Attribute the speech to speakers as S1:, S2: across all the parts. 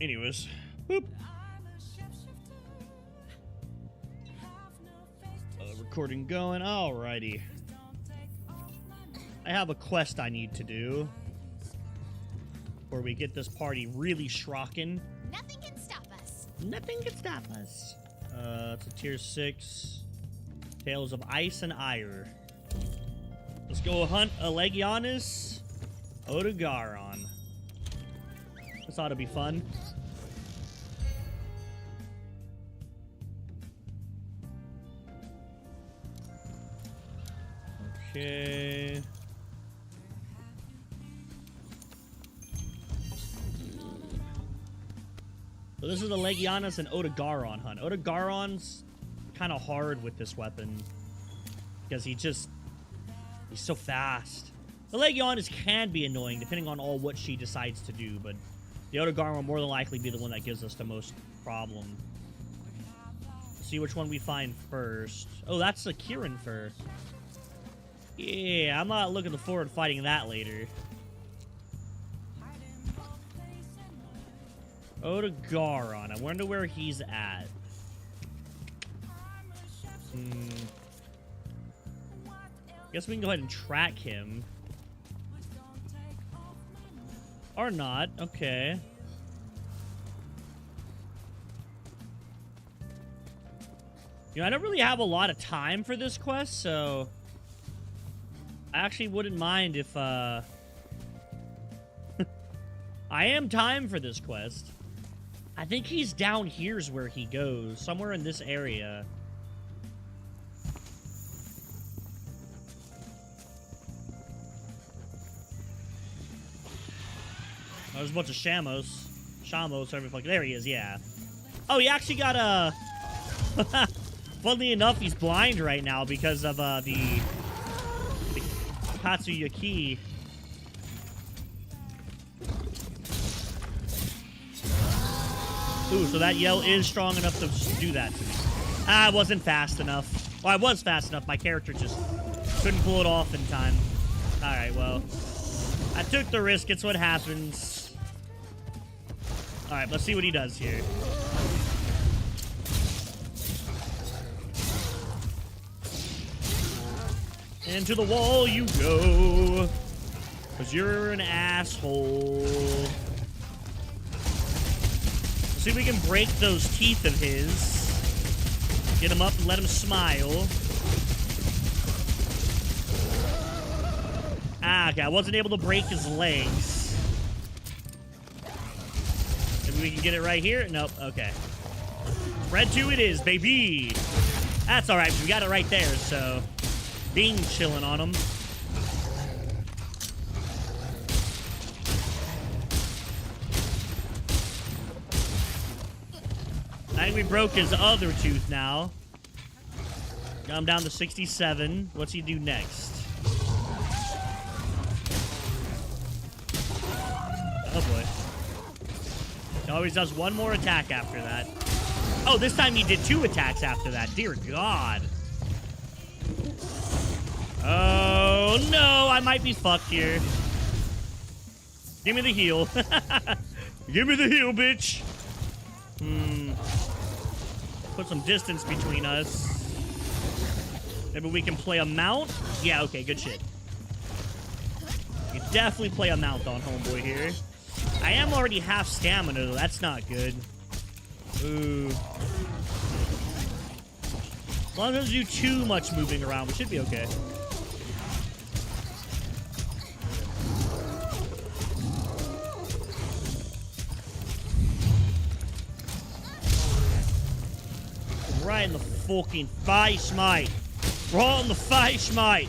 S1: Anyways, boop. Recording going. Alrighty. I have a quest I need to do before we get this party really shrocking.
S2: Nothing can stop us.
S1: Nothing can stop us. It's a tier 6. Tales of Ice and Ire. Let's go hunt a Legianus Odogaron. This ought to be fun. Okay. So this is the Legianus and Odogaron hunt. Odogaron's kind of hard with this weapon because he's so fast. The Legianus can be annoying depending on what she decides to do, but the Odogaron will more than likely be the one that gives us the most problem. See which one we find first. Oh, that's the Kirin fur. Yeah, I'm not looking forward to fighting that later. Odogaron. I wonder where he's at. Guess we can go ahead and track him. Or not. Okay. You know, I don't really have a lot of time for this quest, so I actually wouldn't mind if, I am time for this quest. I think he's down here's where he goes. Somewhere in this area. Oh, there's a bunch of Shamos. Shamos, whatever the fuck. There he is, yeah. Oh, he actually got a... Funnily enough, he's blind right now because of, the Katsuyaki. Ooh, so that yell is strong enough to do that to me. I wasn't fast enough. Well, I was fast enough. My character just couldn't pull it off in time. Alright, well. I took the risk. It's what happens. Alright, let's see what he does here. Into the wall you go. 'Cause you're an asshole. See if we can break those teeth of his. Get him up and let him smile. Ah, okay. I wasn't able to break his legs. Maybe we can get it right here? Nope. Okay. Red 2 it is, baby. That's alright. We got it right there, so... Bing chilling on him. I think we broke his other tooth now. Got him down to 67. What's he do next? Oh boy. He always does one more attack after that. Oh, this time he did 2 attacks after that. Dear God. Oh no, I might be fucked here. Give me the heal. Give me the heal, bitch. Put some distance between us. Maybe we can play a mount? Yeah, okay, good shit. You definitely play a mount on homeboy here. I am already half stamina, though. That's not good. Ooh. As long as I don't do too much moving around, we should be okay. Right in the fucking face, mate. Right in the face, mate.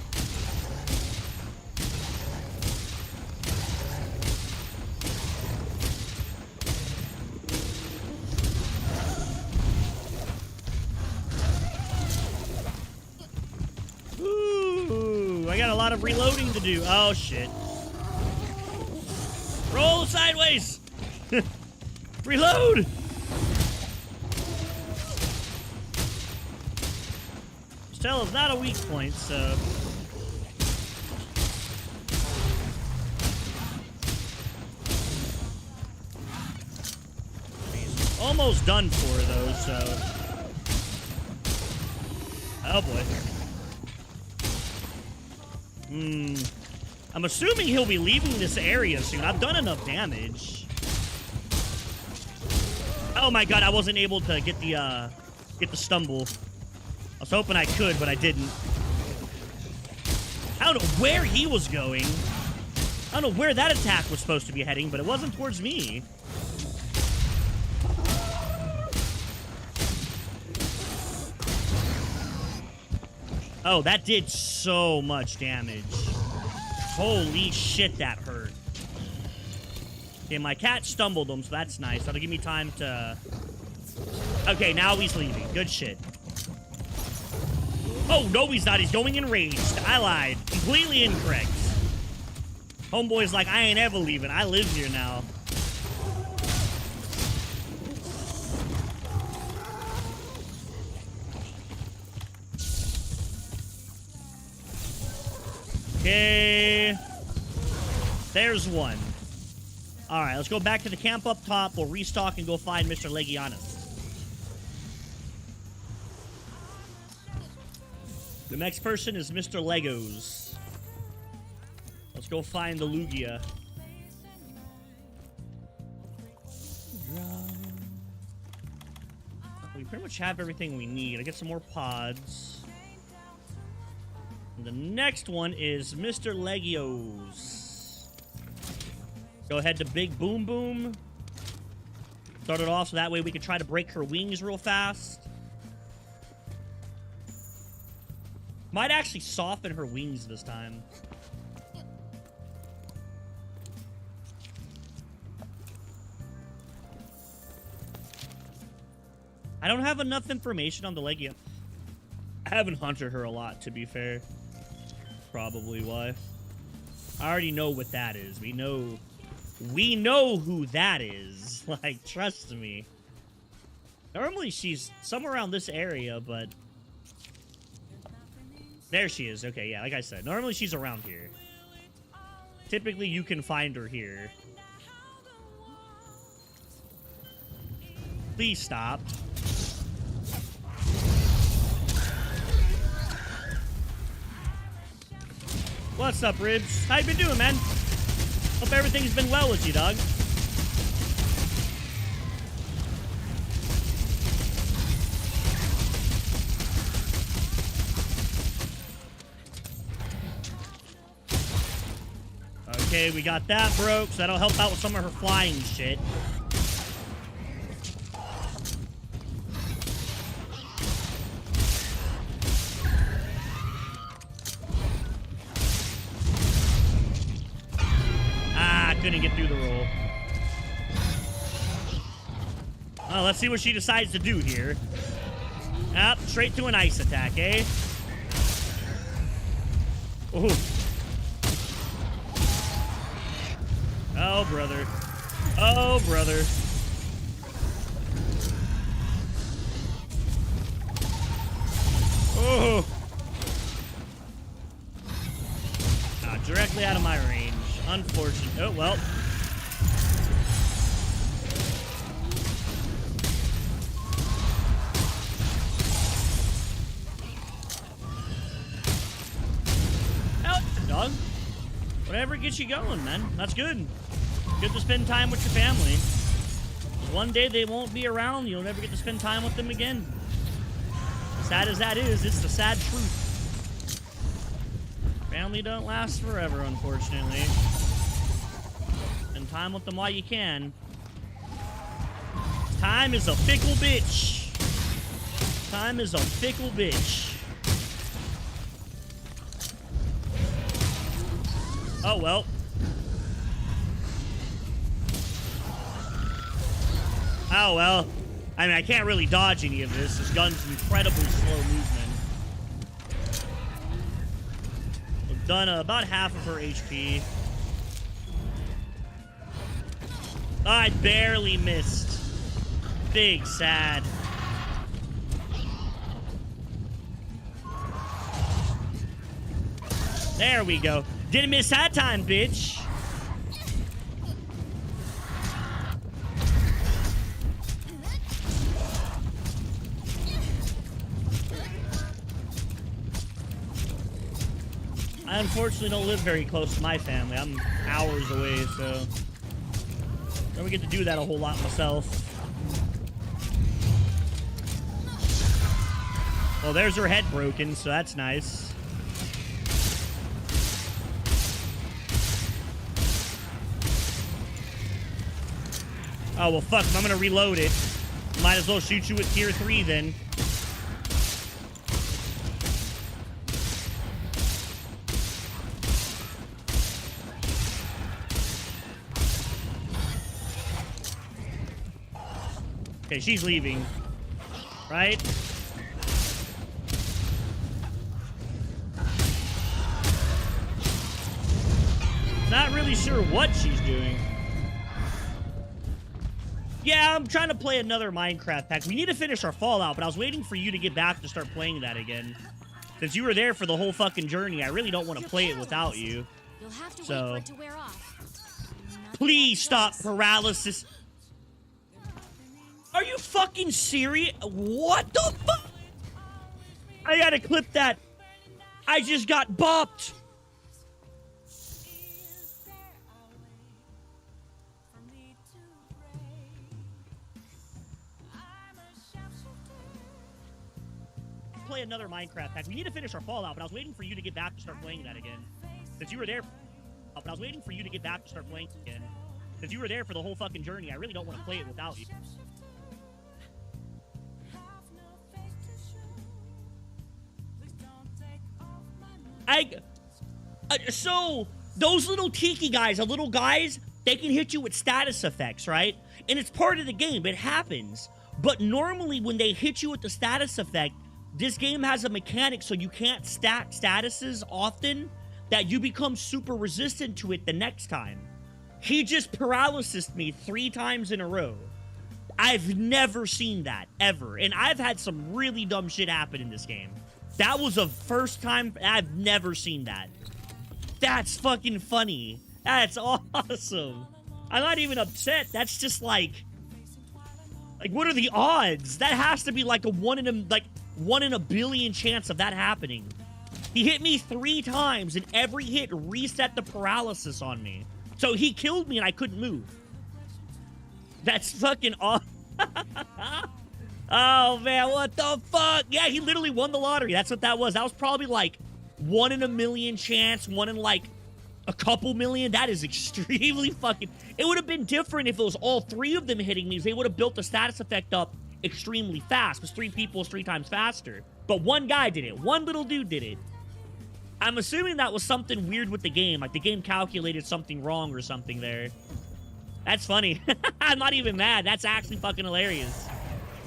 S1: Ooh, I got a lot of reloading to do. Oh, shit. Roll sideways. Reload. Tell is not a weak point, so... almost done for, though, so... Oh, boy. I'm assuming he'll be leaving this area soon. I've done enough damage. Oh, my God. I wasn't able to get the stumble. I was hoping I could, but I didn't. I don't know where he was going. I don't know where that attack was supposed to be heading, but it wasn't towards me. Oh, that did so much damage. Holy shit, that hurt. Okay, my cat stumbled him, so that's nice. That'll give me time to... Okay, now he's leaving. Good shit. Oh, no, he's not. He's going enraged. I lied. Completely incorrect. Homeboy's like, I ain't ever leaving. I live here now. Okay. There's one. All right, let's go back to the camp up top. We'll restock and go find Mr. Legianus. The next person is Mr. Legos. Let's go find the Lugia. We pretty much have everything we need. I get some more pods. And the next one is Mr. Legios. Go ahead to Big Boom Boom. Start it off so that way we can try to break her wings real fast. Might actually soften her wings this time. I don't have enough information on the Legia. I haven't hunted her a lot, to be fair. Probably why. I already know what that is. We know who that is. Like, trust me. Normally she's somewhere around this area, but... There she is. Okay, yeah, like I said. Normally she's around here. Typically you can find her here. Please stop. What's up, Ribs? How you been doing, man? Hope everything's been well with you, dog. Okay, we got that broke, so that'll help out with some of her flying shit. Couldn't get through the roll. Oh, let's see what she decides to do here. Up, straight to an ice attack, eh? Ooh. Oh, brother. Oh, brother. Oh. Directly out of my range. Unfortunate. Oh, well. Oh, dog. Whatever gets you going, man. That's good. Good to spend time with your family. One day they won't be around. You'll never get to spend time with them again. Sad as that is, it's the sad truth. Family don't last forever, unfortunately. Spend time with them while you can. Time is a fickle bitch. Time is a fickle bitch. Oh, well. Oh, well. I mean, I can't really dodge any of this. This gun's incredibly slow movement. We've done about half of her HP. Oh, I barely missed. Big sad. There we go. Didn't miss that time, bitch. I unfortunately don't live very close to my family. I'm hours away, so I don't get to do that a whole lot myself. Well, there's her head broken, so that's nice. Oh, well, fuck. If I'm gonna reload it, might as well shoot you with tier 3 then. Okay, she's leaving. Right? Not really sure what she's doing. Yeah, I'm trying to play another Minecraft pack. We need to finish our Fallout, but I was waiting for you to get back to start playing that again. Since you were there for the whole fucking journey, I really don't want to play it without you.
S2: You'll have to
S1: So,
S2: wait for it to wear off.
S1: please stop paralysis. Are you fucking serious? What the fuck? I gotta clip that. I just got bopped. Play another Minecraft pack. We need to finish our Fallout, but I was waiting for you to get back to start playing that again. Since you were there, but I was waiting for you to get back to start playing again. Since you were there for the whole fucking journey, I really don't want to play it without you. So those little tiki guys, the little guys, they can hit you with status effects, right? And it's part of the game. It happens. But normally when they hit you with the status effect, this game has a mechanic so you can't stack statuses often, that you become super resistant to it the next time. He just paralysis me 3 times in a row. I've never seen that, ever. And I've had some really dumb shit happen in this game. That was the first time. I've never seen that. That's fucking funny. That's awesome. I'm not even upset. That's just like what are the odds? That has to be like a 1 in a billion chance of that happening. He hit me 3 times, and every hit reset the paralysis on me. So he killed me, and I couldn't move. That's fucking awesome. Oh, man, what the fuck? Yeah, he literally won the lottery. That's what that was. That was probably like 1 in a million chance, 1 in like a couple million. That is extremely fucking... It would have been different if it was all 3 of them hitting me. They would have built the status effect up extremely fast, because 3 people is 3 times faster. But 1 guy did it. 1 little dude did it. I'm assuming that was something weird with the game. Like the game calculated something wrong or something there. That's funny. I'm not even mad. That's actually fucking hilarious.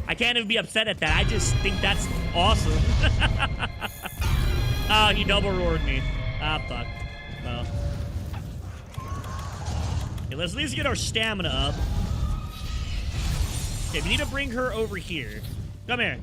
S1: I can't even be upset at that. I just think that's awesome. Oh, he double roared me. Ah, fuck. Well. Okay, let's at least get our stamina up. Okay, we need to bring her over here. Come here.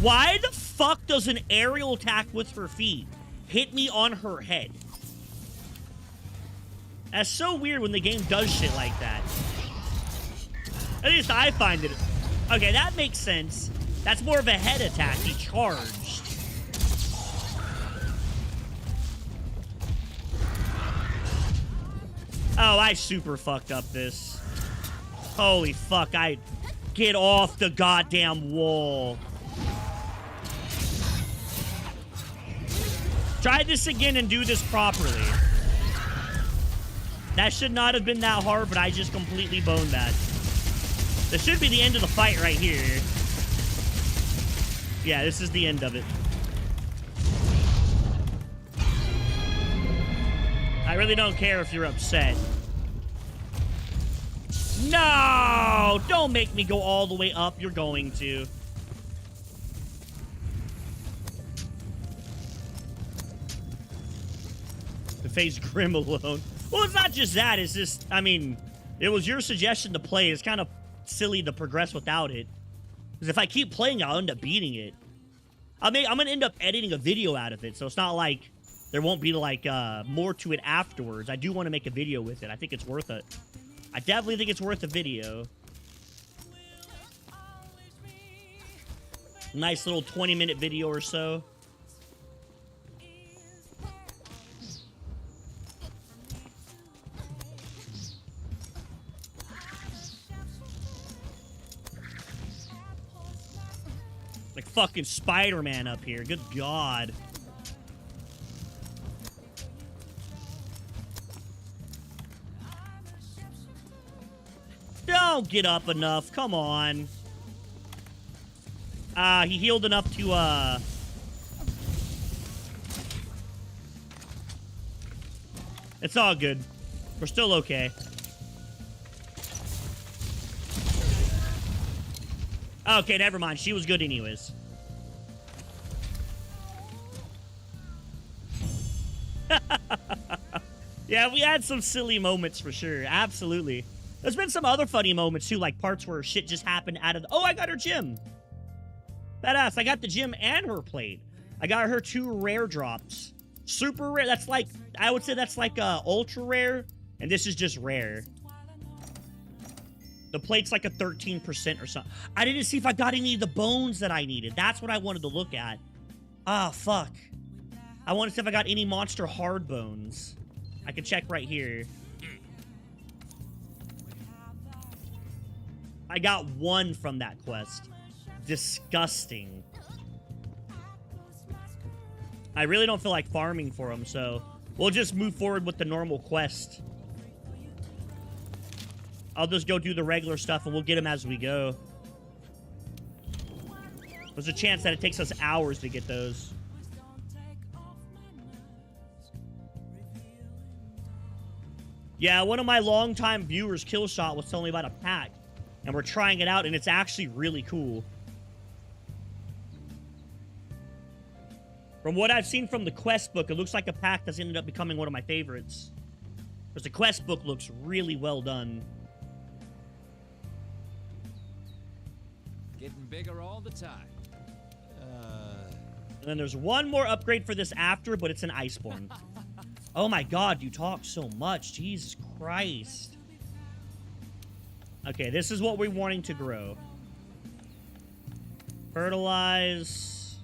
S1: Why the fuck does an aerial attack with her feet hit me on her head? That's so weird when the game does shit like that. At least I find it. Okay, that makes sense. That's more of a head attack. He charged. Oh, I super fucked up this. Holy fuck, get off the goddamn wall. Try this again and do this properly. That should not have been that hard, but I just completely boned that. This should be the end of the fight right here. Yeah, this is the end of it. I really don't care if you're upset. No! Don't make me go all the way up. You're going to. To face Grim alone. Well, it's not just that. It's just, I mean, it was your suggestion to play. It's kind of silly to progress without it. Because if I keep playing, I'll end up beating it. I'm going to end up editing a video out of it. So it's not like there won't be, like, more to it afterwards. I do want to make a video with it. I think it's worth it. I definitely think it's worth a video. Nice little 20-minute video or so. Like fucking Spider-Man up here. Good God. Don't get up enough. Come on. He healed enough to, It's all good. We're still okay. Okay, never mind. She was good anyways. Yeah, we had some silly moments for sure. Absolutely. There's been some other funny moments too, like parts where shit just happened out of the... Oh, I got her gem. Badass. I got the gem and her plate. I got her 2 rare drops. Super rare. That's like... I would say that's like ultra rare. And this is just rare. The plate's like a 13% or something. I didn't see if I got any of the bones that I needed. That's what I wanted to look at. Ah, fuck. I wanted to see if I got any monster hard bones. I can check right here. I got 1 from that quest. Disgusting. I really don't feel like farming for them, so we'll just move forward with the normal quest. I'll just go do the regular stuff, and we'll get them as we go. There's a chance that it takes us hours to get those. Yeah, one of my longtime viewers, Killshot, was telling me about a pack. And we're trying it out, and it's actually really cool. From what I've seen from the quest book, it looks like a pack that's ended up becoming one of my favorites. Because the quest book looks really well done.
S3: Getting bigger all the time.
S1: And then there's one more upgrade for this after, but it's an Iceborn. Oh my god, you talk so much. Jesus Christ. Okay, this is what we're wanting to grow. Fertilize.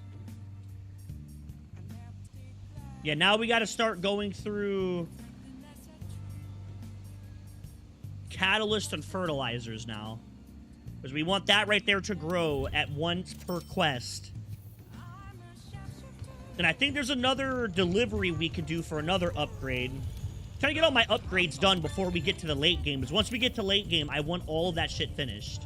S1: Yeah, now we got to start going through catalyst and fertilizers now. Because we want that right there to grow at once per quest. And I think there's another delivery we could do for another upgrade. Trying to get all my upgrades done before we get to the late game. Because once we get to late game, I want all of that shit finished.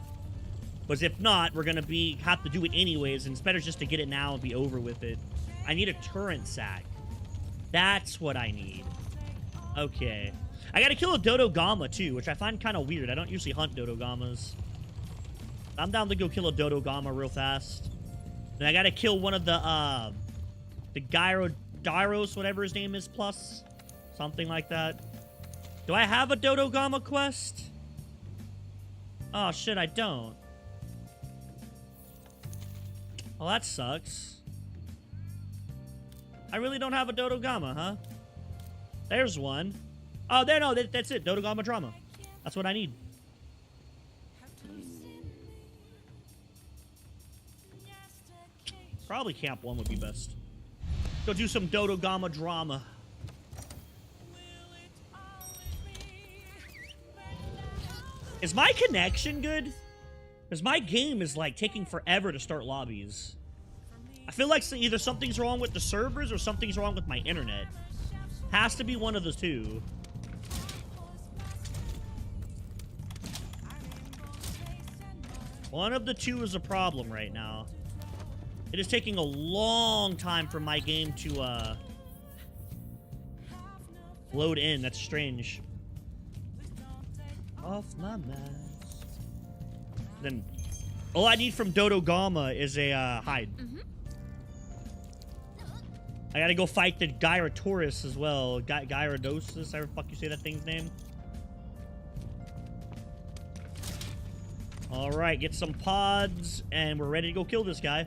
S1: Because if not, we're going to have to do it anyways. And it's better just to get it now and be over with it. I need a turret sack. That's what I need. Okay. I got to kill a Dodo Gamma too, which I find kind of weird. I don't usually hunt Dodo Gammas. I'm down to go kill a Dodo Gamma real fast. And I got to kill one of the Gyros, whatever his name is, plus. Something like that. Do I have a Dodo Gamma quest? Oh, shit, I don't. Well, that sucks. I really don't have a Dodo Gamma, huh? There's one. Oh, there, no, that's it. Dodo Gamma Drama. That's what I need. Probably Camp 1 would be best. Go do some Dodo Gamma drama. Is my connection good? Because my game is, like, taking forever to start lobbies. I feel like either something's wrong with the servers or something's wrong with my internet. Has to be one of the two. One of the two is a problem right now. It is taking a long time for my game to, load in. That's strange. Off my mask. Then, all I need from Dodo Gamma is a, hide. I gotta go fight the Gyrotaurus as well. Gyrodosis, however the fuck you say that thing's name. Alright, get some pods, and we're ready to go kill this guy.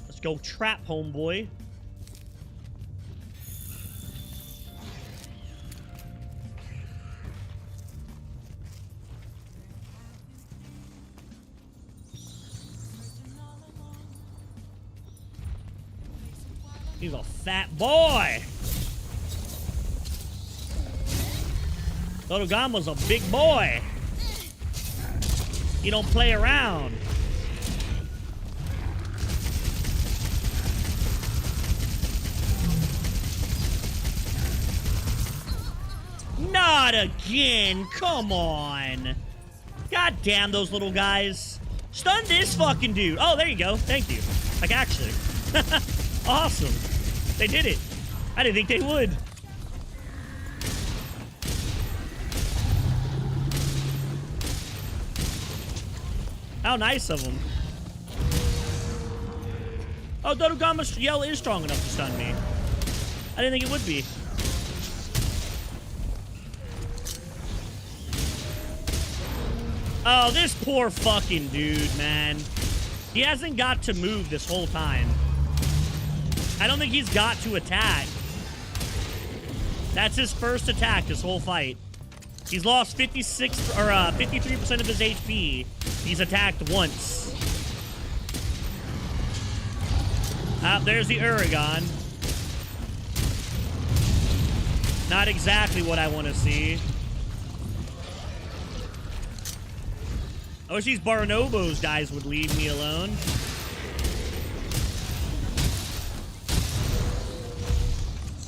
S1: Let's go trap, homeboy. He's a fat boy. Dodogama's a big boy. He don't play around. Not again. Come on. God damn those little guys. Stun this fucking dude. Oh, there you go. Thank you. Like, actually. Awesome. They did it. I didn't think they would. How nice of them. Oh, Dodogama's yell is strong enough to stun me. I didn't think it would be. Oh, this poor fucking dude, man. He hasn't got to move this whole time. I don't think he's got to attack. That's his first attack this whole fight. He's lost 56 or 53% of his HP. He's attacked once. Ah, there's the Uragan. Not exactly what I want to see. I wish these Barnobos guys would leave me alone.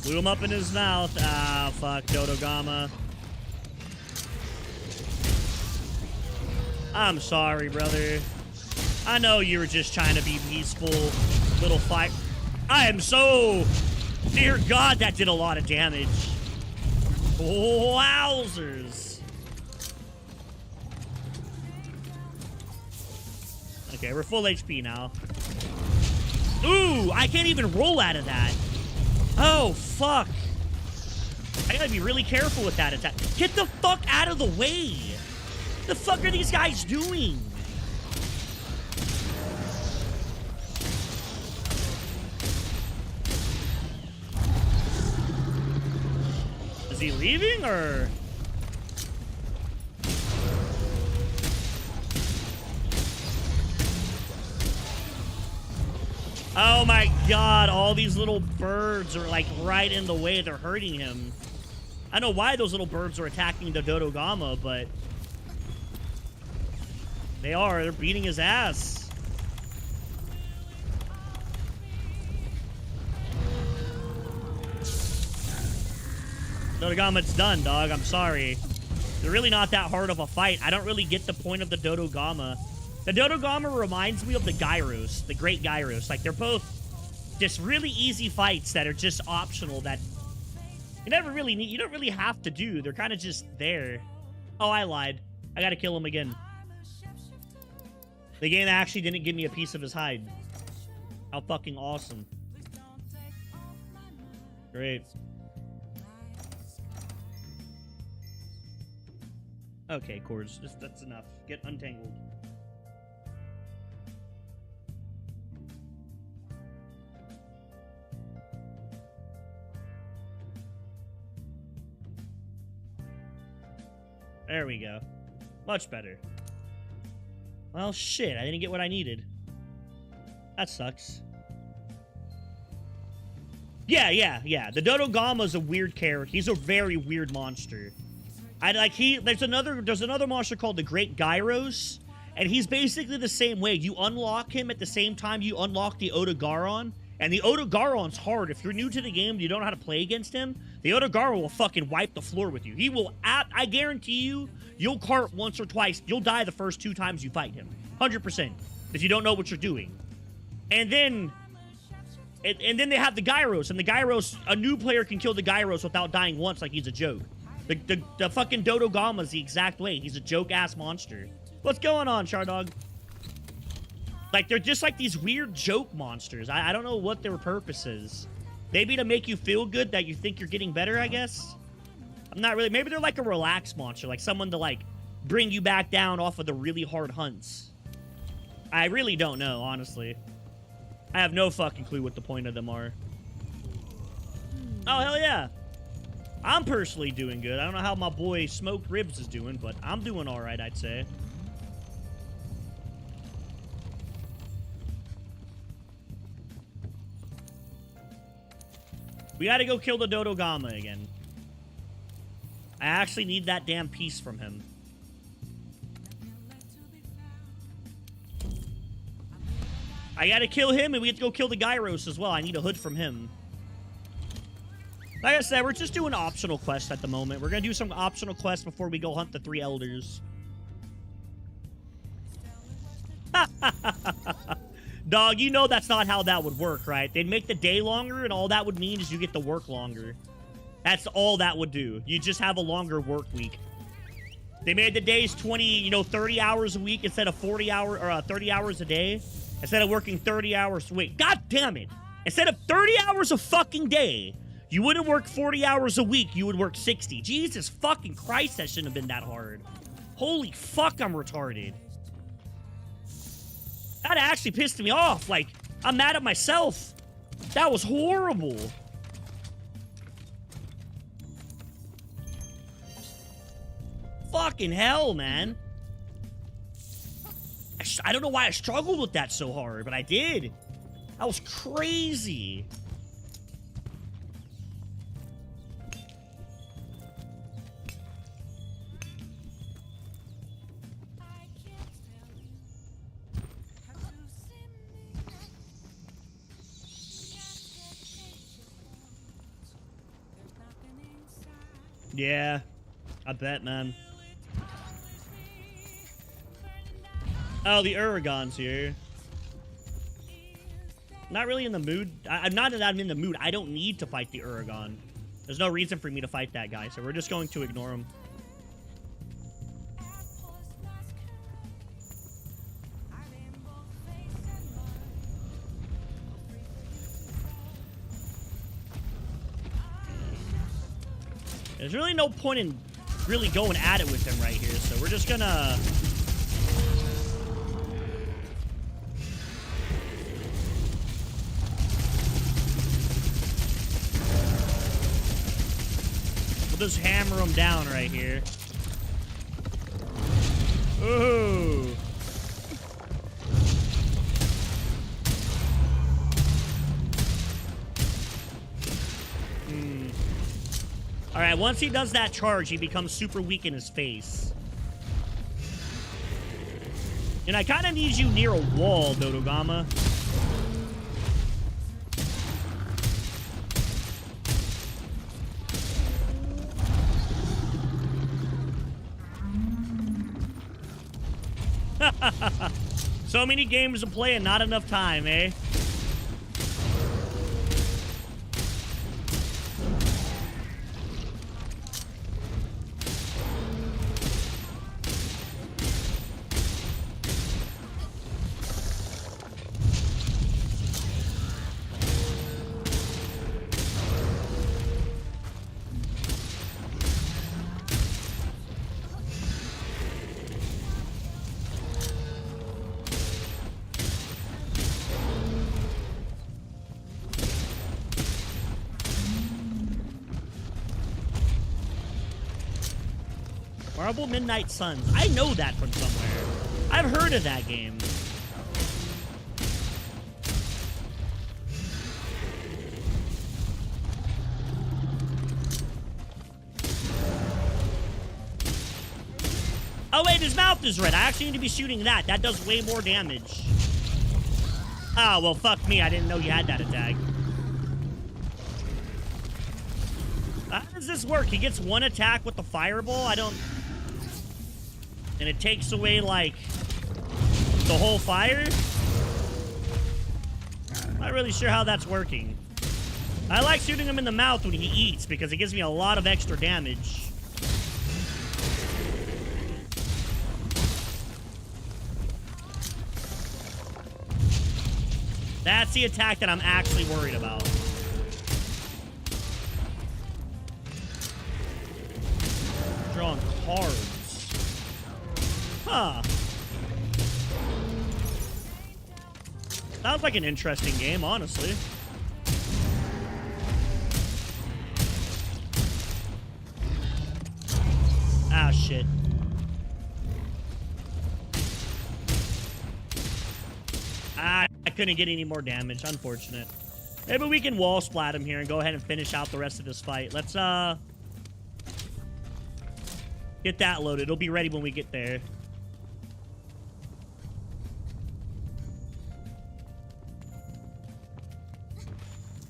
S1: Blew him up in his mouth. Ah, fuck, Dodogama. I'm sorry, brother. I know you were just trying to be peaceful, little fight. I am so... Dear God, that did a lot of damage. Wowzers. Okay, we're full HP now. Ooh, I can't even roll out of that. Oh, fuck. I gotta be really careful with that attack. Get the fuck out of the way. The fuck are these guys doing? Is he leaving or? Oh my God, all these little birds are like right in the way. They're hurting him. I know why those little birds are attacking the Dodogama, but they're beating his ass. Dodogama, it's done, dog. I'm sorry. They're really not that hard of a fight. I don't really get the point of the Dodogama. The Dodogama reminds me of the Gyros, the Great Gyros. Like, they're both just really easy fights that are just optional that you never really need. You don't really have to do. They're kind of just there. Oh, I lied. I gotta kill him again. The game actually didn't give me a piece of his hide. How fucking awesome. Great. Okay, Cords. That's enough. Get untangled. There we go. Much better. Well, shit. I didn't get what I needed. That sucks. Yeah. The Dodogama's a weird character. He's a very weird monster. There's another monster called the Great Gyros, and he's basically the same way. You unlock him at the same time you unlock the Odogaron, and the Odogaron's hard. If you're new to the game and you don't know how to play against him, the Odogaron will fucking wipe the floor with you. He will, I guarantee you'll cart once or twice. You'll die the first 2 times you fight him. 100%. Because you don't know what you're doing. And then they have the Gyros, and the Gyros, a new player can kill the Gyros without dying once like he's a joke. The fucking Dodogama's the exact way. He's a joke-ass monster. What's going on, Chardog? Like, they're just like these weird joke monsters. I don't know what their purpose is. Maybe to make you feel good that you think you're getting better, I guess? I'm not really... Maybe they're like a relaxed monster. Like someone to, like, bring you back down off of the really hard hunts. I really don't know, honestly. I have no fucking clue what the point of them are. Oh, hell yeah. I'm personally doing good. I don't know how my boy Smoked Ribs is doing, but I'm doing all right, I'd say. We gotta go kill the Dodogama again. I actually need that damn piece from him. I gotta kill him, and we have to go kill the Gyros as well. I need a hood from him. Like I said, we're just doing optional quests at the moment. We're gonna do some optional quests before we go hunt the 3 elders. Dog, you know that's not how that would work, right? They'd make the day longer, and all that would mean is you get to work longer. That's all that would do. You just have a longer work week. They made the days 20, 30 hours a week instead of 30 hours a day. Instead of working 30 hours. Wait, god damn it. Instead of 30 hours a fucking day, you wouldn't work 40 hours a week. You would work 60. Jesus fucking Christ, that shouldn't have been that hard. Holy fuck, I'm retarded. That actually pissed me off. Like, I'm mad at myself. That was horrible. Fucking hell, man. I don't know why I struggled with that so hard, but I did. That was crazy. Yeah, I bet, man. Oh, the Uragon's here. Not really in the mood. I'm not that I'm in the mood. I don't need to fight the Uragon. There's no reason for me to fight that guy, so we're just going to ignore him. There's really no point in really going at it with him right here, so we're just gonna... We'll just hammer him down right here. Ooh. Alright, once he does that charge, he becomes super weak in his face. And I kind of need you near a wall, Dodogama. So many games to play and not enough time, eh? Marble Midnight Suns. I know that from somewhere. I've heard of that game. Oh wait, his mouth is red. I actually need to be shooting that. That does way more damage. Oh, well, fuck me. I didn't know you had that attack. How does this work? He gets one attack with the fireball? I don't... And it takes away, like, the whole fire? Not really sure how that's working. I like shooting him in the mouth when he eats because it gives me a lot of extra damage. That's the attack that I'm actually worried about. Drawing cards. Huh. Sounds like an interesting game, honestly. Ah, shit. I couldn't get any more damage. Unfortunate. Maybe we can wall splat him here and go ahead and finish out the rest of this fight. Let's, get that loaded. It'll be ready when we get there.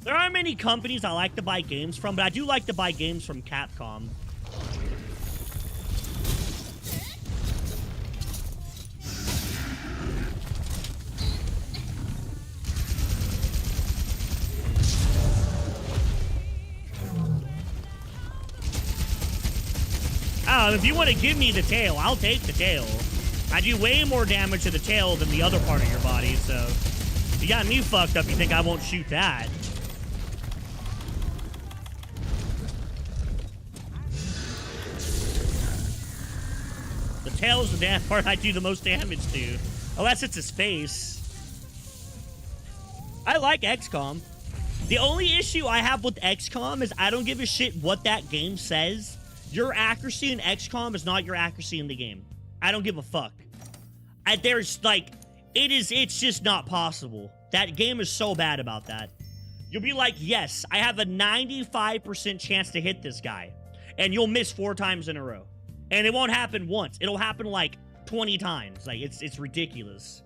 S1: There aren't many companies I like to buy games from, but I do like to buy games from Capcom. If you want to give me the tail, I'll take the tail. I do way more damage to the tail than the other part of your body, so... You got me fucked up, you think I won't shoot that. The tail's the damn part I do the most damage to. Unless it's his face. I like XCOM. The only issue I have with XCOM is I don't give a shit what that game says. Your accuracy in XCOM is not your accuracy in the game. I don't give a fuck. There's, like, it's just not possible. That game is so bad about that. You'll be like, yes, I have a 95% chance to hit this guy. And you'll miss 4 times in a row. And it won't happen once. It'll happen, like, 20 times. Like, it's ridiculous.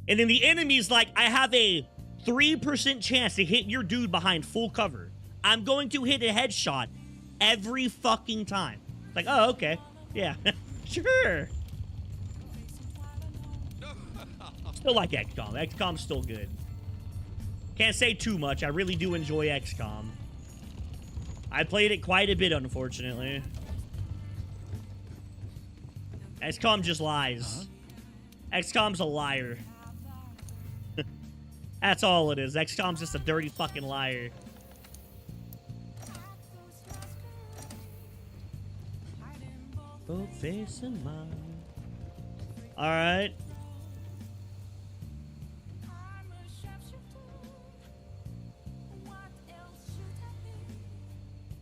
S1: And then the enemy's like, I have a 3% chance to hit your dude behind full cover. I'm going to hit a headshot every fucking time. Like, oh, okay. Yeah. Sure. Still like XCOM. XCOM's still good. Can't say too much. I really do enjoy XCOM. I played it quite a bit, unfortunately. XCOM just lies. XCOM's a liar. That's all it is. XCOM's just a dirty fucking liar. Both face and mind. Alright.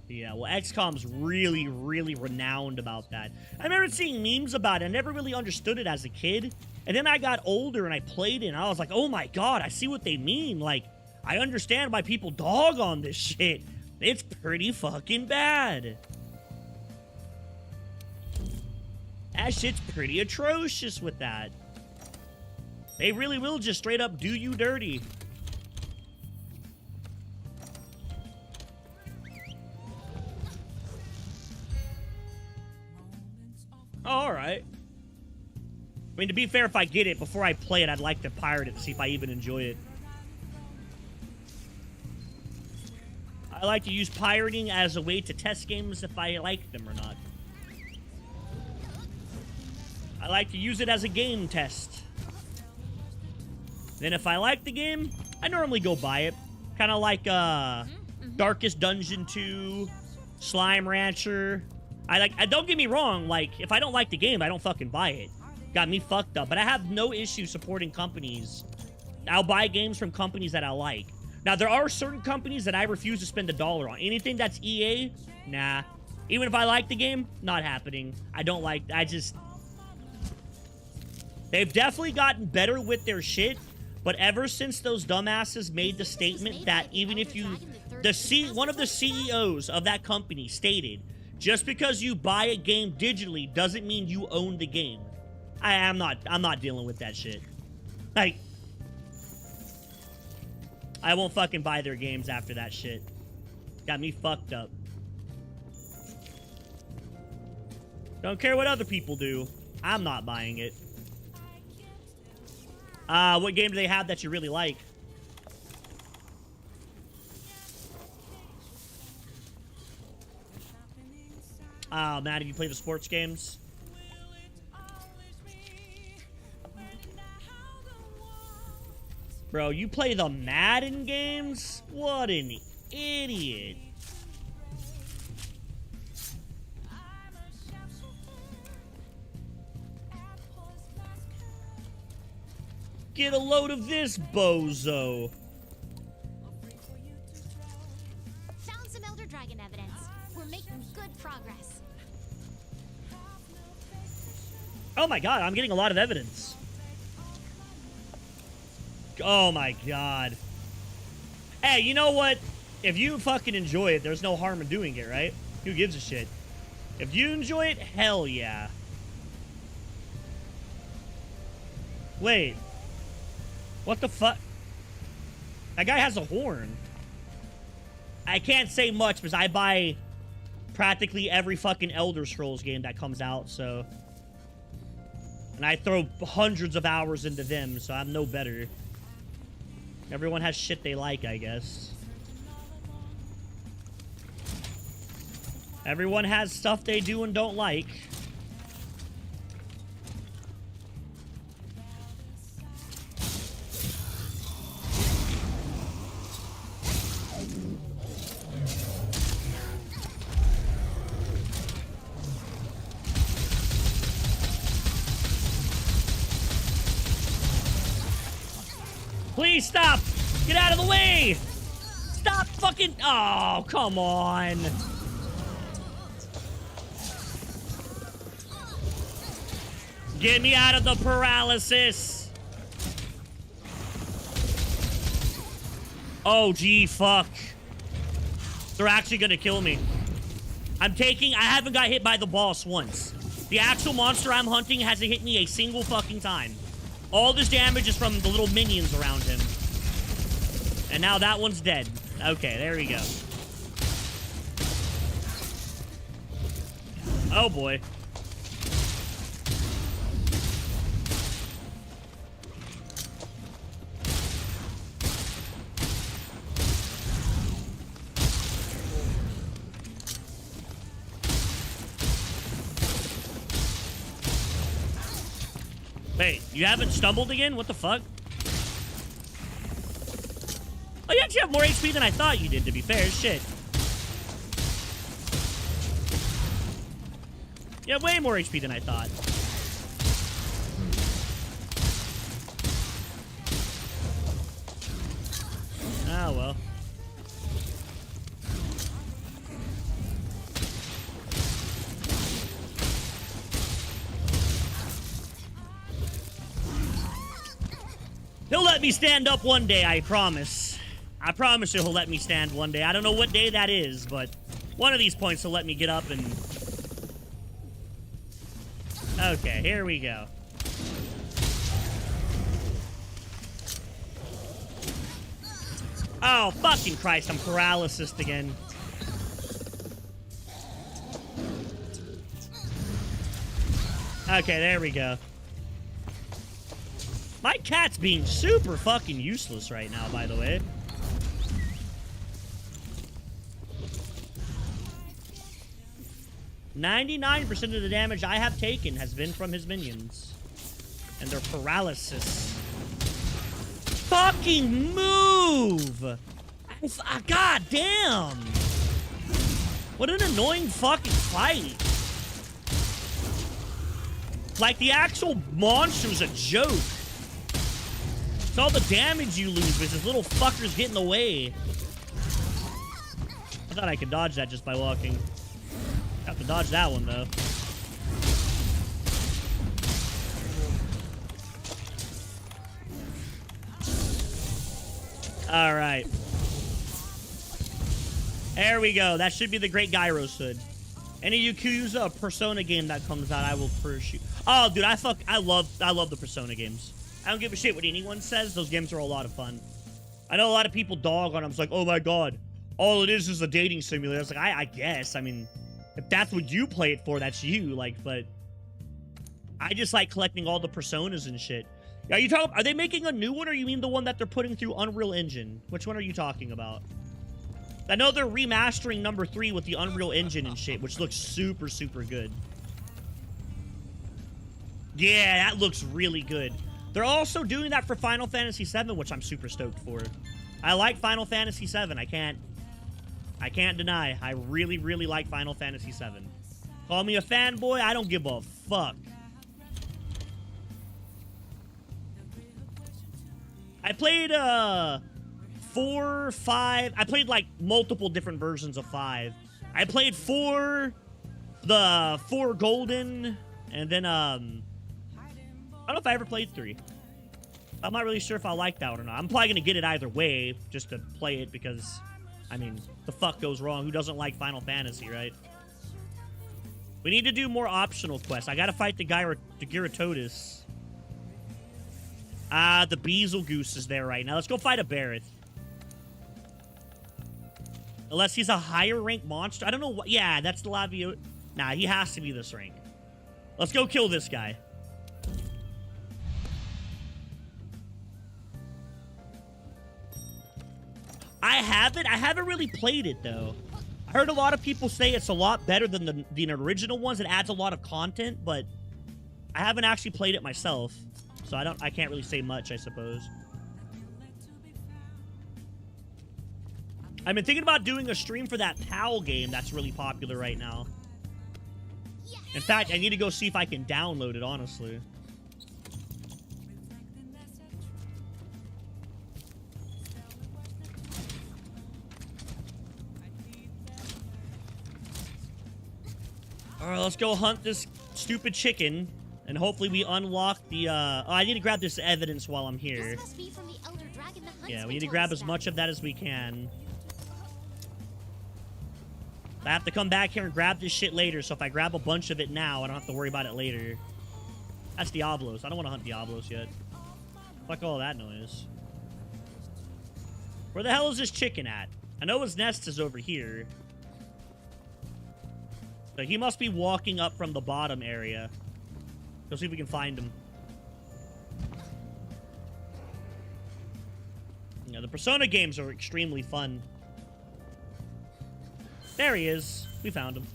S1: Yeah, well, XCOM's really, really renowned about that. I remember seeing memes about it. I never really understood it as a kid. And then I got older and I played it and I was like, oh my god, I see what they mean. Like, I understand why people dog on this shit. It's pretty fucking bad. That shit's pretty atrocious with that. They really will just straight up do you dirty. Alright. I mean, to be fair, if I get it, before I play it, I'd like to pirate it to see if I even enjoy it. I like to use pirating as a way to test games if I like them or not. I like to use it as a game test. Then if I like the game, I normally go buy it. Kind of like Darkest Dungeon 2, Slime Rancher. Don't get me wrong, like, if I don't like the game, I don't fucking buy it. Got me fucked up. But I have no issue supporting companies. I'll buy games from companies that I like. Now, there are certain companies that I refuse to spend $1 on. Anything that's EA, nah. Even if I like the game, not happening. I don't like, they've definitely gotten better with their shit, but ever since those dumbasses made the statement that even if you, one of the CEOs of that company stated, just because you buy a game digitally doesn't mean you own the game. I'm not dealing with that shit. Like, I won't fucking buy their games after that shit. Got me fucked up. Don't care what other people do. I'm not buying it. What game do they have that you really like? Oh, Matt, have you played the sports games? Bro, you play the Madden games? What an idiot. Get a load of this, bozo.
S2: Found some Elder Dragon evidence. We're making good progress.
S1: Oh my god, I'm getting a lot of evidence. Oh my god. Hey, you know what? If you fucking enjoy it, there's no harm in doing it, right? Who gives a shit? If you enjoy it, hell yeah. Wait. What the fuck? That guy has a horn. I can't say much because I buy practically every fucking Elder Scrolls game that comes out, so... And I throw hundreds of hours into them, so I'm no better. Everyone has shit they like, I guess. Everyone has stuff they do and don't like. Please stop! Get out of the way! Stop fucking... Oh, come on. Get me out of the paralysis! Oh, gee, fuck. They're actually gonna kill me. I haven't got hit by the boss once. The actual monster I'm hunting hasn't hit me a single fucking time. All this damage is from the little minions around him. And now that one's dead. Okay, there we go. Oh, boy. Wait, you haven't stumbled again? What the fuck? Oh, you actually have more HP than I thought you did, to be fair. Shit. You have way more HP than I thought. Ah, well. He'll let me stand up one day, I promise. I promise you he'll let me stand one day. I don't know what day that is, but one of these points he'll let me get up and... Okay, here we go. Oh, fucking Christ, I'm paralysis again. Okay, there we go. My cat's being super fucking useless right now, by the way. "99% of the damage I have taken has been from his minions. And their paralysis. Fucking move! God damn! What an annoying fucking fight. Like, the actual monster's a joke. It's all the damage you lose because this little fuckers get in the way. I thought I could dodge that just by walking. Have to dodge that one, though. All right. There we go. That should be the Great Gyro's Hood. Any Yakuza Persona game that comes out, I will pursue. Oh, dude, I love the Persona games. I don't give a shit what anyone says. Those games are a lot of fun. I know a lot of people dog on them. It's like, oh my god, all it is a dating simulator. It's like, I guess. I mean, if that's what you play it for, that's you. Like, but I just like collecting all the Personas and shit. Are they making a new one, or you mean the one that they're putting through Unreal Engine? Which one are you talking about? I know they're remastering number 3 with the Unreal Engine and shit, which looks super, super good. Yeah, that looks really good. They're also doing that for Final Fantasy VII, which I'm super stoked for. I like Final Fantasy VII. I can't deny. I really, really like Final Fantasy VII. Call me a fanboy. I don't give a fuck. I played 4, 5. I played like multiple different versions of 5. I played 4, the 4 Golden, and then I don't know if I ever played 3. I'm not really sure if I like that one or not. I'm probably going to get it either way just to play it because, I mean, the fuck goes wrong? Who doesn't like Final Fantasy, right? We need to do more optional quests. I got to fight the Gyarados. The Beetlejuice is there right now. Let's go fight a Barret. Unless he's a higher rank monster. I don't know what. Yeah, that's the Lavio. Nah, he has to be this rank. Let's go kill this guy. I haven't really played it, though. I heard a lot of people say it's a lot better than the original ones. It adds a lot of content, but I haven't actually played it myself. So I can't really say much, I suppose. I've been thinking about doing a stream for that PAL game that's really popular right now. In fact, I need to go see if I can download it, honestly. Alright, let's go hunt this stupid chicken. And hopefully we unlock the, oh, I need to grab this evidence while I'm here.
S2: This must be from the Elder Dragon the
S1: Yeah, we need to grab as much of that as we can. I have to come back here and grab this shit later, so if I grab a bunch of it now, I don't have to worry about it later. That's Diablos. I don't want to hunt Diablos yet. Fuck all that noise. Where the hell is this chicken at? I know his nest is over here. So he must be walking up from the bottom area. Go see if we can find him. Yeah, the Persona games are extremely fun. There he is. We found him.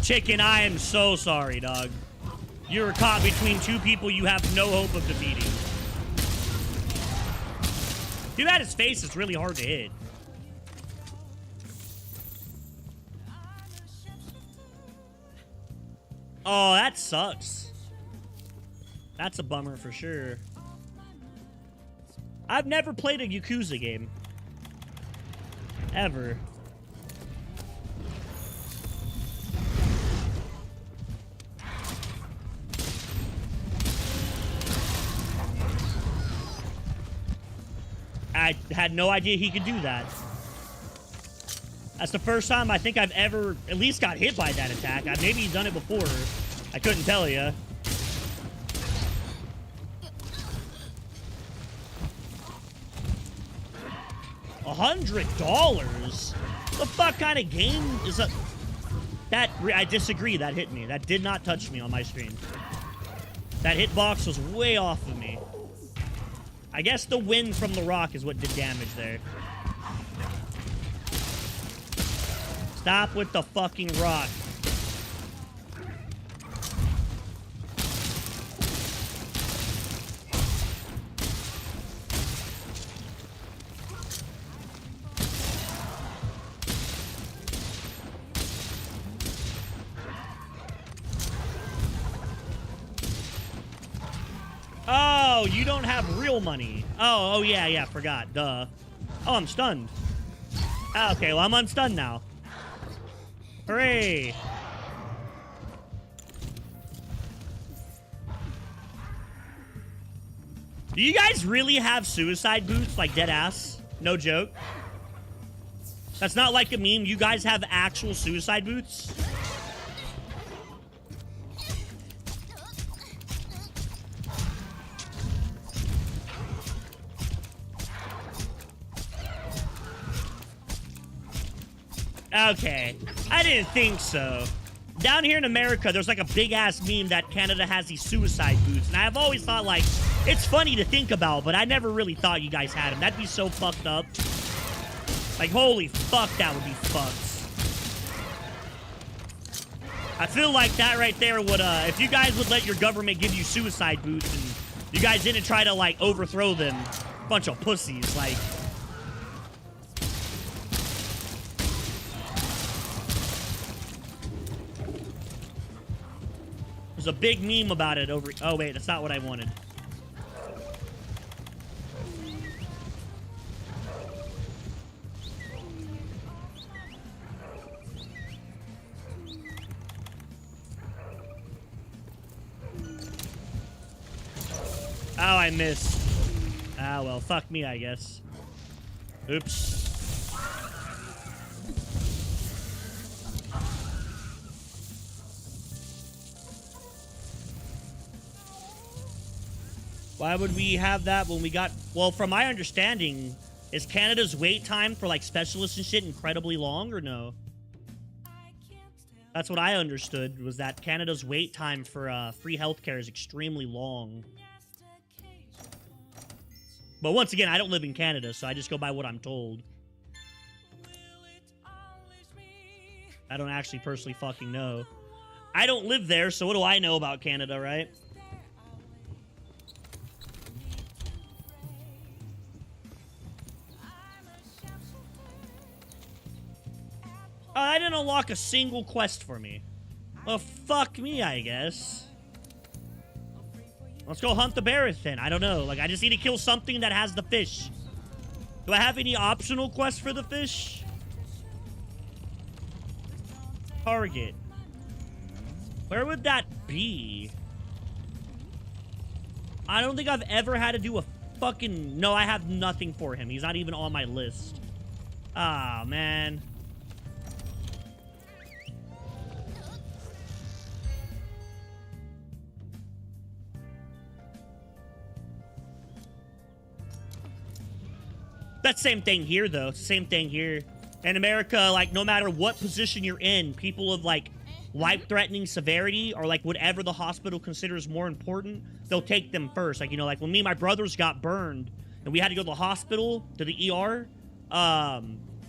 S1: Chicken, I am so sorry, dog. You were caught between two people you have no hope of defeating. Too bad his face is really hard to hit. Oh, that sucks. That's a bummer for sure. I've never played a Yakuza game. Ever. I had no idea he could do that. That's the first time I think I've ever at least got hit by that attack. Maybe he's done it before. I couldn't tell you. $100? The fuck kind of game is a... That... I disagree. That hit me. That did not touch me on my screen. That hitbox was way off of me. I guess the wind from the rock is what did damage there. Stop with the fucking rock. Oh, you don't have real money. Oh, yeah, forgot. Duh. Oh, I'm stunned. Okay, well, I'm unstunned now. Hooray. Do you guys really have suicide boots, like dead ass? No joke. That's not like a meme. You guys have actual suicide boots? Okay, I didn't think so. Down here in America, there's like a big-ass meme that Canada has these suicide boots. And I've always thought, like, it's funny to think about, but I never really thought you guys had them. That'd be so fucked up. Like, holy fuck, that would be fucked. I feel like that right there would, if you guys would let your government give you suicide boots and you guys didn't try to, like, overthrow them, bunch of pussies, like. There's a big meme about it over, oh wait, that's not what I wanted. Oh, I missed. Ah, well, fuck me, I guess. Oops. Why would we have that when we got... Well, from my understanding, is Canada's wait time for, like, specialists and shit incredibly long, or no? That's what I understood, was that Canada's wait time for free healthcare is extremely long. But once again, I don't live in Canada, so I just go by what I'm told. I don't actually personally fucking know. I don't live there, so what do I know about Canada, right? I didn't unlock a single quest for me. Well, fuck me, I guess. Let's go hunt the Barrett then. I don't know. Like, I just need to kill something that has the fish. Do I have any optional quests for the fish? Target. Where would that be? I don't think I've ever had to do a fucking... No, I have nothing for him. He's not even on my list. Ah, man. That's the same thing here, though. It's the same thing here. In America, like, no matter what position you're in, people of, like, life-threatening severity or, like, whatever the hospital considers more important, they'll take them first. Like, you know, like, when me and my brothers got burned and we had to go to the hospital, to the ER,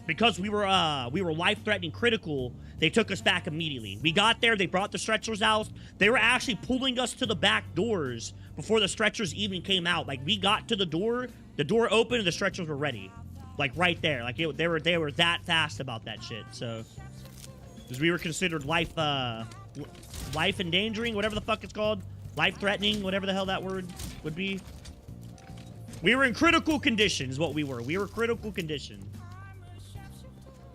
S1: because we were life-threatening critical, they took us back immediately. We got there, they brought the stretchers out. They were actually pulling us to the back doors before the stretchers even came out. Like, we got to the door opened, and the stretchers were ready. Like, right there. Like, they were that fast about that shit, so. Because we were considered life endangering, whatever the fuck it's called. Life-threatening, whatever the hell that word would be. We were in critical condition, is what we were. We were critical condition.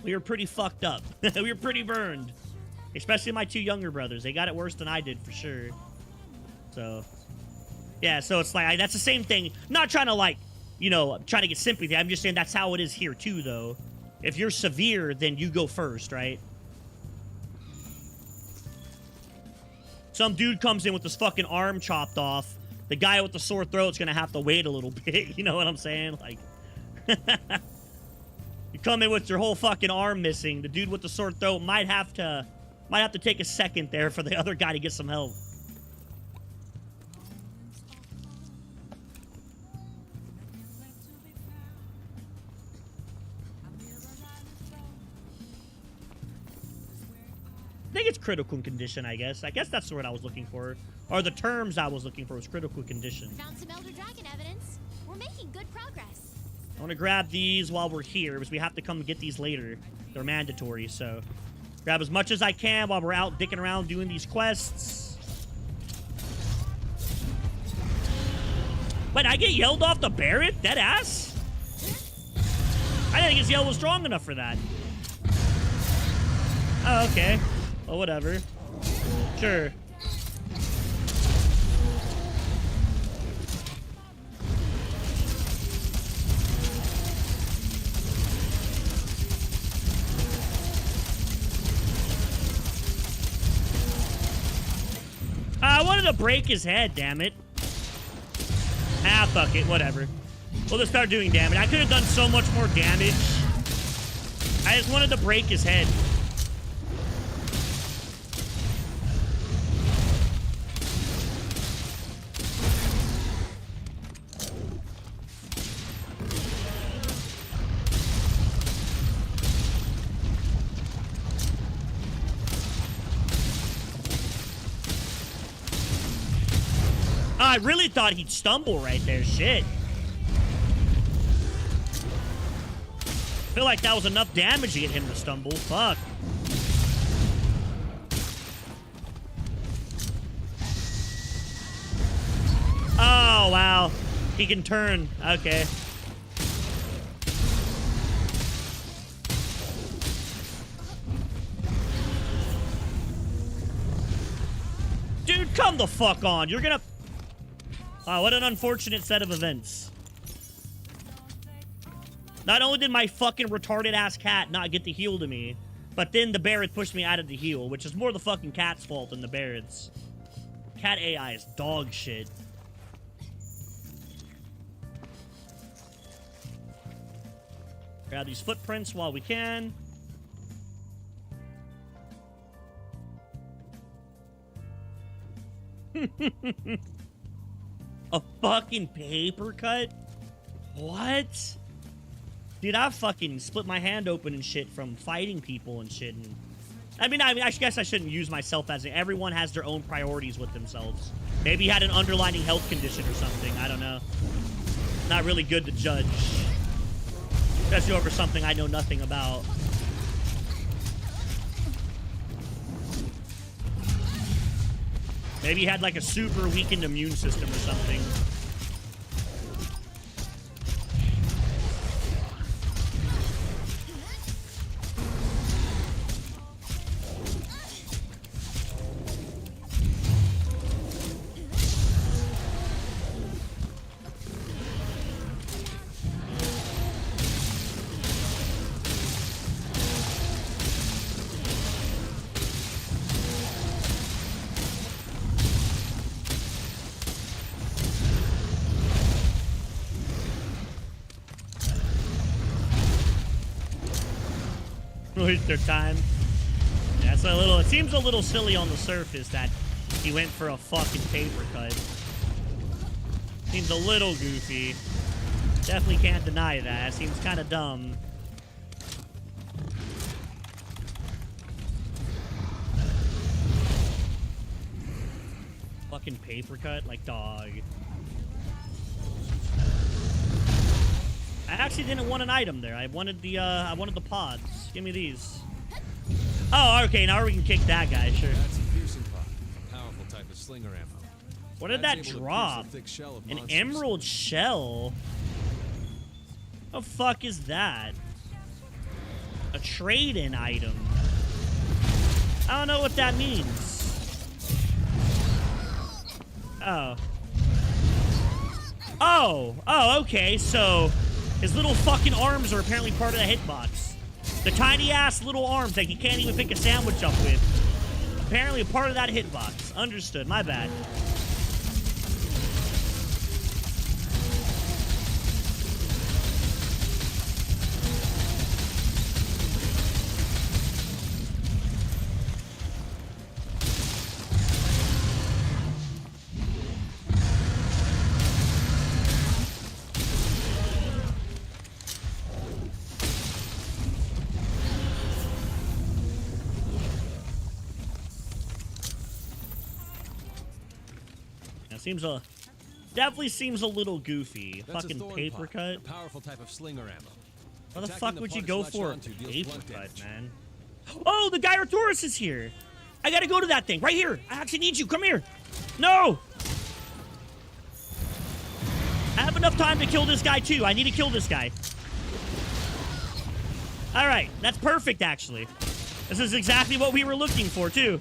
S1: We were pretty fucked up. We were pretty burned. Especially my two younger brothers. They got it worse than I did, for sure. So, yeah, so it's like, that's the same thing. I'm not trying to, like, you know, trying to get sympathy. I'm just saying that's how it is here, too, though. If you're severe, then you go first, right? Some dude comes in with his fucking arm chopped off. The guy with the sore throat's gonna have to wait a little bit. You know what I'm saying? Like, you come in with your whole fucking arm missing. The dude with the sore throat might have to take a second there for the other guy to get some help. I think it's critical condition, I guess. I guess that's the word I was looking for. Or the terms I was looking for was critical condition.
S2: Found some Elder Dragon evidence. We're making good progress.
S1: I want to grab these while we're here, because we have to come get these later. They're mandatory, so... Grab as much as I can while we're out dicking around doing these quests. Wait, I get yelled off the Barrett? Dead ass? I didn't think his yell was strong enough for that. Oh, okay. Well, whatever. Sure. I wanted to break his head, damn it. Ah, fuck it, whatever. We'll just start doing damage. I could have done so much more damage. I just wanted to break his head. I really thought he'd stumble right there. Shit. I feel like that was enough damage to get him to stumble. Fuck. Oh, wow. He can turn. Okay. Dude, come the fuck on. You're gonna... Wow, what an unfortunate set of events. Not only did my fucking retarded-ass cat not get the heal to me, but then the Barrett pushed me out of the heal, which is more the fucking cat's fault than the Barrett's. Cat AI is dog shit. Grab these footprints while we can. A fucking paper cut? What? Dude, I fucking split my hand open and shit from fighting people and shit. And I mean, I guess I shouldn't use myself as everyone has their own priorities with themselves. Maybe he had an underlying health condition or something. I don't know. Not really good to judge. Especially over something I know nothing about. Maybe he had like a super weakened immune system or something. Waste their time. Yeah, so it seems a little silly on the surface that he went for a fucking paper cut. Seems a little goofy. Definitely can't deny that. Seems kind of dumb. Fucking paper cut, like dog. I actually didn't want an item there. I wanted the pods. Give me these. Oh, okay. Now we can kick that guy. Sure.
S3: That's a piercing pod, a powerful type of slinger ammo.
S1: What did that drop? An emerald shell. What the fuck is that? A trade-in item. I don't know what that means. Oh. Oh, okay. So his little fucking arms are apparently part of the hitbox. The tiny-ass little arms that he can't even pick a sandwich up with. Apparently a part of that hitbox. Understood. My bad. Definitely seems a little goofy.
S3: That's
S1: fucking paper cut.
S3: A powerful type of slinger ammo.
S1: What the fuck would you go for a paper cut, man? Oh, the Gyrosaurus is here. I gotta go to that thing right here. I actually need you. Come here. No. I have enough time to kill this guy too. I need to kill this guy. All right, that's perfect actually. This is exactly what we were looking for too.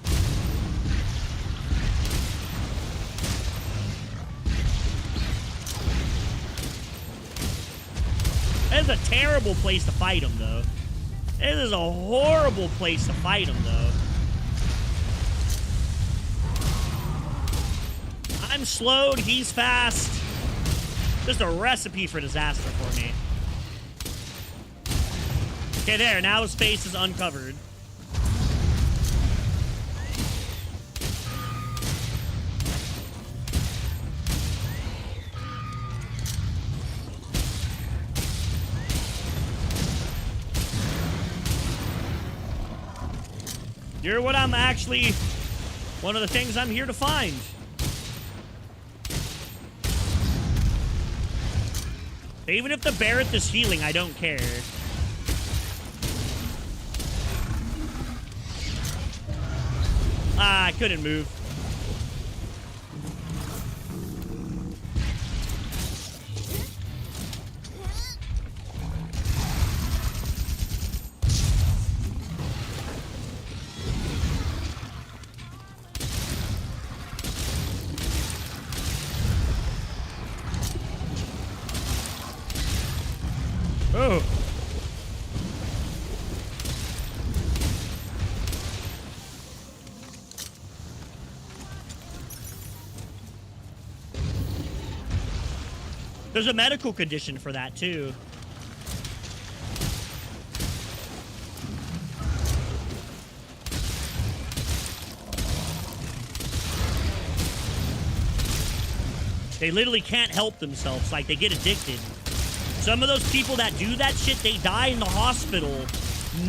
S1: This is a terrible place to fight him, though. This is a horrible place to fight him, though. I'm slowed, he's fast. Just a recipe for disaster for me. Okay, there. Now his face is uncovered. You're what I'm actually... one of the things I'm here to find. Even if the Barrett is healing, I don't care. Ah, I couldn't move. Oh. There's a medical condition for that, too. They literally can't help themselves. Like, they get addicted. Some of those people that do that shit, they die in the hospital,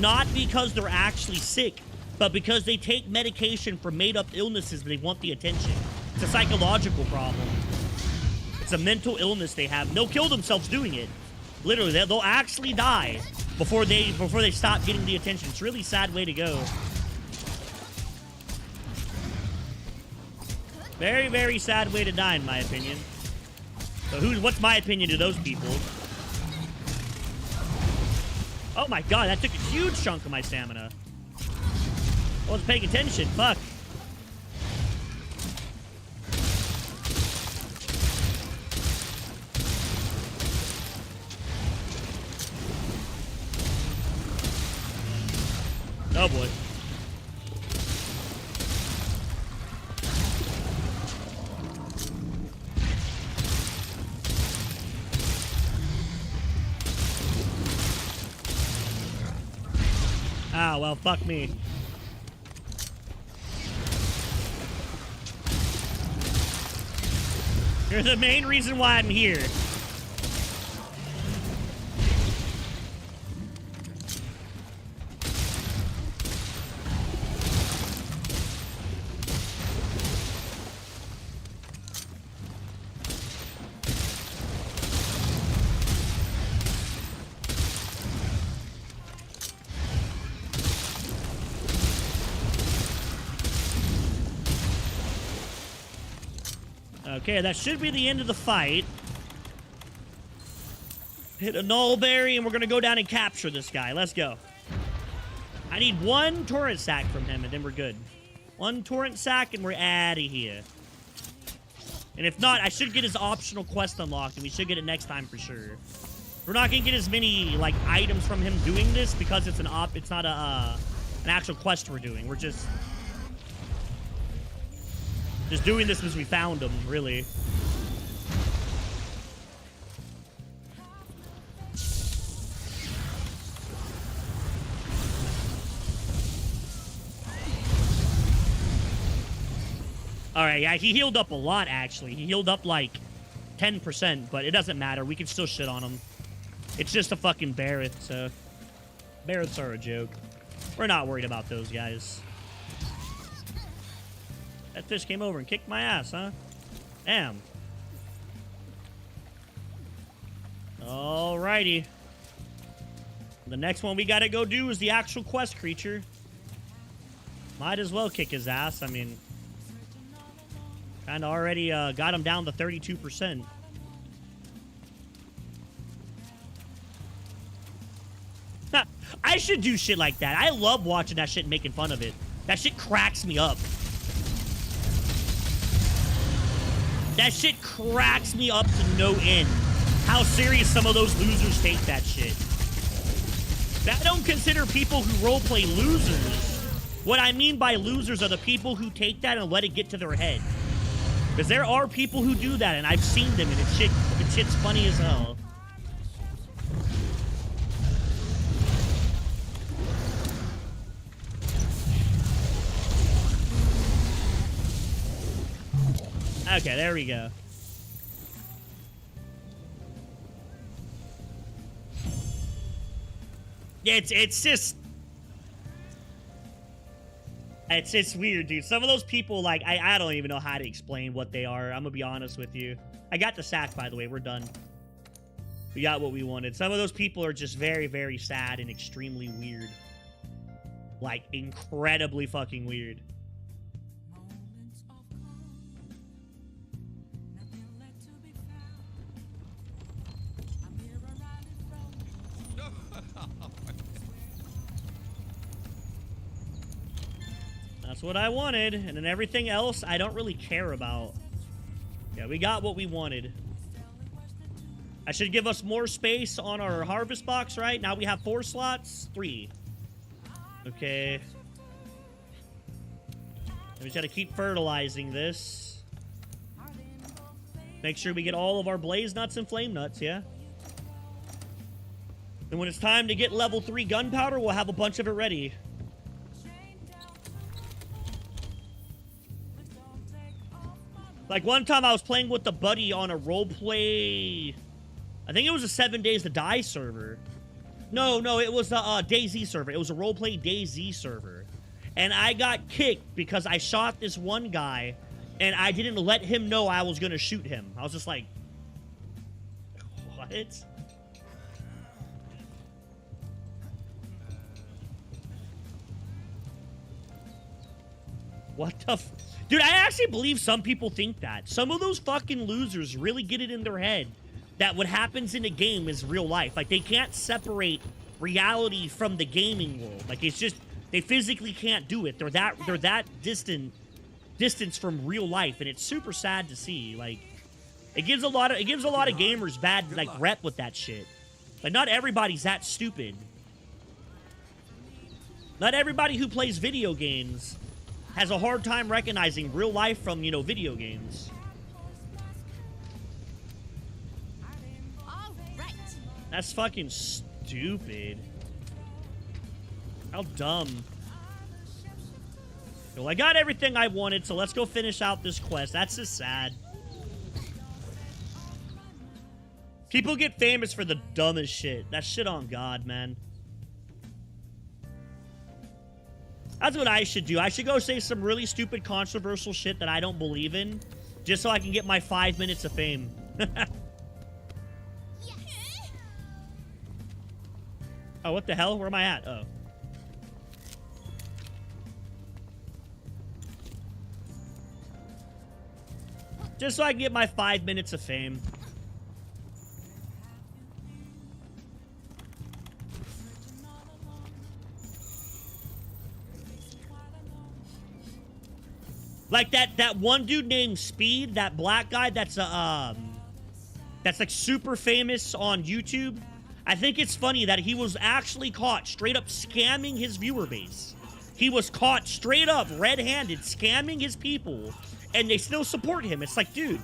S1: not because they're actually sick, but because they take medication for made-up illnesses and they want the attention. It's a psychological problem. It's a mental illness they have. They'll kill themselves doing it. Literally, they'll actually die before they stop getting the attention. It's a really sad way to go. Very, very sad way to die, in my opinion. So what's my opinion to those people? Oh my god, that took a huge chunk of my stamina. I wasn't paying attention. Fuck. Oh boy. Ah, well, fuck me. You're the main reason why I'm here. Okay, that should be the end of the fight. Hit a nullberry, and we're gonna go down and capture this guy. Let's go. I need one torrent sack from him, and then we're good. One torrent sack, and we're out of here. And if not, I should get his optional quest unlocked, and we should get it next time for sure. We're not gonna get as many like items from him doing this because it's it's not an actual quest we're doing. We're just doing this because we found him, really. Alright, yeah, he healed up a lot, actually. He healed up, like, 10%, but it doesn't matter. We can still shit on him. It's just a fucking Barrett, so... Barretts are a joke. We're not worried about those guys. That fish came over and kicked my ass, huh? Damn. Alrighty. The next one we gotta go do is the actual quest creature. Might as well kick his ass. I mean... Kinda already got him down to 32%. I should do shit like that. I love watching that shit and making fun of it. That shit cracks me up. That shit cracks me up to no end. How serious some of those losers take that shit. I don't consider people who roleplay losers. What I mean by losers are the people who take that and let it get to their head. Because there are people who do that, and I've seen them, and shit's funny as hell. Okay, there we go. Yeah, it's just... It's weird, dude. Some of those people, like, I don't even know how to explain what they are. I'm gonna be honest with you. I got the sack, by the way. We're done. We got what we wanted. Some of those people are just very, very sad and extremely weird. Like, incredibly fucking weird. That's what I wanted. And then everything else, I don't really care about. Yeah, we got what we wanted. I should give us more space on our harvest box, right? Now we have 4 slots. 3. Okay. We just gotta keep fertilizing this. Make sure we get all of our blaze nuts and flame nuts, yeah? And when it's time to get level 3 gunpowder, we'll have a bunch of it ready. Like, one time I was playing with a buddy on a roleplay... I think it was a 7 Days to Die server. No, it was a DayZ server. It was a roleplay DayZ server. And I got kicked because I shot this one guy, and I didn't let him know I was going to shoot him. I was just like, what? What the f... Dude, I actually believe some people think that. Some of those fucking losers really get it in their head that what happens in a game is real life. Like, they can't separate reality from the gaming world. Like, it's just, they physically can't do it. They're that distance from real life, and it's super sad to see. Like, it gives a lot of gamers bad, like, rep with that shit. But not everybody's that stupid. Not everybody who plays video games has a hard time recognizing real life from, you know, video games. That's fucking stupid. How dumb. Well, I got everything I wanted, so let's go finish out this quest. That's just sad. People get famous for the dumbest shit. That's shit on God, man. That's what I should do. I should go say some really stupid, controversial shit that I don't believe in, just so I can get my 5 minutes of fame. Oh, what the hell? Where am I at? Oh. Just so I can get my 5 minutes of fame. Like that one dude named Speed, that black guy that's like super famous on YouTube. I think it's funny that he was actually caught straight up scamming his viewer base. He was caught straight up red-handed scamming his people, and they still support him. It's like, dude,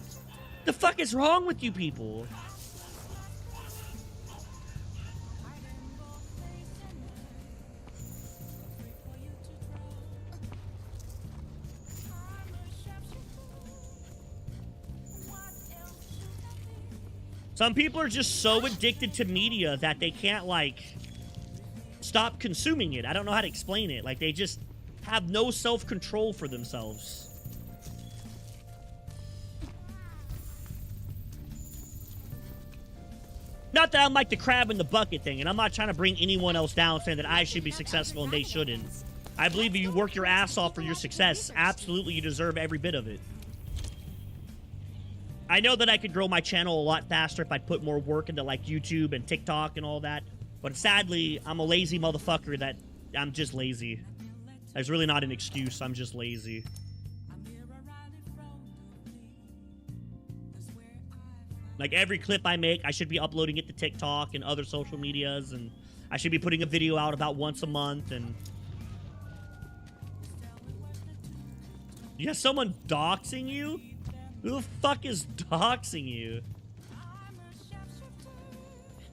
S1: the fuck is wrong with you people? Some people are just so addicted to media that they can't, like, stop consuming it. I don't know how to explain it. Like, they just have no self-control for themselves. Not that I'm like the crab in the bucket thing, and I'm not trying to bring anyone else down saying that I should be successful and they shouldn't. I believe if you work your ass off for your success, absolutely you deserve every bit of it. I know that I could grow my channel a lot faster if I put more work into, like, YouTube and TikTok and all that. But sadly, I'm a lazy motherfucker that... I'm just lazy. There's really not an excuse. I'm just lazy. Like, every clip I make, I should be uploading it to TikTok and other social medias. And I should be putting a video out about once a month. And... you got someone doxing you? Who the fuck is doxing you?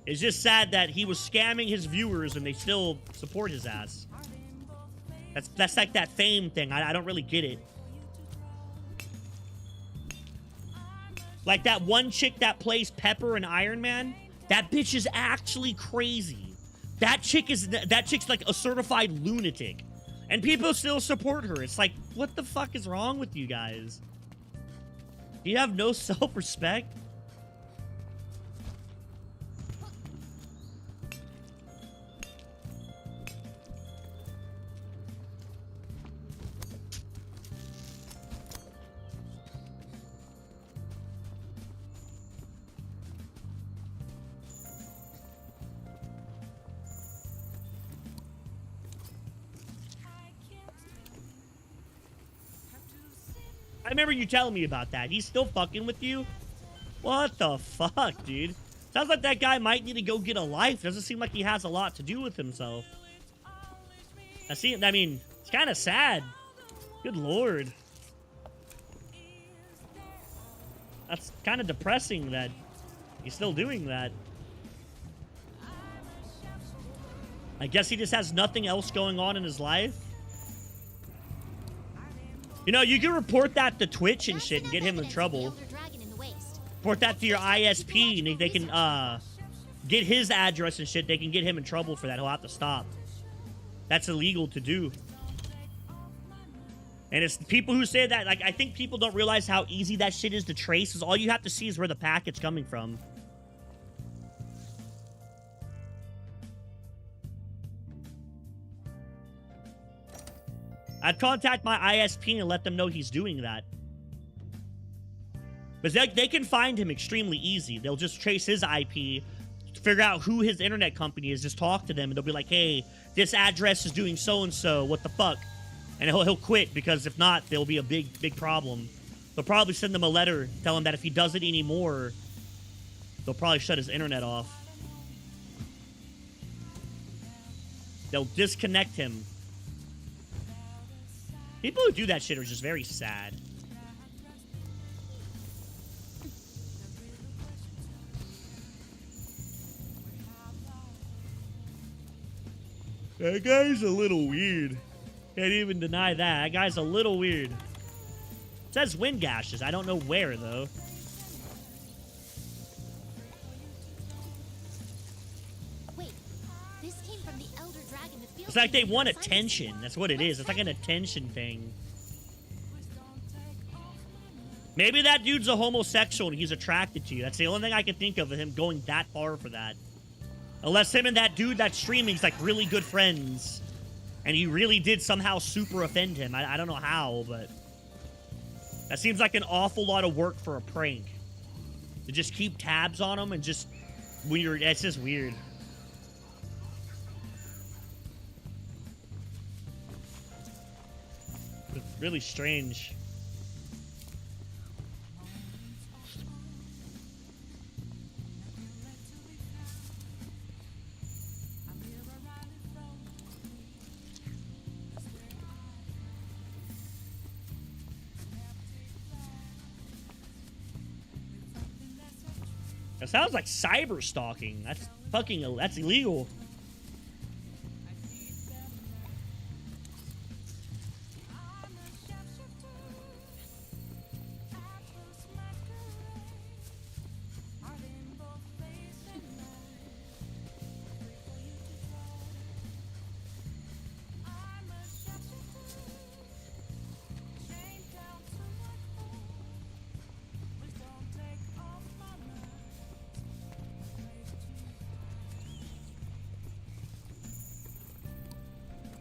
S1: It's just sad that he was scamming his viewers and they still support his ass. That's like that fame thing. I don't really get it. Like that one chick that plays Pepper in Iron Man. That bitch is actually crazy. That chick's like a certified lunatic. And people still support her. It's like, what the fuck is wrong with you guys? Do you have no self-respect? I remember you telling me about that. He's still fucking with you? What the fuck, dude? Sounds like that guy might need to go get a life. Doesn't seem like he has a lot to do with himself. I mean, it's kind of sad. Good lord. That's kind of depressing that he's still doing that. I guess he just has nothing else going on in his life. You know, you can report that to Twitch and shit and get him in trouble. Report that to your ISP and if they can get his address and shit, they can get him in trouble for that. He'll have to stop. That's illegal to do. And it's people who say that, like, I think people don't realize how easy that shit is to trace, is all you have to see is where the packet's coming from. I'd contact my ISP and let them know he's doing that. Because they can find him extremely easy. They'll just trace his IP, figure out who his internet company is, just talk to them, and they'll be like, hey, this address is doing so-and-so, what the fuck? And he'll quit, because if not, there'll be a big problem. They'll probably send him a letter, tell him that if he does it anymore, they'll probably shut his internet off. They'll disconnect him. People who do that shit are just very sad. That guy's a little weird. Can't even deny that. That guy's a little weird. It says wind gashes. I don't know where, though.
S2: Wait, this came from the Elder Dragon.
S1: It's like they want attention. That's what it is. It's like an attention thing. Maybe that dude's a homosexual and he's attracted to you. That's the only thing I can think of him going that far for that. Unless him and that dude that's streaming is like really good friends. And you really did somehow super offend him. I don't know how, but... that seems like an awful lot of work for a prank. To just keep tabs on him and just... when you're... it's just weird. It's really strange. That sounds like cyber stalking. That's fucking... that's illegal.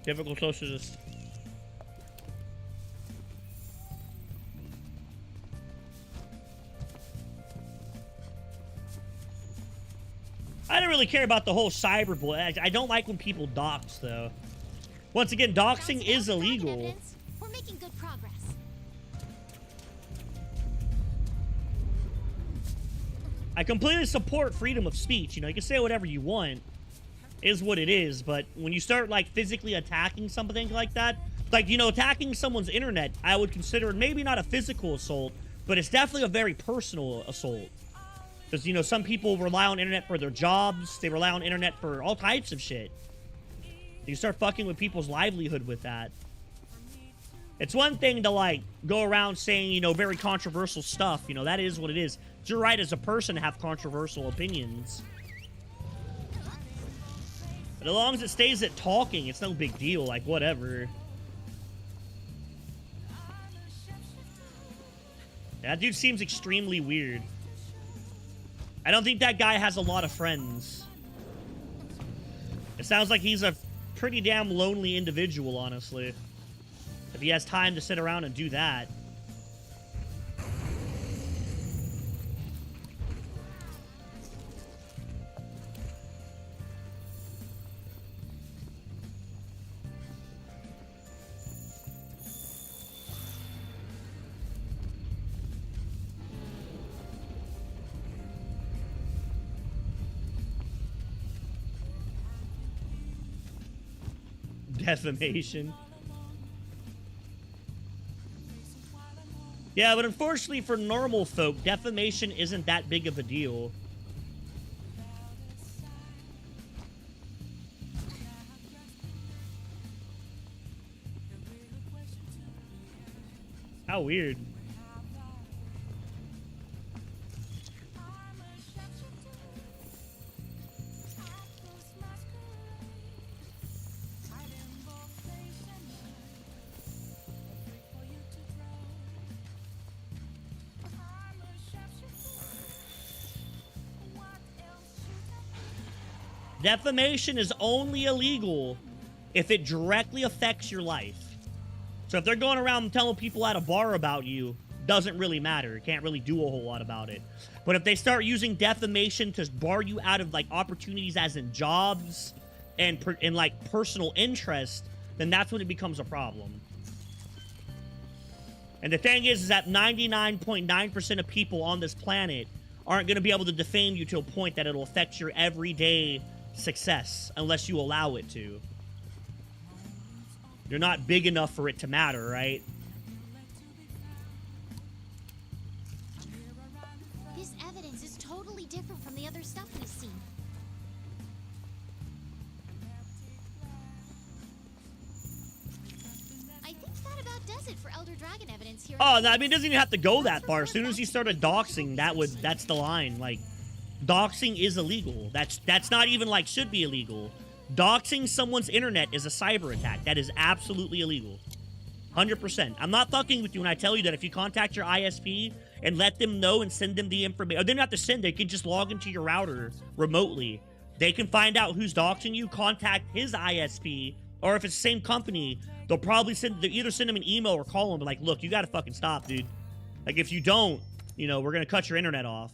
S1: Typical socialist. I don't really care about the whole cyberbullying. I don't like when people dox, though. Once again, doxing is illegal.
S2: We're making good progress.
S1: I completely support freedom of speech. You know, you can say whatever you want. Is what it is, but when you start, like, physically attacking something like that, like, you know, attacking someone's internet, I would consider it maybe not a physical assault, but it's definitely a very personal assault. Because, you know, some people rely on internet for their jobs, they rely on internet for all types of shit. You start fucking with people's livelihood with that. It's one thing to, like, go around saying, you know, very controversial stuff, you know, that is what it is. It's your right as a person to have controversial opinions. But as long as it stays at talking, it's no big deal. Like, whatever. That dude seems extremely weird. I don't think that guy has a lot of friends. It sounds like he's a pretty damn lonely individual, honestly. If he has time to sit around and do that. Defamation. Yeah, but unfortunately for normal folk, defamation isn't that big of a deal. How weird. Defamation is only illegal if it directly affects your life. So if they're going around telling people at a bar about you, doesn't really matter. Can't really do a whole lot about it. But if they start using defamation to bar you out of, like, opportunities as in jobs and like, personal interest, then that's when it becomes a problem. And the thing is that 99.9% of people on this planet aren't going to be able to defame you to a point that it'll affect your everyday success unless you allow it to. You're not big enough for it to matter, right?
S2: This evidence is totally different from the other stuff we've seen. I think that about does it for Elder Dragon evidence here.
S1: Oh, no, I mean, it doesn't even have to go that far. As soon as you started doxing, that's the line. Like, doxing is illegal. That's not even, like, should be illegal. Doxing someone's internet is a cyber attack. That is absolutely illegal. 100%. I'm not fucking with you when I tell you that if you contact your ISP and let them know and send them the information, or they don't have to send it, they can just log into your router remotely. They can find out who's doxing you, contact his ISP, or if it's the same company, they'll probably either send him an email or call him, like, look, you gotta fucking stop, dude. Like, if you don't, you know, we're gonna cut your internet off.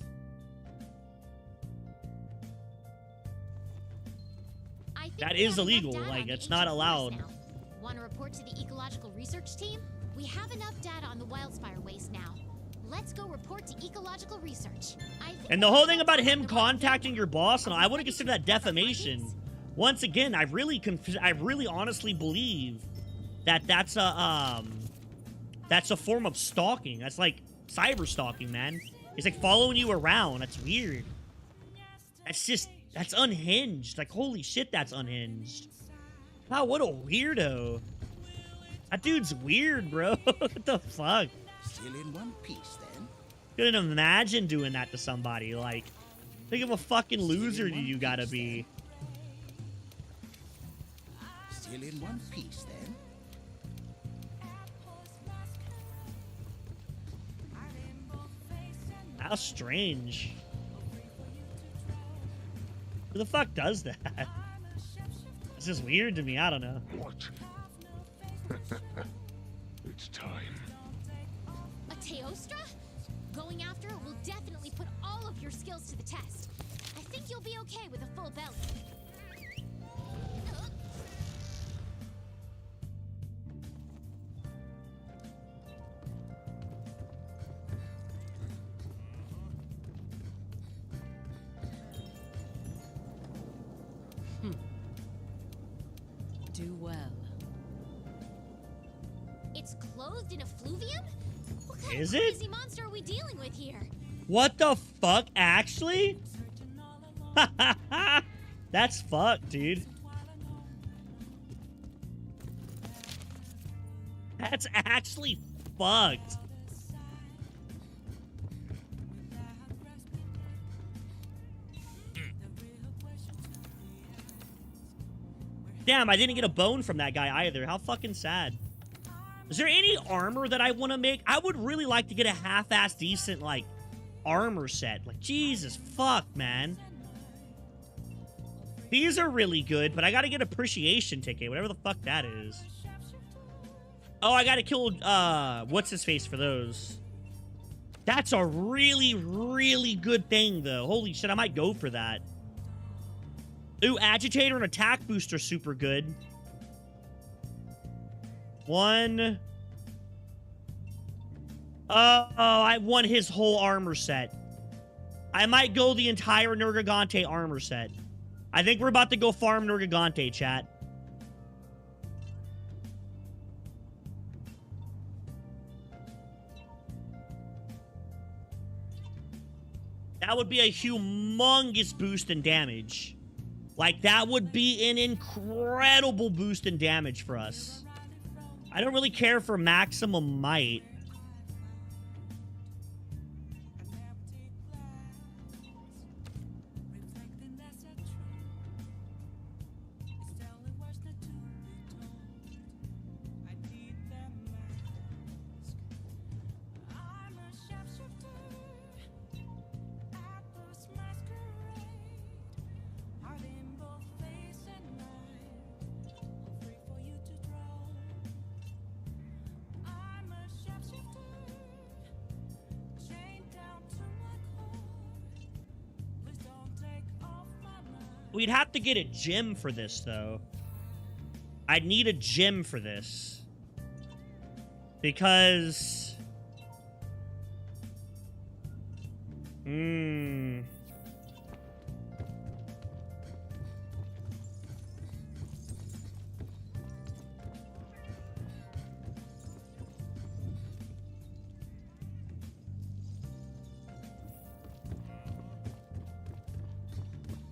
S1: That is illegal. Like, it's not allowed.
S2: Want to report to the ecological research team? We have enough data on the wildfire waste now. Let's go report to ecological research.
S1: And the whole thing about him contacting your boss, and I wouldn't consider that defamation. Once again, I really honestly believe that that's a form of stalking. That's like cyber stalking, man. It's like following you around. That's weird. That's unhinged. Like, holy shit, that's unhinged. Wow, what a weirdo. That dude's weird, bro. What the fuck?
S4: Still in one piece, then.
S1: Couldn't imagine doing that to somebody. Like, think of a fucking loser you gotta be.
S4: Still in one piece, then.
S1: How strange. Who the fuck does that? It's just weird to me. I don't know.
S5: What? It's time.
S2: A Teostra? Going after it will definitely put all of your skills to the test. I think you'll be okay with a full belly.
S6: Do well.
S2: It's clothed in effluvium? What kind
S1: Is
S2: of
S1: it?
S2: crazy monster are we dealing with here?
S1: What the fuck? Actually? That's fucked, dude. That's actually fucked. Damn, I didn't get a bone from that guy either. How fucking sad. Is there any armor that I want to make? I would really like to get a half-ass decent, like, armor set. Like, Jesus fuck, man. These are really good, but I gotta get appreciation ticket, whatever the fuck that is. Oh, I gotta kill, what's-his-face for those. That's a really, really good thing, though. Holy shit, I might go for that. Ooh, Agitator and Attack Booster super good. One. Oh, I want his whole armor set. I might go the entire Nergigante armor set. I think we're about to go farm Nergigante, chat. That would be a humongous boost in damage. Like, that would be an incredible boost in damage for us. I don't really care for maximum might. We'd have to get a gem for this, though. I'd need a gem for this. Because...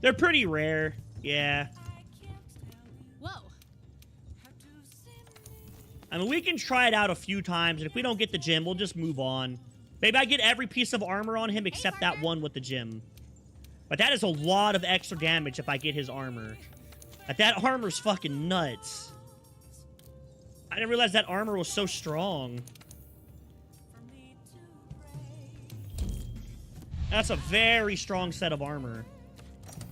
S1: They're pretty rare. Yeah.
S2: Whoa.
S1: I mean, we can try it out a few times, and if we don't get the gem, we'll just move on. Maybe I get every piece of armor on him except that one with the gem. But that is a lot of extra damage if I get his armor. Like, that armor's fucking nuts. I didn't realize that armor was so strong. That's a very strong set of armor.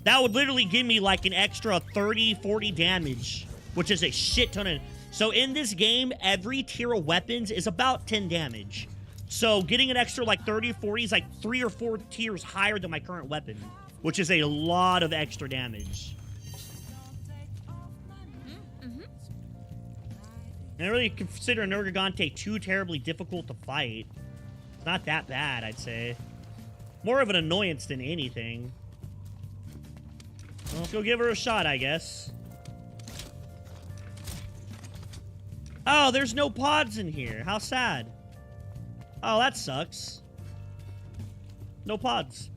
S1: That would literally give me like an extra 30, 40 damage, which is a shit ton of... So in this game, every tier of weapons is about 10 damage. So getting an extra like 30 or 40 is like 3 or 4 tiers higher than my current weapon, which is a lot of extra damage. I don't really consider Nergigante too terribly difficult to fight. It's not that bad, I'd say. More of an annoyance than anything. Well, let's go give her a shot, I guess. Oh, there's no pods in here. How sad. Oh, that sucks. No pods.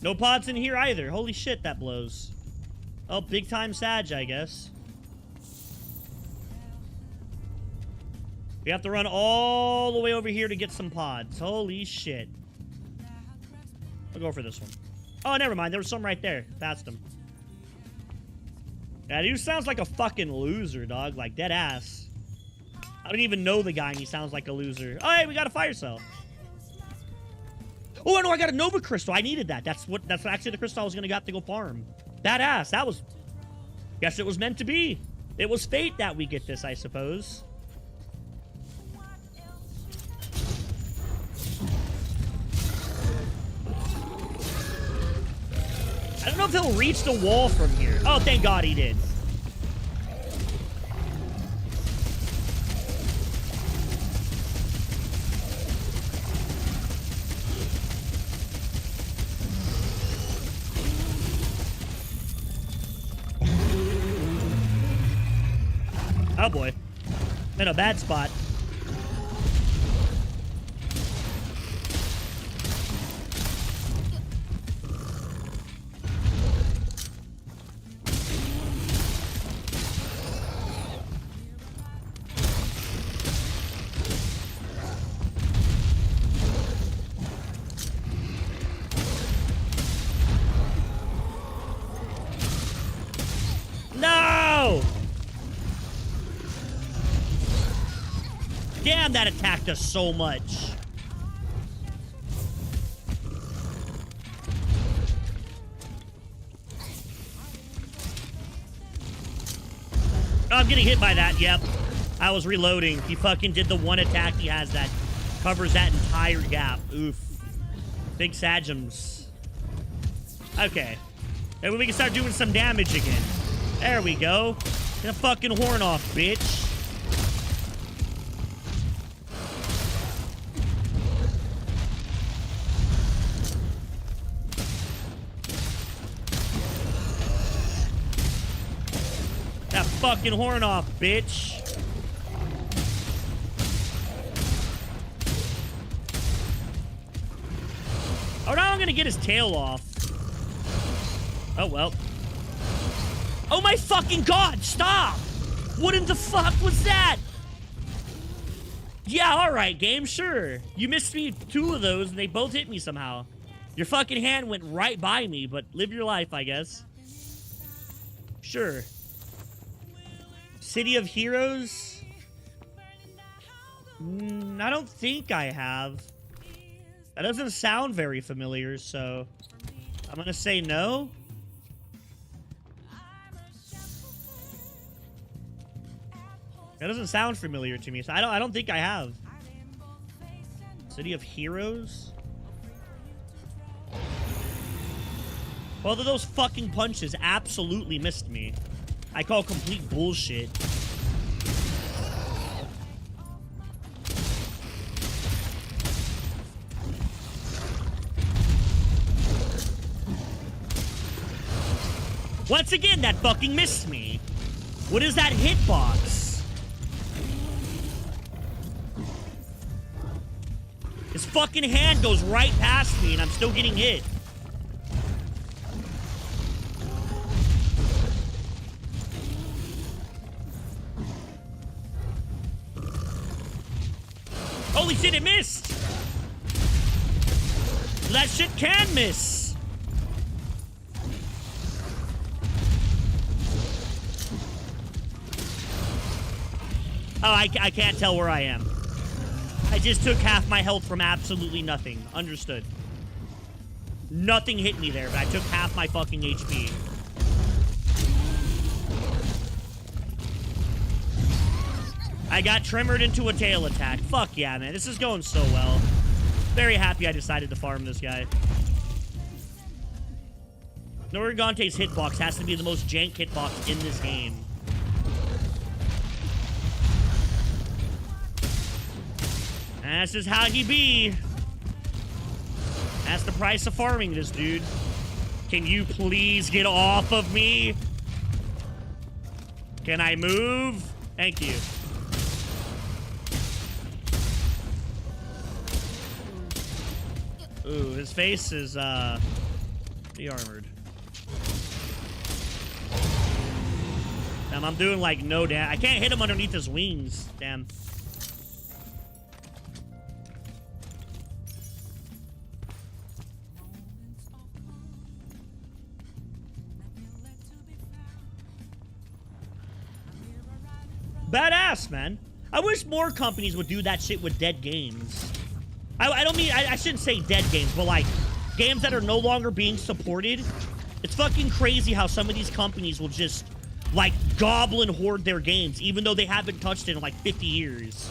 S1: No pods in here either. Holy shit, that blows. Oh, big time Sag, I guess. We have to run all the way over here to get some pods. Holy shit. I'll go for this one. Oh, never mind. There was some right there. Passed him. Yeah, dude sounds like a fucking loser, dog. Like, dead ass. I don't even know the guy, and he sounds like a loser. Oh, hey, we got a fire cell. Oh, no, I got a Nova Crystal. I needed that. That's actually the crystal I was going to have to go farm. Badass. That was... Guess it was meant to be. It was fate that we get this, I suppose. I don't know if he'll reach the wall from here. Oh, thank God he did. Oh boy. I'm in a bad spot. No! Damn, that attacked us so much. Oh, I'm getting hit by that, yep. I was reloading. He fucking did the one attack he has that covers that entire gap. Oof. Big Sagems. Okay. Maybe we can start doing some damage again. There we go. Get a fucking horn off, bitch. fucking horn off, bitch. Oh, now I'm gonna get his tail off. Oh, well. Oh my fucking god, stop! What in the fuck was that? Yeah, alright, game, sure. You missed me 2 of those, and they both hit me somehow. Your fucking hand went right by me, but live your life, I guess. Sure. City of Heroes? I don't think I have. That doesn't sound very familiar, so I'm gonna say no. That doesn't sound familiar to me, so I don't think I have. City of Heroes? Both of those fucking punches absolutely missed me. I call complete bullshit. Once again, that fucking missed me. What is that hitbox? His fucking hand goes right past me and I'm still getting hit. Holy shit, it missed! That shit can miss! Oh, I can't tell where I am. I just took half my health from absolutely nothing. Understood. Nothing hit me there, but I took half my fucking HP. I got trimmered into a tail attack. Fuck yeah, man. This is going so well. Very happy I decided to farm this guy. Norgante's hitbox has to be the most jank hitbox in this game. That's just how he be. That's the price of farming this dude. Can you please get off of me? Can I move? Thank you. Ooh, his face is, de-armored. Damn, I'm doing, like, no damage. I can't hit him underneath his wings. Damn. Badass, man. I wish more companies would do that shit with dead games. I don't mean, I shouldn't say dead games, but like games that are no longer being supported. It's fucking crazy how some of these companies will just like goblin hoard their games, even though they haven't touched it in like 50 years.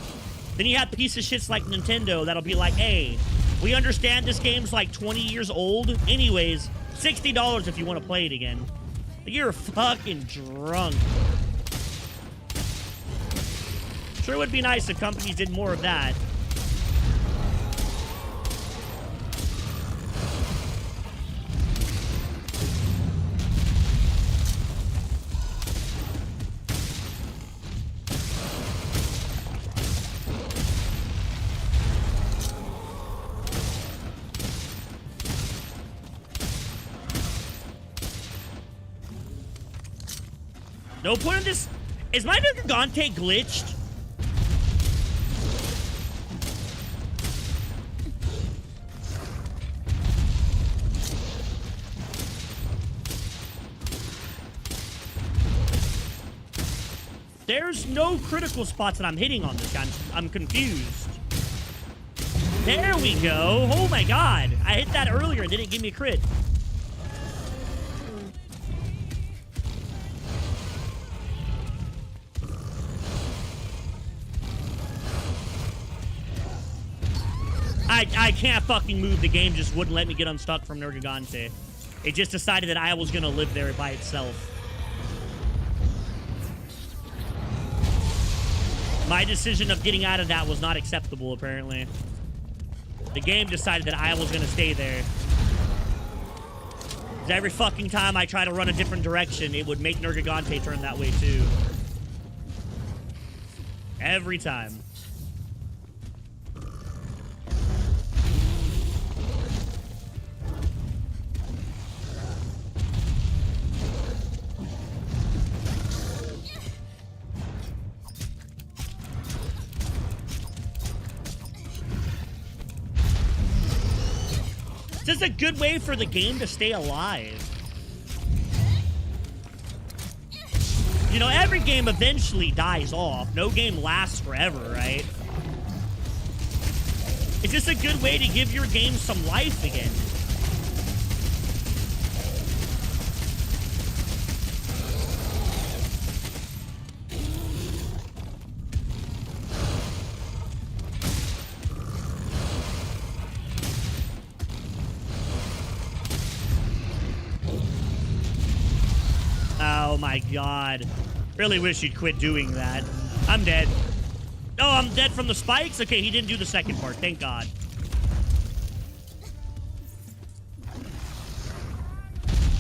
S1: Then you have piece of shits like Nintendo that'll be like, hey, we understand this game's like 20 years old. Anyways, $60 if you want to play it again. You're fucking drunk. Sure would be nice if companies did more of that. No point in this. Is my Gigante glitched? There's no critical spots that I'm hitting on this guy. I'm confused. There we go. Oh my god. I hit that earlier and didn't give me a crit. I can't fucking move. The game just wouldn't let me get unstuck from Nergigante. It just decided that I was gonna live there by itself. My decision of getting out of that was not acceptable, apparently. The game decided that I was gonna stay there. 'Cause every fucking time I try to run a different direction, it would make Nergigante turn that way too. Every time. This is a good way for the game to stay alive. You know, every game eventually dies off. No game lasts forever, right? It's just a good way to give your game some life again. Oh my god. Really wish you'd quit doing that. I'm dead. Oh, I'm dead from the spikes? Okay, he didn't do the second part. Thank god.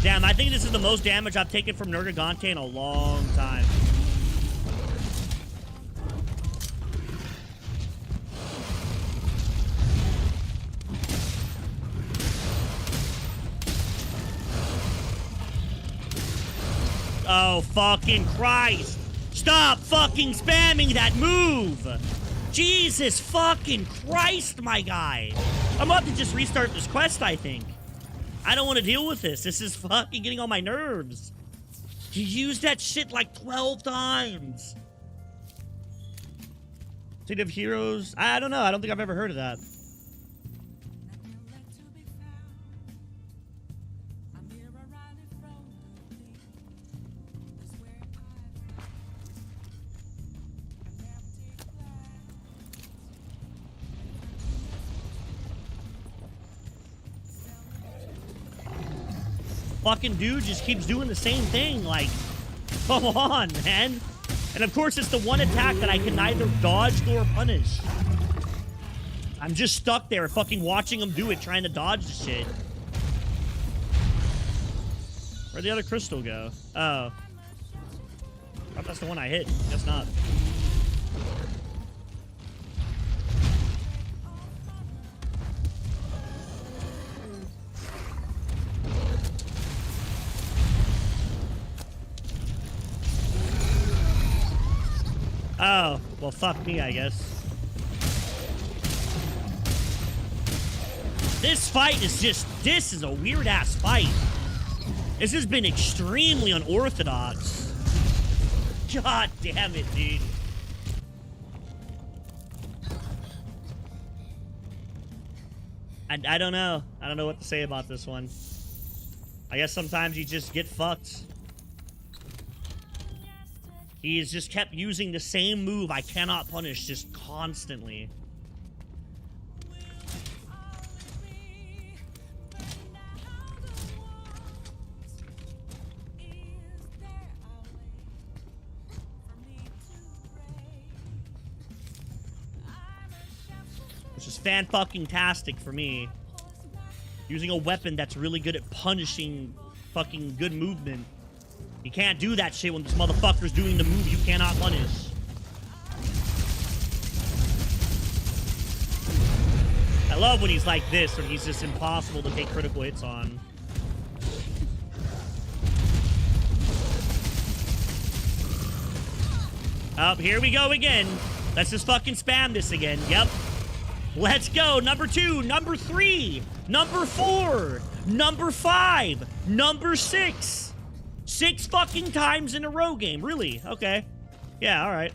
S1: Damn, I think this is the most damage I've taken from Nergigante in a long time. Oh, fucking Christ. Stop fucking spamming that move. Jesus fucking Christ, my guy. I'm about to just restart this quest, I think. I don't want to deal with this. This is fucking getting on my nerves. You used that shit like 12 times. State of Heroes? I don't know. I don't think I've ever heard of that. Fucking dude just keeps doing the same thing. Like, come on, man. And of course, it's the one attack that I can neither dodge nor punish. I'm just stuck there fucking watching him do it, trying to dodge the shit. Where'd the other crystal go? Oh. I thought that's the one I hit. Guess not. Oh, well, fuck me, I guess. This fight is just... This is a weird-ass fight. This has been extremely unorthodox. God damn it, dude. I don't know. I don't know what to say about this one. I guess sometimes you just get fucked. He has just kept using the same move I cannot punish just constantly. Which is fan-fucking-tastic for me. Using a weapon that's really good at punishing fucking good movement. You can't do that shit when this motherfucker's doing the move you cannot punish. I love when he's like this, when he's just impossible to take critical hits on. Oh, here we go again. Let's just fucking spam this again. Yep. Let's go. Number 2, number 3, number 4, number 5, number 6. 6 fucking times in a row game. Really? Okay. Yeah, alright.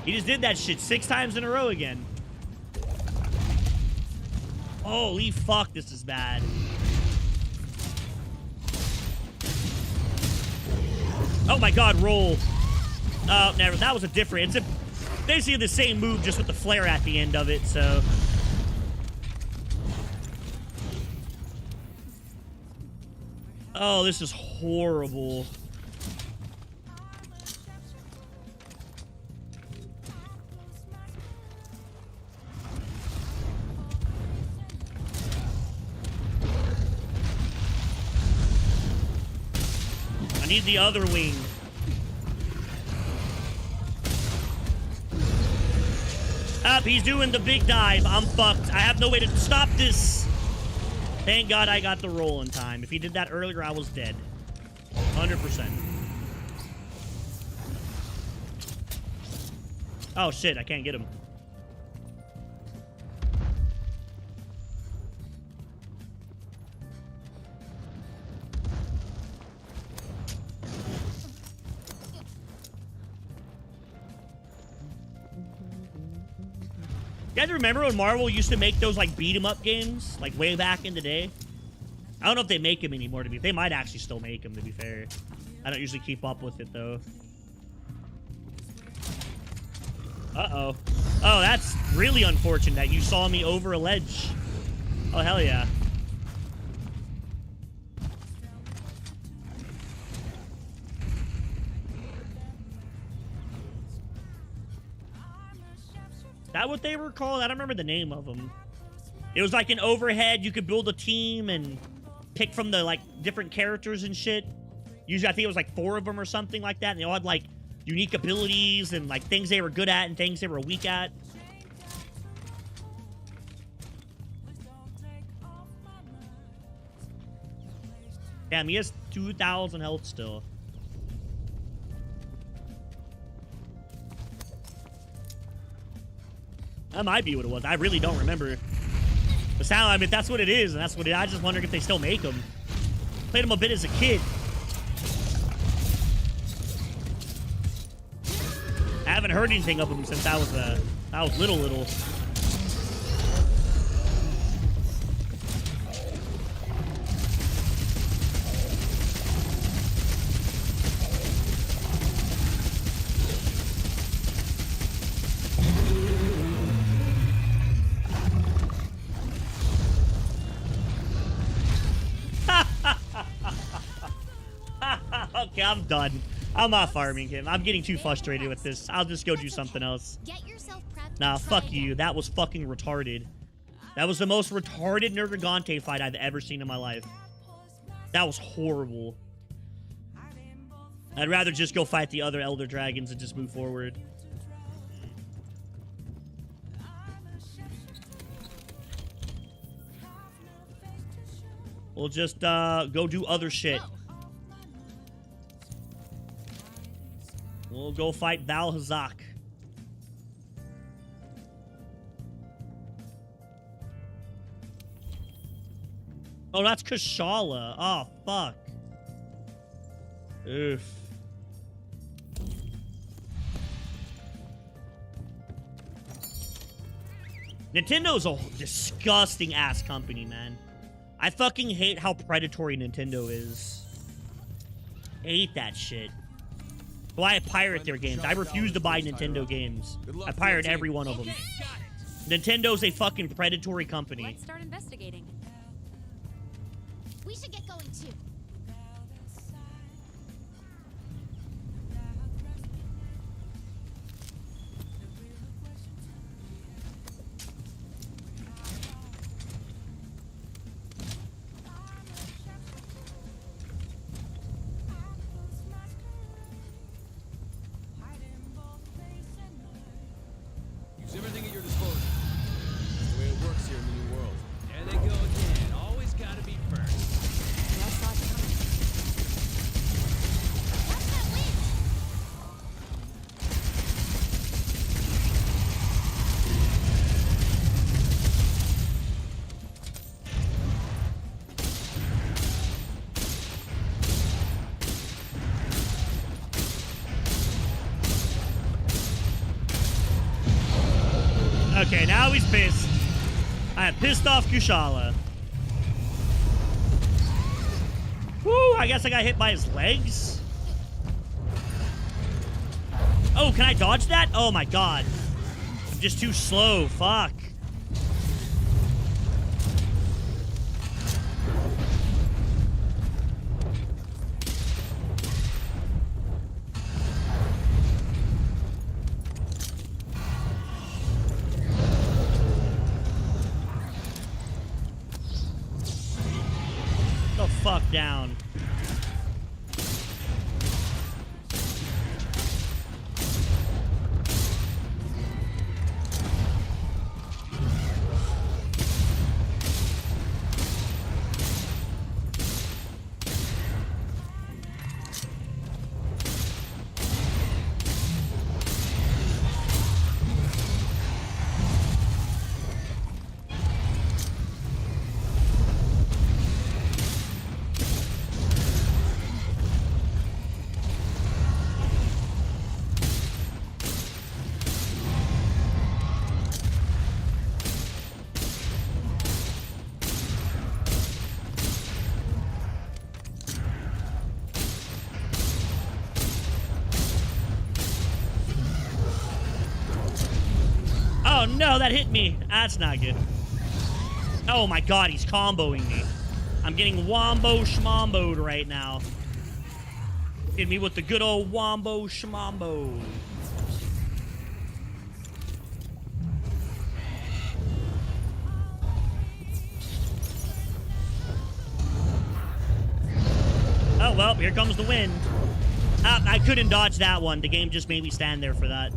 S1: He just did that shit 6 times in a row again. Holy fuck, this is bad. Oh my god, roll. Oh, never. That was a different... It's basically the same move, just with the flare at the end of it, so... Oh, this is horrible. Need the other wing. Up, he's doing the big dive. I'm fucked. I have no way to stop this. Thank God I got the roll in time. If he did that earlier, I was dead. 100%. Oh, shit. I can't get him. You guys remember when Marvel used to make those, like, beat-em-up games? Like, way back in the day? I don't know if they make them anymore, to be... They might actually still make them, to be fair. I don't usually keep up with it, though. Uh-oh. Oh, that's really unfortunate that you saw me over a ledge. Oh, hell yeah. Is that what they were called? I don't remember the name of them. It was like an overhead. You could build a team and pick from the, like, different characters and shit. Usually, I think it was like 4 of them or something like that. And they all had, like, unique abilities and, like, things they were good at and things they were weak at. Damn, he has 2,000 health still. That might be what it was. I really don't remember. The sound, I mean, that's what it is, and that's what it, I just wondering if they still make them. Played them a bit as a kid. I haven't heard anything of them since I was little. Okay, I'm done. I'm not farming him. I'm getting too frustrated with this. I'll just go do something else.
S2: Get yourself prepped.
S1: Nah, fuck you. That was fucking retarded. That was the most retarded Nergigante fight I've ever seen in my life. That was horrible. I'd rather just go fight the other Elder Dragons and just move forward. We'll just go do other shit. We'll go fight Valhazak. Oh, that's Kashala. Oh, fuck. Oof. Nintendo's a disgusting ass company, man. I fucking hate how predatory Nintendo is. Hate that shit. Why I pirate their games. I refuse to buy Nintendo games. I pirate every one of them. Nintendo's a fucking predatory company.
S5: Let's start investigating.
S2: We should get going too.
S3: Use everything at your disposal. That's the way it works here in the new world. There they go again. Always gotta be first.
S5: That's not coming.
S2: Watch that wind.
S1: Okay, now he's pissed. I have pissed off Kushala. Woo, I guess I got hit by his legs. Oh, can I dodge that? Oh my god. I'm just too slow. Fuck. The fuck down. Oh no, that hit me. That's not good. Oh my god, he's comboing me. I'm getting wombo schmomboed right now. Hit me with the good old wombo schmombo. Oh, well, here comes the wind. I couldn't dodge that one. The game just made me stand there for that.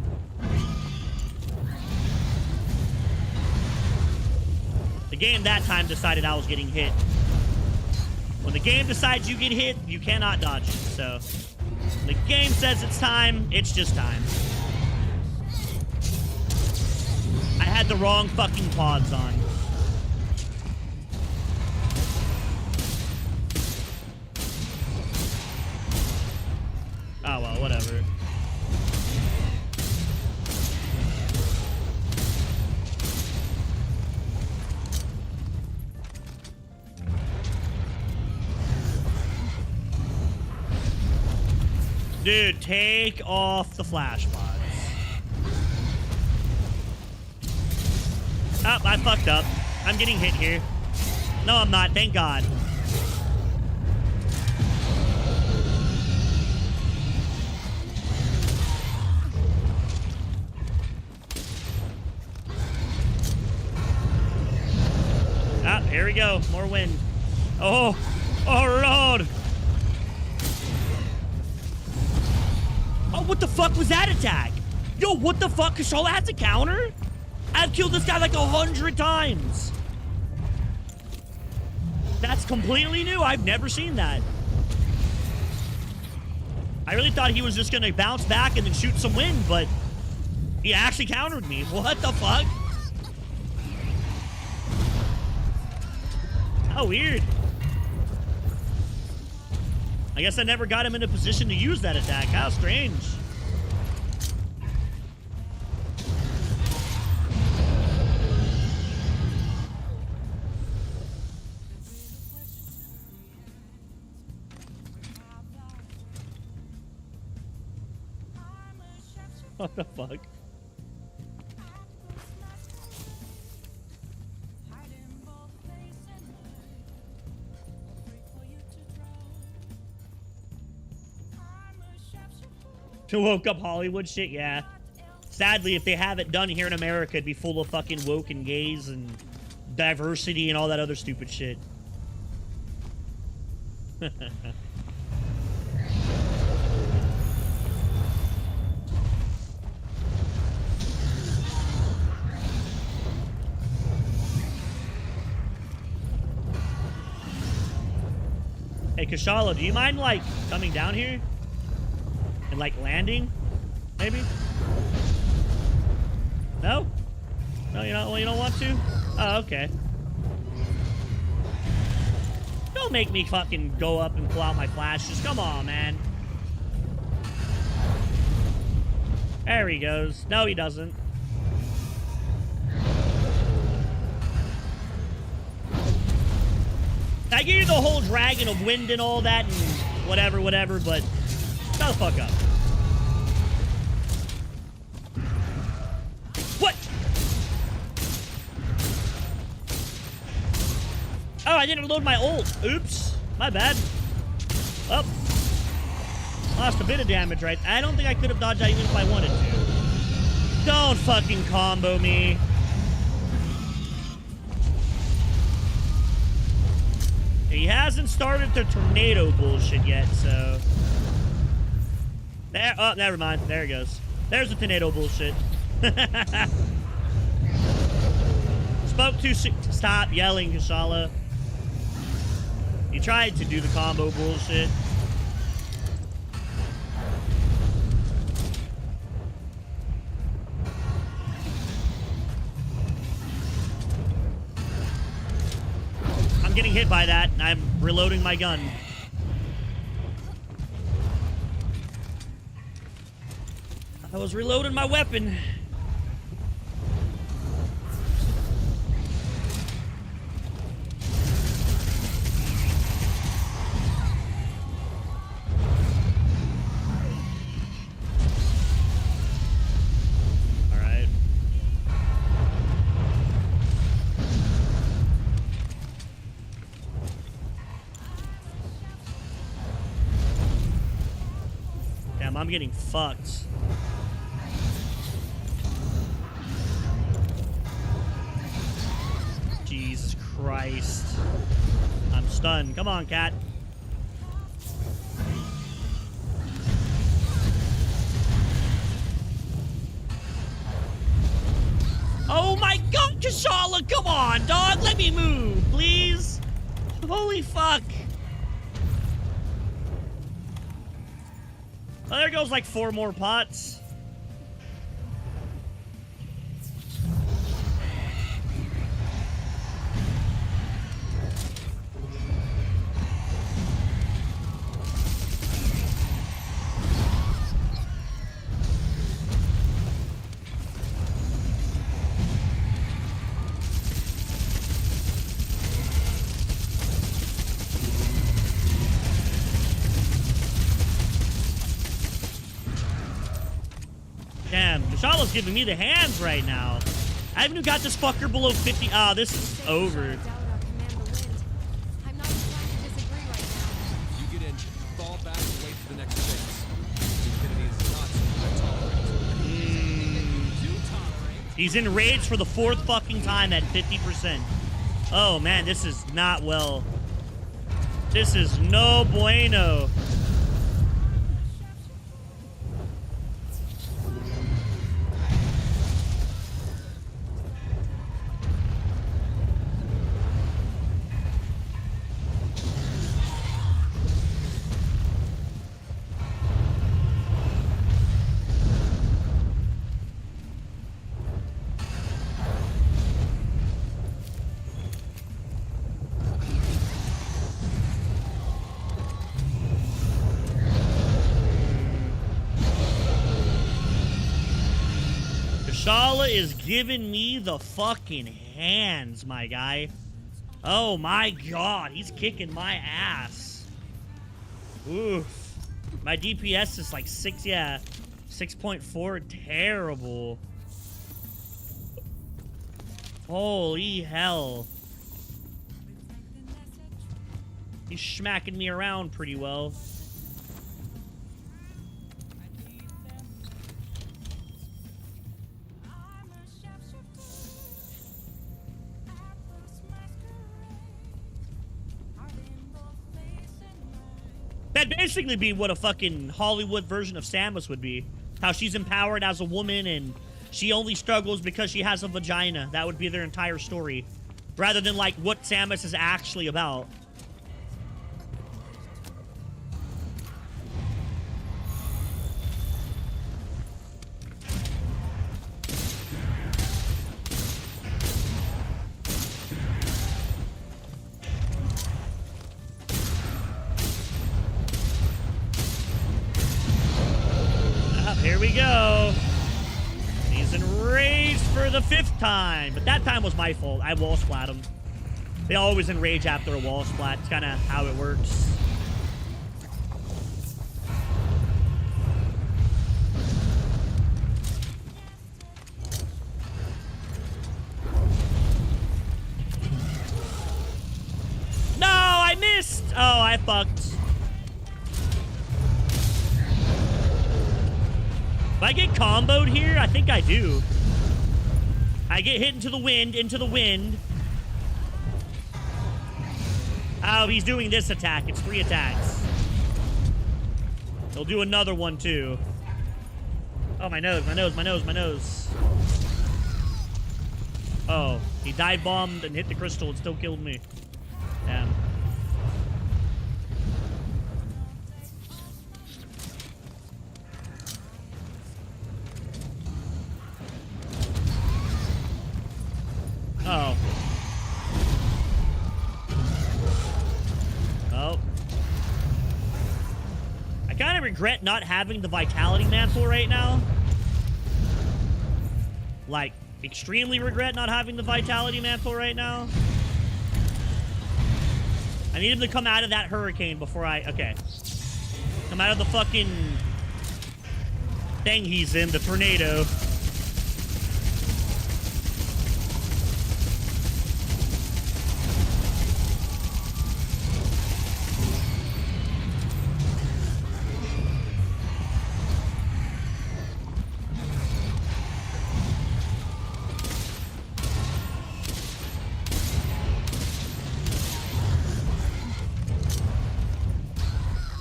S1: The game that time decided I was getting hit. When the game decides you get hit, you cannot dodge it. So, when the game says it's time, it's just time. I had the wrong fucking pods on. Oh, well, whatever. Dude, take off the flash pods. Oh, I fucked up. I'm getting hit here. No, I'm not. Thank God. Ah, here we go. More wind. Oh, oh, Lord. Oh, what the fuck was that attack? Yo, what the fuck? Kushala has a counter? I've killed this guy like 100 times. That's completely new. I've never seen that. I really thought he was just gonna bounce back and then shoot some wind, but he actually countered me. What the fuck? How weird. I guess I never got him in a position to use that attack. How strange. What the fuck? To woke up Hollywood shit, yeah. Sadly, if they have it done here in America, it'd be full of fucking woke and gays and diversity and all that other stupid shit. Hey, Kushala, do you mind, like, coming down here? And, like, landing? Maybe? No? No, you don't want to? Oh, okay. Don't make me fucking go up and pull out my flashes. Come on, man. There he goes. No, he doesn't. I gave you the whole dragon of wind and all that and whatever, but shut the fuck up. What? Oh, I didn't load my ult. Oops. My bad. Oh. Lost a bit of damage, right? I don't think I could have dodged that even if I wanted to. Don't fucking combo me. He hasn't started the tornado bullshit yet, so... There, oh, never mind. There it goes. There's the tornado bullshit. Spoke too soon. Stop yelling, Kushala. He tried to do the combo bullshit. Getting hit by that. I'm reloading my gun. I was reloading my weapon. All right. Damn, I'm getting fucked. Jesus Christ. I'm stunned. Come on, cat. Oh my god, Kashala, come on, dog. Let me move, please. Holy fuck. Oh, there goes like 4 more pots. Damn, Kashala's giving me the hands right now. I haven't even got this fucker below 50. Ah, this is over.
S5: Doubt I'll command the wind. I'm not inclined to disagree right now.
S3: You get injured, fall back and wait for the next phase. Stupidity is not something I tolerate. Do tolerate.
S1: He's enraged for the 4th fucking time at 50%. Oh man, this is not well. This is no bueno. Kashala is giving me the fucking hands, my guy. Oh my god, he's kicking my ass. Oof. My DPS is like 6, yeah. 6.4, terrible. Holy hell. He's smacking me around pretty well. That'd basically be what a fucking Hollywood version of Samus would be. How she's empowered as a woman and she only struggles because she has a vagina. That would be their entire story. Rather than like what Samus is actually about. Here we go. He's enraged for the 5th time. But that time was my fault. I wall splat him. They always enrage after a wall splat. It's kind of how it works. No, I missed. Oh, I fucked. If I get comboed here, I think I do. I get hit into the wind. Oh, he's doing this attack. It's 3 attacks. He'll do another one, too. Oh, my nose. Oh, he dive bombed and hit the crystal and still killed me. Damn. Oh. Oh. I kind of regret not having the Vitality Mantle right now. Like, extremely regret not having the Vitality Mantle right now. I need him to come out of that hurricane before I... Okay. Come out of the fucking thing he's in, the tornado.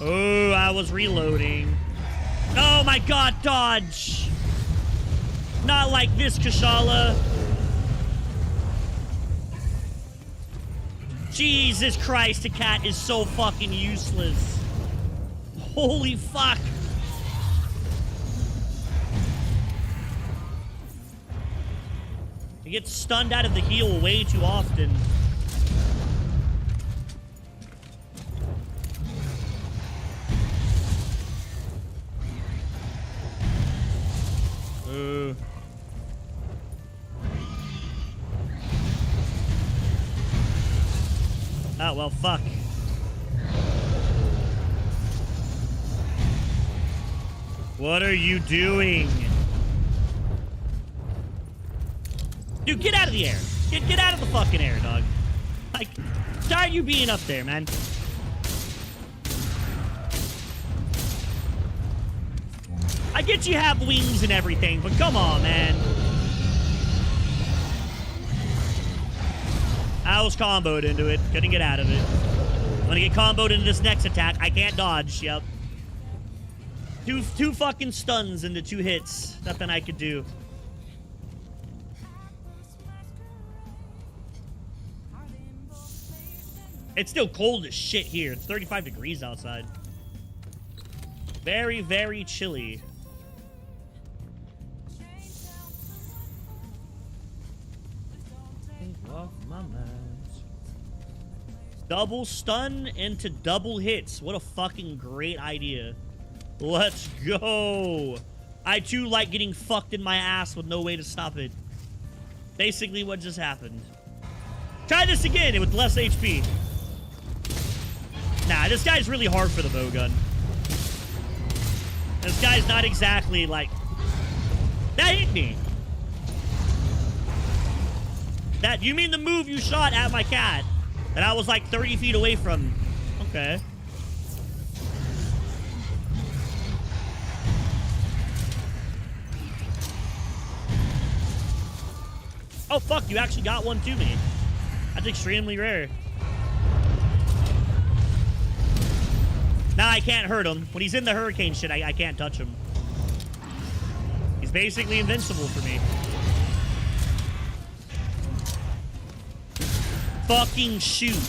S1: Oh, I was reloading. Oh my god, dodge! Not like this, Kashala. Jesus Christ, the cat is so fucking useless. Holy fuck. He gets stunned out of the heal way too often. Oh, well, fuck. What are you doing? Dude, get out of the air. Get out of the fucking air, dog. Like, tired of you being up there, man. I get you have wings and everything, but come on, man. I was comboed into it. Couldn't get out of it. I'm gonna get comboed into this next attack. I can't dodge. Yep. Two fucking stuns into 2 hits. Nothing I could do. It's still cold as shit here. It's 35 degrees outside. Very, very chilly. Off my mind. Double stun into double hits. What a fucking great idea. Let's go. I too like getting fucked in my ass with no way to stop it. Basically what just happened. Try this again with less HP. Nah, this guy's really hard for the bowgun. This guy's not exactly like... That hit me. That, you mean the move you shot at my cat that I was like 30 feet away from? Okay. Oh, fuck, you actually got one to me. That's extremely rare. Nah, I can't hurt him. When he's in the hurricane shit, I can't touch him. He's basically invincible for me. Fucking shoot.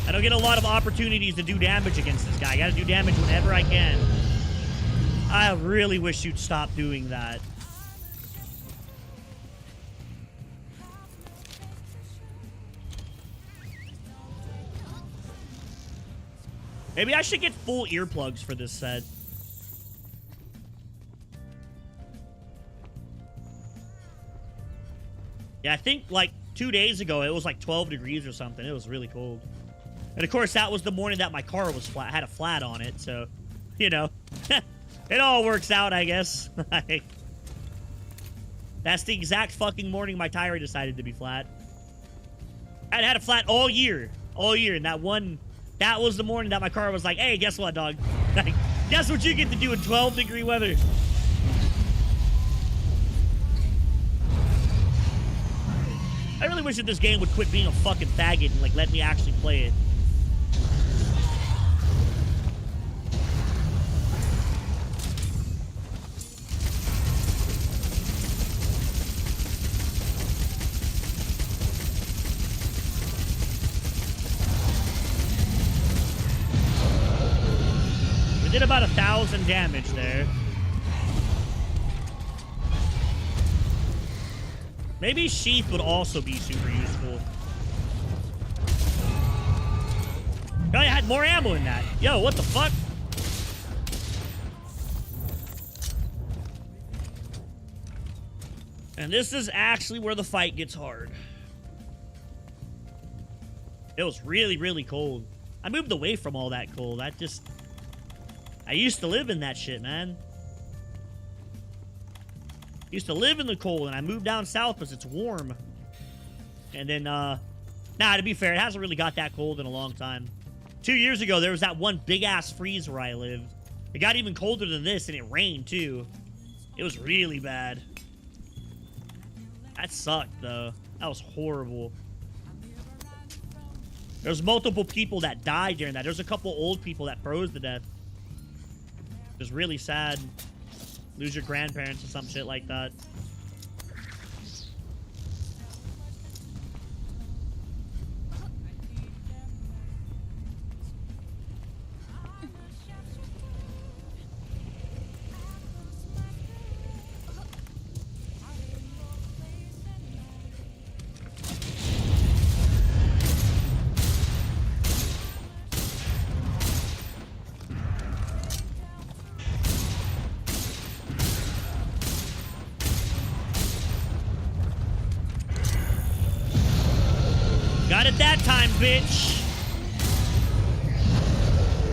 S1: I don't get a lot of opportunities to do damage against this guy. I gotta do damage whenever I can. I really wish you'd stop doing that. Maybe I should get full earplugs for this set. Yeah, I think like 2 days ago, it was like 12 degrees or something. It was really cold. And of course, that was the morning that my car was flat. I had a flat on it, so, you know. It all works out, I guess. That's the exact fucking morning my tire decided to be flat. I'd had a flat all year. All year. And that was the morning that my car was like, hey, guess what, dog? Like, guess what you get to do in 12-degree weather? I really wish that this game would quit being a fucking faggot and, like, let me actually play it. We did about 1,000 damage there. Maybe Sheath would also be super useful. Oh, I had more ammo in that. Yo, what the fuck? And this is actually where the fight gets hard. It was really, really cold. I moved away from all that cold. I used to live in that shit, man. Used to live in the cold, and I moved down south because it's warm. And then, nah, to be fair, it hasn't really got that cold in a long time. 2 years ago, there was that one big-ass freeze where I lived. It got even colder than this, and it rained, too. It was really bad. That sucked, though. That was horrible. There's multiple people that died during that. There's a couple old people that froze to death. It was really sad. Lose your grandparents or some shit like that. Got it that time, bitch.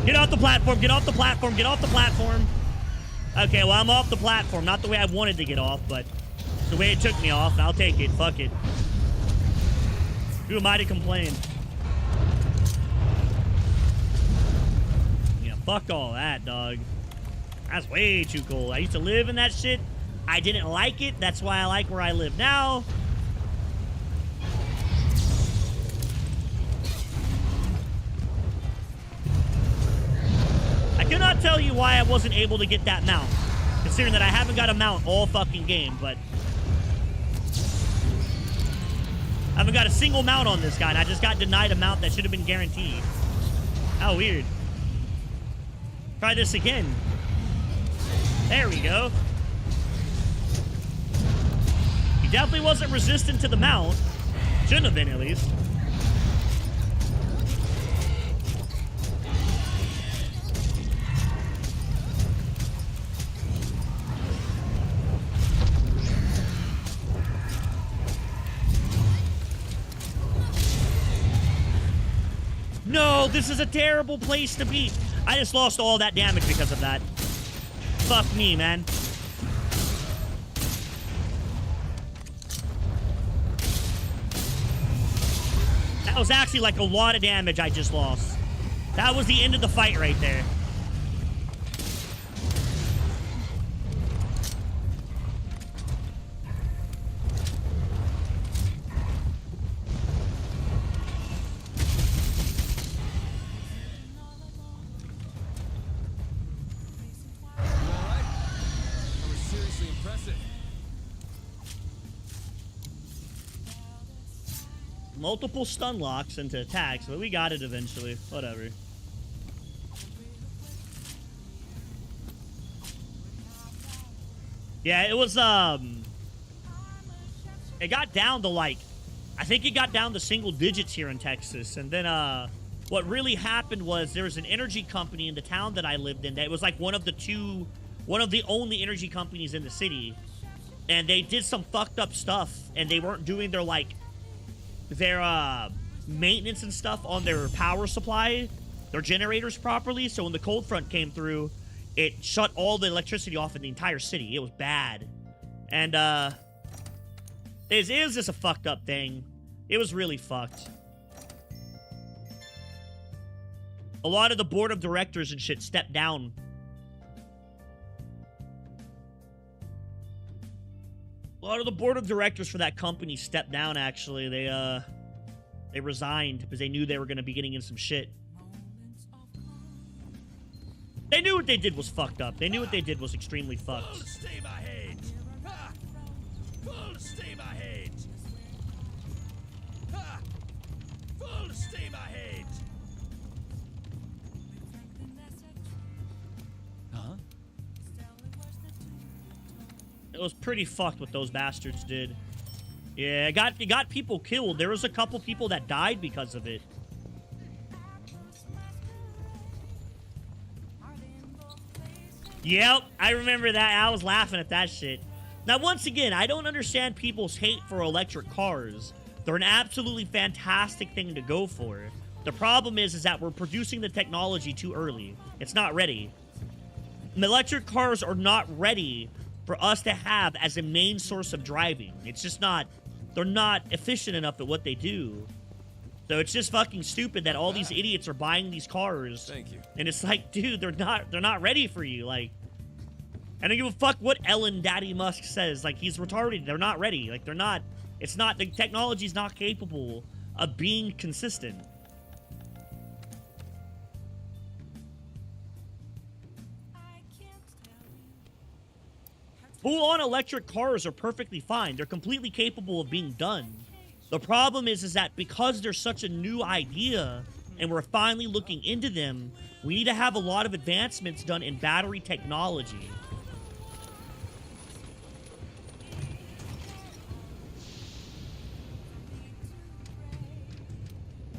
S1: Get off the platform, get off the platform, get off the platform. Okay, well, I'm off the platform. Not the way I wanted to get off, but the way it took me off, and I'll take it. Fuck it. Who am I to complain? Yeah, fuck all that, dog. That's way too cool. I used to live in that shit. I didn't like it. That's why I like where I live now. I cannot tell you why I wasn't able to get that mount, considering that I haven't got a mount all fucking game, but I haven't got a single mount on this guy, and I just got denied a mount that should have been guaranteed. How weird. Try this again. There we go. He definitely wasn't resistant to the mount. Shouldn't have been, at least. No, this is a terrible place to be. I just lost all that damage because of that. Fuck me, man. That was actually like a lot of damage I just lost. That was the end of the fight right there. Multiple stun locks into attacks, but we got it eventually. Whatever. Yeah, it was, it got down to, like, I think it got down to single digits here in Texas. And then, what really happened was there was an energy company in the town that I lived in that was, like, one of the only energy companies in the city. And they did some fucked up stuff, and they weren't doing their, like, their maintenance and stuff on their power supply, their generators properly. So when the cold front came through, it shut all the electricity off in the entire city. It was bad. And it was just a fucked up thing. It was really fucked. A lot of the board of directors and shit stepped down. A lot of the board of directors for that company stepped down, actually. They resigned because they knew they were going to be getting in some shit. They knew what they did was fucked up. They knew what they did was extremely fucked.
S3: Full steam ahead! Ha! Full steam ahead! Ha! Full steam ahead! Huh?
S1: It was pretty fucked what those bastards did. Yeah, it got people killed. There was a couple people that died because of it. Yep, I remember that. I was laughing at that shit. Now, once again, I don't understand people's hate for electric cars. They're an absolutely fantastic thing to go for. The problem is that we're producing the technology too early. It's not ready. Electric cars are not ready for us to have as a main source of driving. It's just not, they're not efficient enough at what they do. So it's just fucking stupid that all these idiots are buying these cars.
S3: Thank you.
S1: And it's like, dude, they're not ready for you. Like, I don't give a fuck what Elon Daddy Musk says. Like, he's retarded. They're not ready. Like, they're not, it's not, the technology's not capable of being consistent. Full-on electric cars are perfectly fine. They're completely capable of being done. The problem is that because they're such a new idea and we're finally looking into them, we need to have a lot of advancements done in battery technology.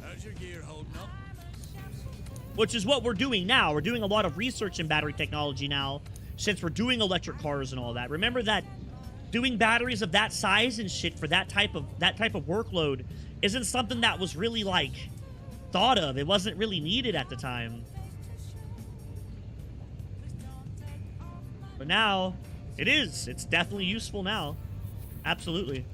S3: How's your gear holding up?
S1: Which is what we're doing now. We're doing a lot of research in battery technology now, since we're doing electric cars and all that. Remember that doing batteries of that size and shit for that type of workload isn't something that was really like thought of. It wasn't really needed at the time. But now it is. It's definitely useful now. Absolutely.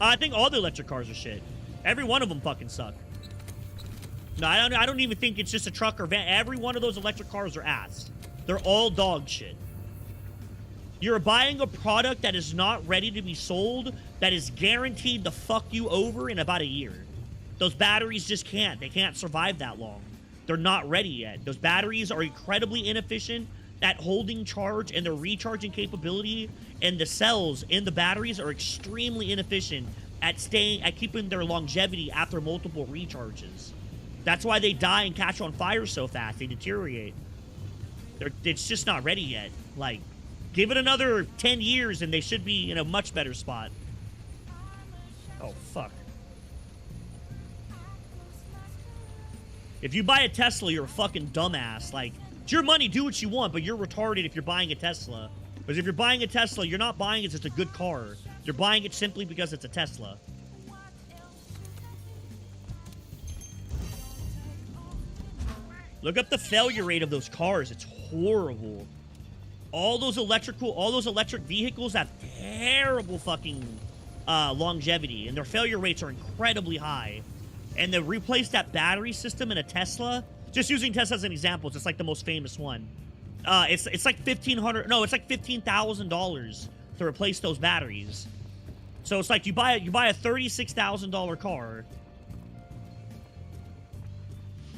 S1: I think all the electric cars are shit. Every one of them fucking suck. No, I don't even think it's just a truck or van. Every one of those electric cars are ass. They're all dog shit. You're buying a product that is not ready to be sold, that is guaranteed to fuck you over in about a year. Those batteries just can't. They can't survive that long. They're not ready yet. Those batteries are incredibly inefficient at holding charge, and their recharging capability and the cells in the batteries are extremely inefficient at keeping their longevity after multiple recharges. That's why they die and catch on fire so fast. They deteriorate. It's just not ready yet. Like, give it another 10 years and they should be in a much better spot. Oh, fuck. If you buy a Tesla, you're a fucking dumbass. Like, it's your money, do what you want, but you're retarded if you're buying a Tesla. Because if you're buying a Tesla, you're not buying it just a good car. You're buying it simply because it's a Tesla. Look up the failure rate of those cars. It's horrible. All those electric vehicles have terrible fucking longevity, and their failure rates are incredibly high. And to replace that battery system in a Tesla, just using Tesla as an example, it's just like the most famous one. It's like $15,000 to replace those batteries. So it's like you buy a $36,000 car.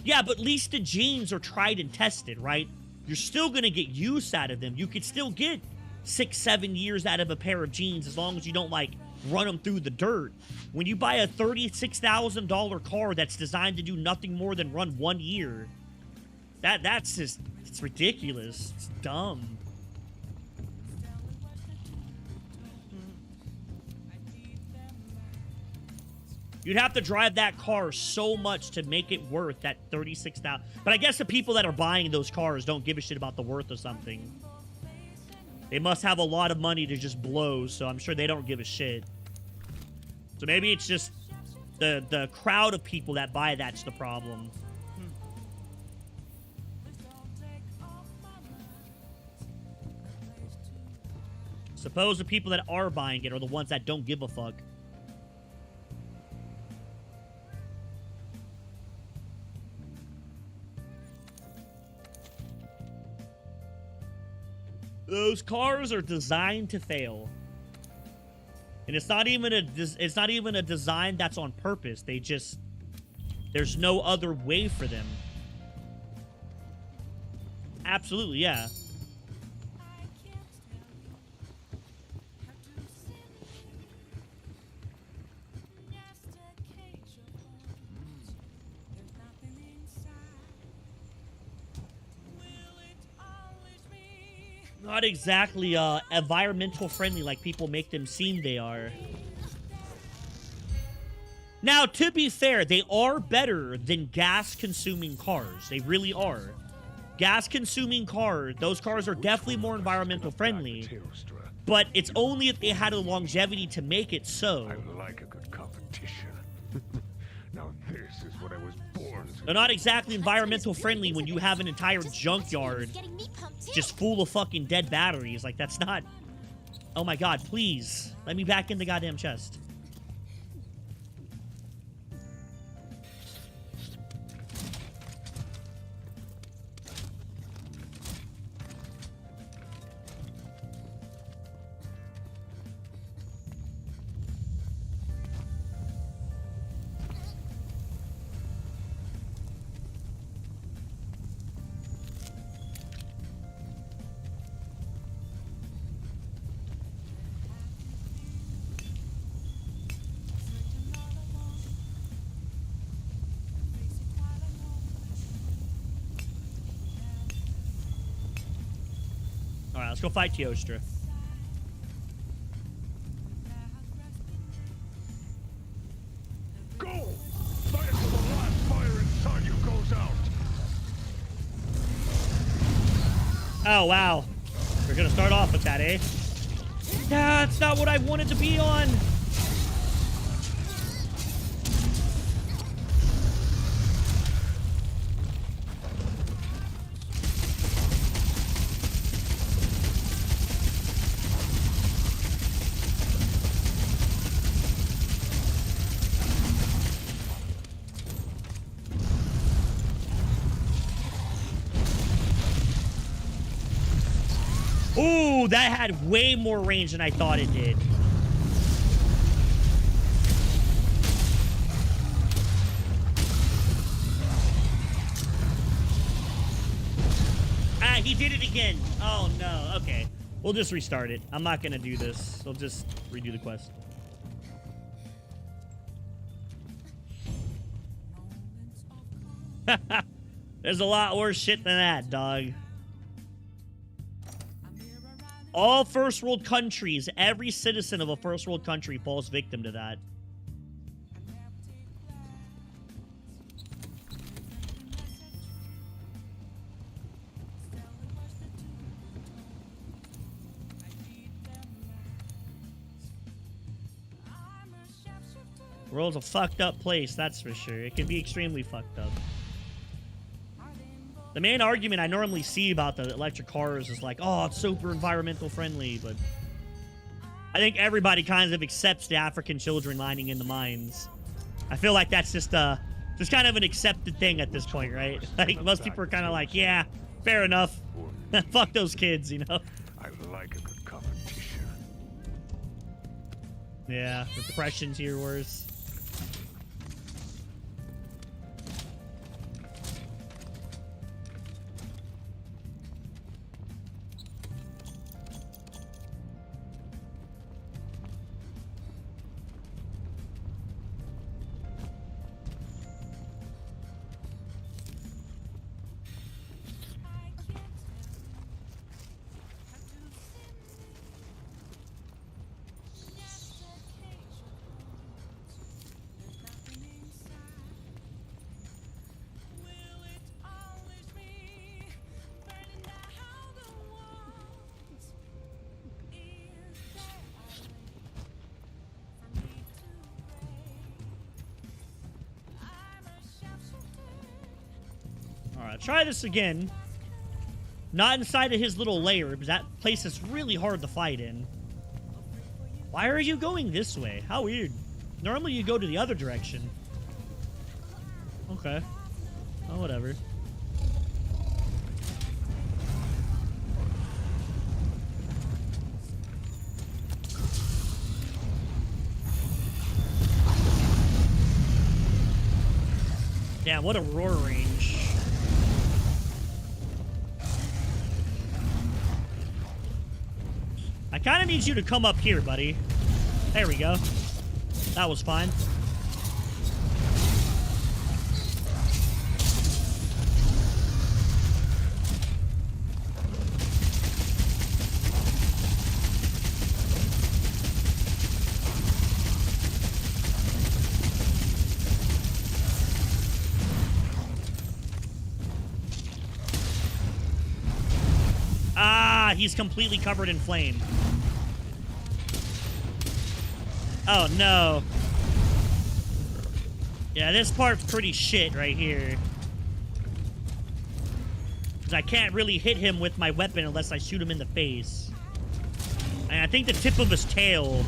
S1: Yeah, but at least the genes are tried and tested, right? You're still gonna get use out of them. You could still get 6-7 years out of a pair of jeans as long as you don't like run them through the dirt. When you buy a $36,000 car that's designed to do nothing more than run 1 year, that's just, it's ridiculous. It's dumb. You'd have to drive that car so much to make it worth that $36,000. But I guess the people that are buying those cars don't give a shit about the worth of something. They must have a lot of money to just blow, so I'm sure they don't give a shit. So maybe it's just the crowd of people that buy that's the problem. Suppose the people that are buying it are the ones that don't give a fuck. Those cars are designed to fail. And it's not even a design that's on purpose. There's no other way for them. Absolutely, yeah. Not exactly environmental friendly like people make them seem they are. Now, to be fair, they are better than gas-consuming cars. They really are. Gas-consuming cars, those cars are definitely more environmental friendly. But it's only if they had a longevity to make it so.
S6: I like a good competition. Now this is what I was born to.
S1: They're not exactly environmental friendly when you have an entire junkyard just full of fucking dead batteries. Like, that's not... Oh my god, please. Let me back in the goddamn chest. go fight Teostra.
S6: Go! Fire till the last fire inside you goes out!
S1: Oh, wow. We're gonna start off with that, eh? That's not what I wanted to be on. Ooh, that had way more range than I thought it did. Ah, he did it again. Oh, no. Okay. We'll just restart it. I'm not going to do this. We'll just redo the quest. There's a lot worse shit than that, dog. All first world countries, every citizen of a first world country falls victim to that. The world's a fucked up place, that's for sure. It can be extremely fucked up. The main argument I normally see about the electric cars is like, oh, it's super environmental friendly, but I think everybody kind of accepts the African children lining in the mines. I feel like that's just kind of an accepted thing at this point, right? Like, most people are kind of like, yeah, fair enough. Fuck those kids, you know?
S6: I like a good competition.
S1: Yeah, repression's here worse. Alright, try this again. Not inside of his little lair, because that place is really hard to fight in. Why are you going this way? How weird. Normally you go to the other direction. Okay. Oh, whatever. Damn, what a roar range. I kind of need you to come up here, buddy. There we go. That was fine. Ah, he's completely covered in flame. Oh, no. Yeah, this part's pretty shit right here. Because I can't really hit him with my weapon unless I shoot him in the face. And I think the tip of his tail...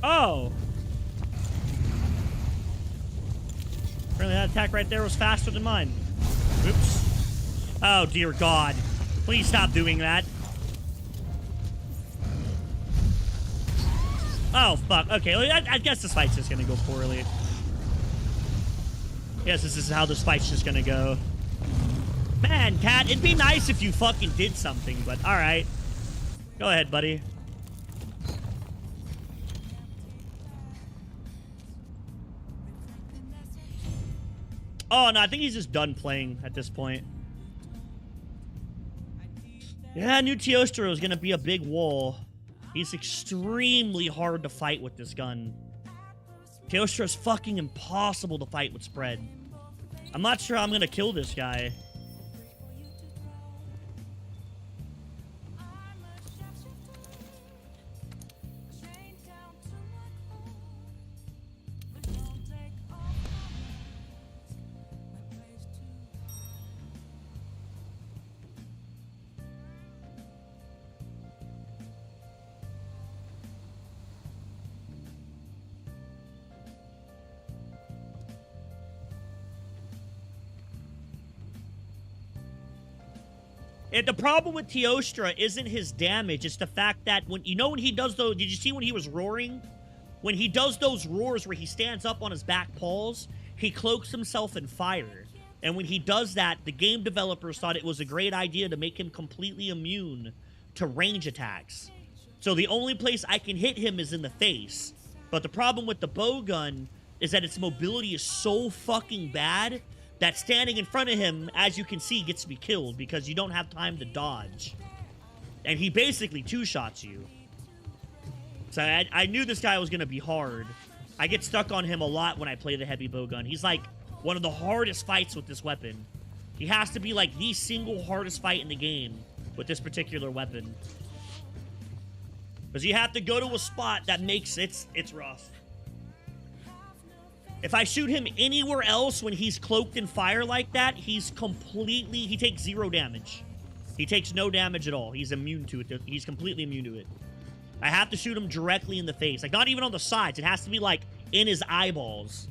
S1: Oh! Apparently that attack right there was faster than mine. Oops. Oh, dear God. Please stop doing that. Oh, fuck. Okay, well, I guess this fight's just gonna go poorly. Yes, this is how this fight's just gonna go. Man, Cat, it'd be nice if you fucking did something, but alright. Go ahead, buddy. Oh, no, I think he's just done playing at this point. Yeah, new Teostra is gonna be a big wall. He's extremely hard to fight with this gun. Teostra is fucking impossible to fight with spread. I'm not sure I'm gonna kill this guy. And the problem with Teostra isn't his damage. It's the fact that when he does those, did you see when he was roaring? When he does those roars where he stands up on his back paws, he cloaks himself in fire. And when he does that, the game developers thought it was a great idea to make him completely immune to range attacks. So the only place I can hit him is in the face. But the problem with the bowgun is that its mobility is so fucking bad that standing in front of him, as you can see, gets to be killed because you don't have time to dodge. And he basically two-shots you. So I knew this guy was going to be hard. I get stuck on him a lot when I play the heavy bowgun. He's like one of the hardest fights with this weapon. He has to be like the single hardest fight in the game with this particular weapon. Because you have to go to a spot that makes it's rough. If I shoot him anywhere else when he's cloaked in fire like that, he takes 0 damage. He takes no damage at all. He's immune to it. He's completely immune to it. I have to shoot him directly in the face. Like, not even on the sides. It has to be, like, in his eyeballs.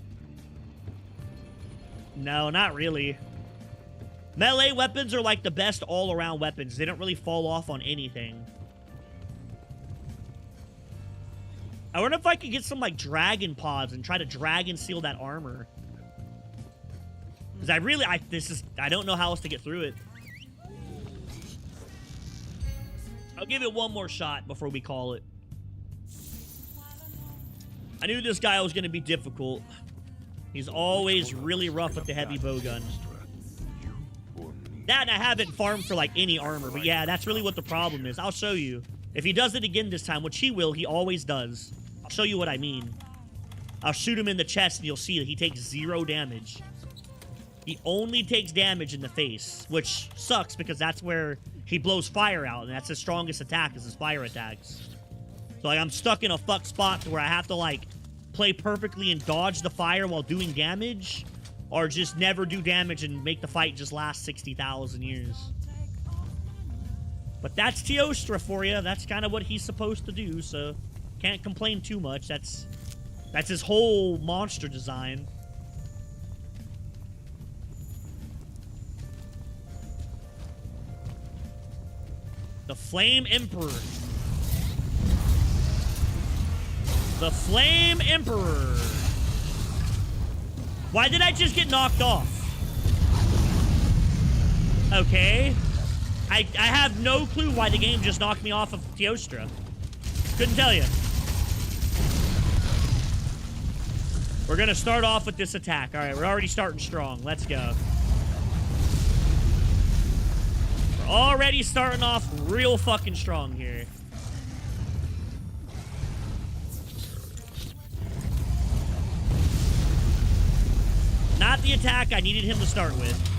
S1: No, not really. Melee weapons are, like, the best all-around weapons. They don't really fall off on anything. I wonder if I could get some, like, dragon pods and try to dragon seal that armor. Because I don't know how else to get through it. I'll give it one more shot before we call it. I knew this guy was going to be difficult. He's always really rough with the heavy bowgun. That and I haven't farmed for, like, any armor. But yeah, that's really what the problem is. I'll show you. If he does it again this time, which he will, he always does. I'll show you what I mean. I'll shoot him in the chest and you'll see that he takes 0 damage. He only takes damage in the face, which sucks because that's where he blows fire out, and that's his strongest attack is his fire attacks. So like, I'm stuck in a fucked spot where I have to like play perfectly and dodge the fire while doing damage, or just never do damage and make the fight just last 60,000 years. But that's Teostra for you. That's kind of what he's supposed to do, so can't complain too much. That's his whole monster design. The Flame Emperor. The Flame Emperor. Why did I just get knocked off? Okay. I have no clue why the game just knocked me off of Teostra. Couldn't tell you. We're gonna start off with this attack. All right, we're already starting strong. Let's go. We're already starting off real fucking strong here. Not the attack I needed him to start with.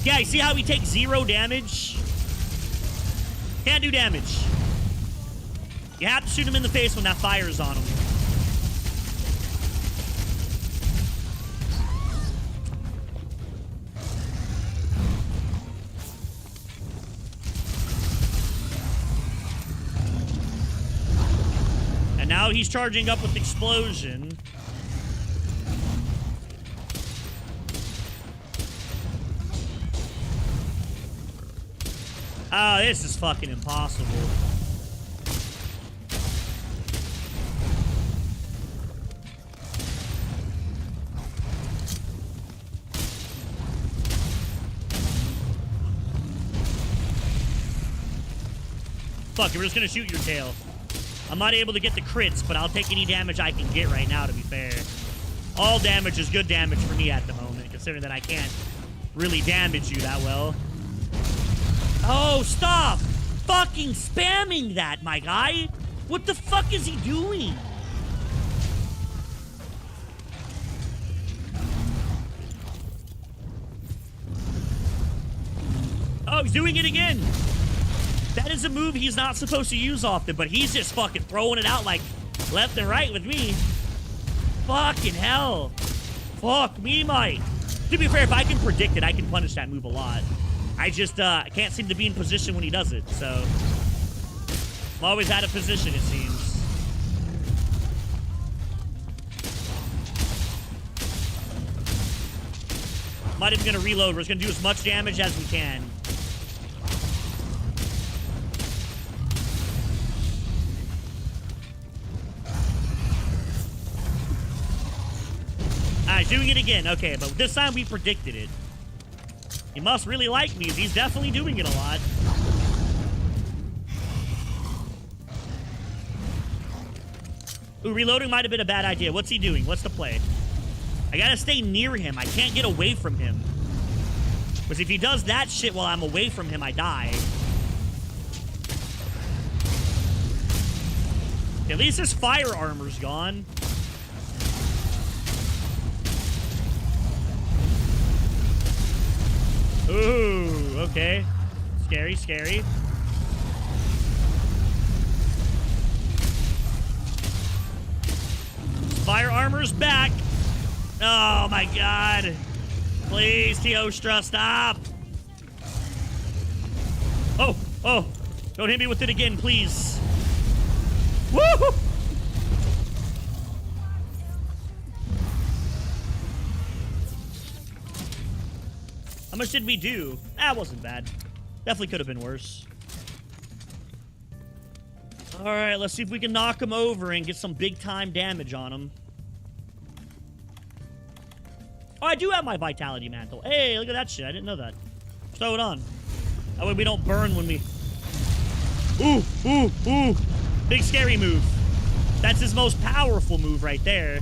S1: Yeah, you see how he takes 0 damage? Can't do damage. You have to shoot him in the face when that fire is on him. And now he's charging up with Explosion. Oh, this is fucking impossible. Fuck it, we're just gonna shoot your tail. I'm not able to get the crits, but I'll take any damage I can get right now, to be fair. All damage is good damage for me at the moment, considering that I can't really damage you that well. Oh, stop fucking spamming that, my guy. What the fuck is he doing? Oh, he's doing it again. That is a move he's not supposed to use often, but he's just fucking throwing it out like left and right with me. Fucking hell. Fuck me, Mike. To be fair, if I can predict it, I can punish that move a lot. I just can't seem to be in position when he does it, so I'm always out of position, it seems. I'm not even gonna reload. We're just gonna do as much damage as we can. He's doing it again. Okay, but this time we predicted it. He must really like me. He's definitely doing it a lot. Ooh, reloading might have been a bad idea. What's he doing? What's the play? I gotta stay near him. I can't get away from him. Because if he does that shit while I'm away from him, I die. At least his fire armor's gone. Ooh, okay. Scary, scary. Fire armor's back. Oh my god. Please, Teostra, stop. Oh, oh. Don't hit me with it again, please. Woo! How much did we do? That wasn't bad. Definitely could have been worse. All right, let's see if we can knock him over and get some big-time damage on him. Oh, I do have my Vitality Mantle. Hey, look at that shit. I didn't know that. Throw it on. That way we don't burn when we... Ooh, ooh, ooh. Big scary move. That's his most powerful move right there.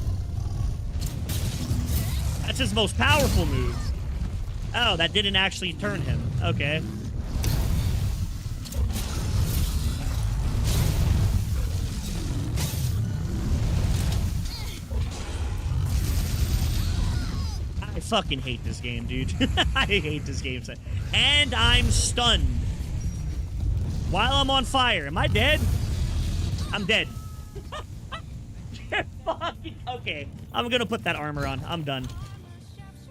S1: That's his most powerful move. Oh, that didn't actually turn him. Okay. I fucking hate this game, dude. I hate this game. And I'm stunned. While I'm on fire. Am I dead? I'm dead. Fucking... Okay. I'm gonna put that armor on. I'm done.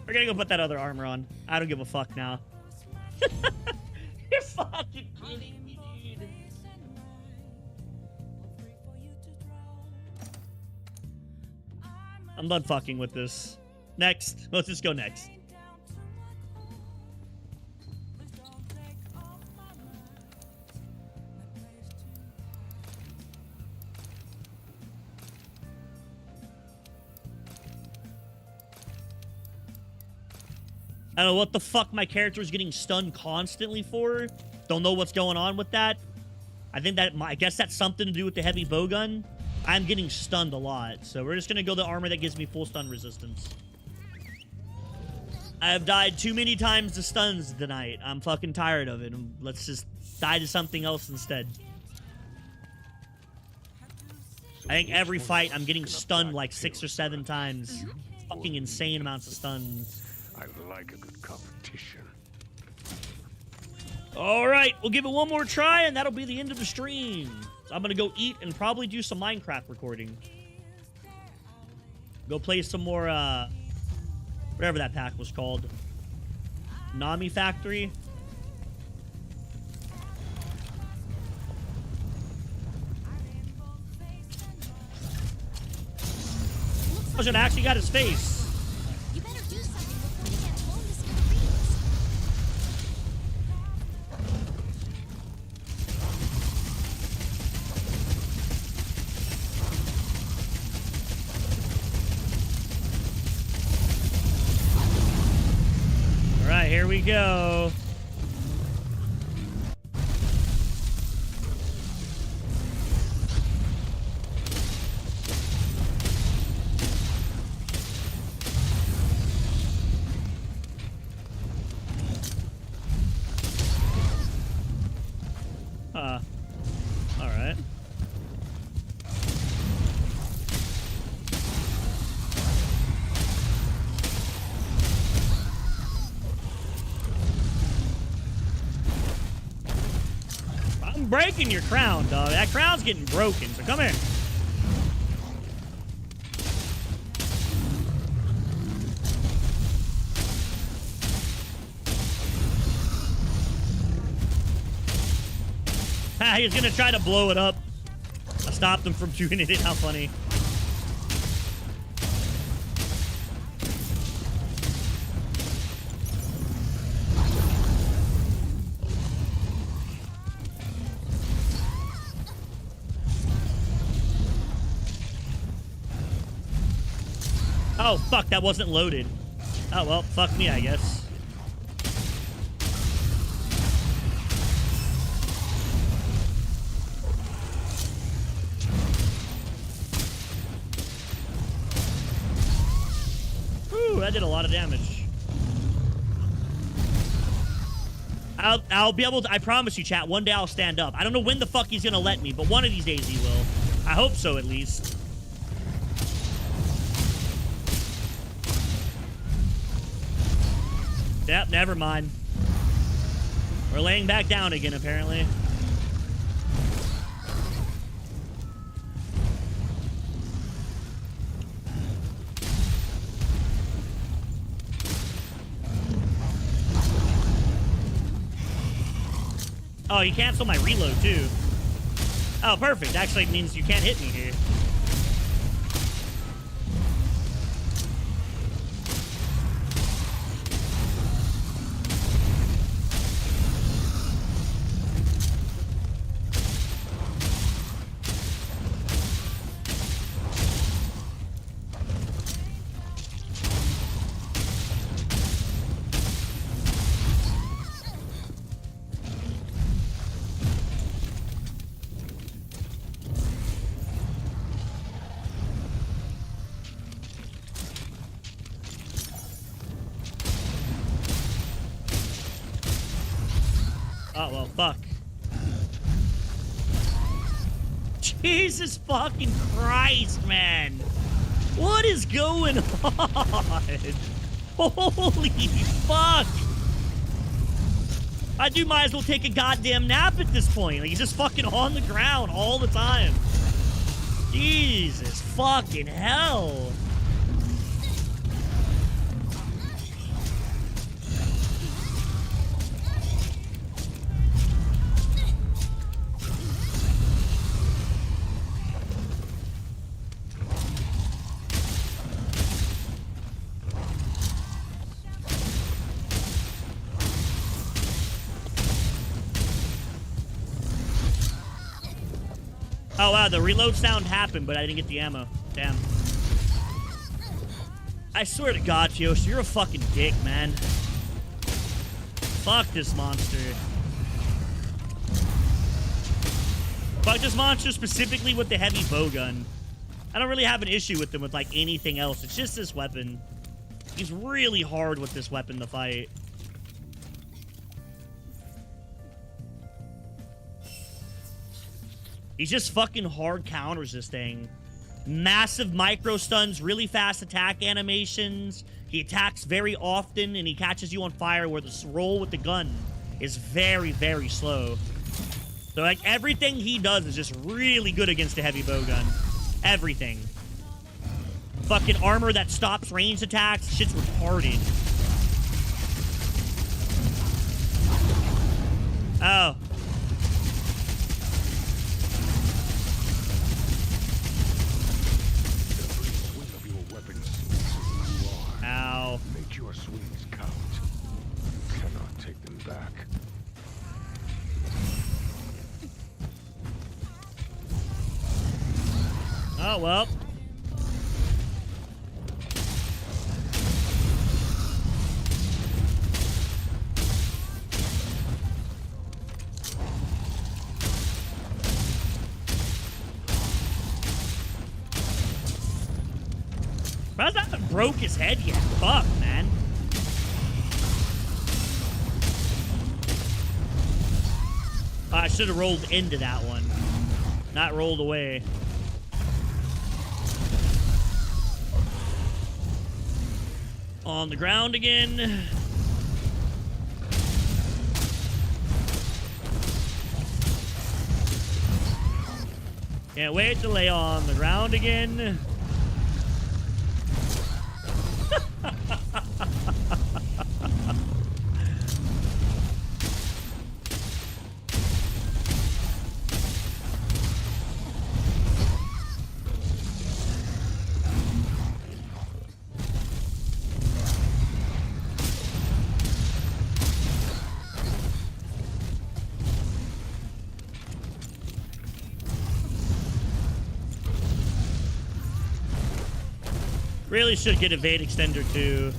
S1: We're gonna go put that other armor on. I don't give a fuck now. You're fucking kidding me, dude. I'm done fucking with this. Next. Let's just go next. I don't know what the fuck my character is getting stunned constantly for. Don't know what's going on with that. I think that I guess that's something to do with the heavy bowgun. I'm getting stunned a lot, so we're just gonna go the armor that gives me full stun resistance. I have died too many times to stuns tonight. I'm fucking tired of it. Let's just die to something else instead. I think every fight I'm getting stunned like 6 or 7 times. Fucking insane amounts of stuns.
S6: I like a good competition.
S1: All right, we'll give it one more try, and that'll be the end of the stream. So I'm gonna go eat and probably do some Minecraft recording. Go play some more, whatever that pack was called. Nami Factory. It actually got his face.
S2: You better do something before you get bonus degrees.
S1: All right, here we go. Huh. Alright. I'm breaking your crown, dog. That crown's getting broken, so come here. He was gonna try to blow it up. I stopped him from doing it. How funny. Oh, fuck, that wasn't loaded. Oh, well, fuck me, I guess. Whew, that did a lot of damage. I'll be able to, I promise you, chat, one day I'll stand up. I don't know when the fuck he's gonna let me, but one of these days he will. I hope so, at least. Yep, never mind. We're laying back down again, apparently. Oh, you canceled my reload, too. Oh, perfect. Actually, it means you can't hit me here. Oh, well, fuck. Jesus fucking Christ, man. What is going on? Holy fuck. I do might as well take a goddamn nap at this point. Like, he's just fucking on the ground all the time. Jesus fucking hell. Oh, wow, the reload sound happened, but I didn't get the ammo. Damn. I swear to God, Fios, you're a fucking dick, man. Fuck this monster. Fuck this monster specifically with the heavy bowgun. I don't really have an issue with him with, like, anything else. It's just this weapon. He's really hard with this weapon to fight. He's just fucking hard counters this thing. Massive micro stuns, really fast attack animations. He attacks very often, and he catches you on fire where the roll with the gun is very, very slow. So, like, everything he does is just really good against a heavy bowgun. Everything. Fucking armor that stops ranged attacks. Shit's retarded. Oh. Ow.
S6: Make your swings count. Cannot take them back.
S1: Oh, well. How's that broke his head yet? Fuck, man. I should have rolled into that one, not rolled away. On the ground again. Can't wait to lay on the ground again. Really should get evade extender too.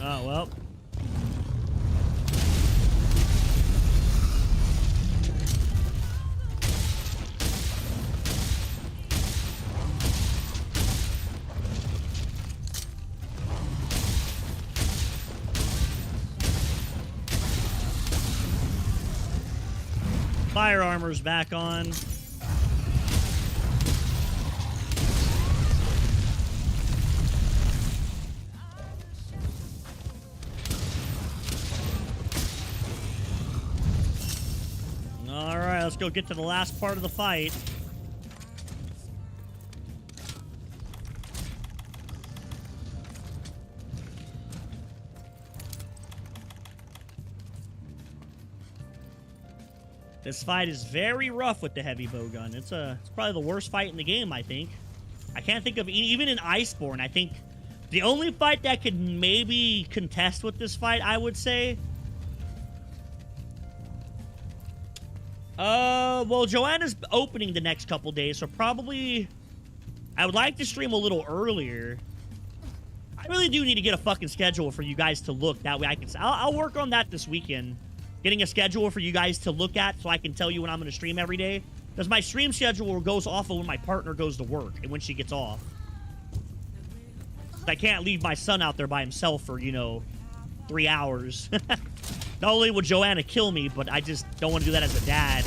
S1: Oh, well. Fire armor's back on. Alright, let's go get to the last part of the fight. This fight is very rough with the heavy bowgun. It's probably the worst fight in the game, I think. I can't think of, even in Iceborn, I think the only fight that could maybe contest with this fight, I would say. Well, Joanna's opening the next couple days, so probably I would like to stream a little earlier. I really do need to get a fucking schedule for you guys to look. That way I can... I'll work on that this weekend. Getting a schedule for you guys to look at so I can tell you when I'm going to stream every day. Because my stream schedule goes off of when my partner goes to work and when she gets off. I can't leave my son out there by himself for, 3 hours. Not only would Joanna kill me, but I just don't want to do that as a dad.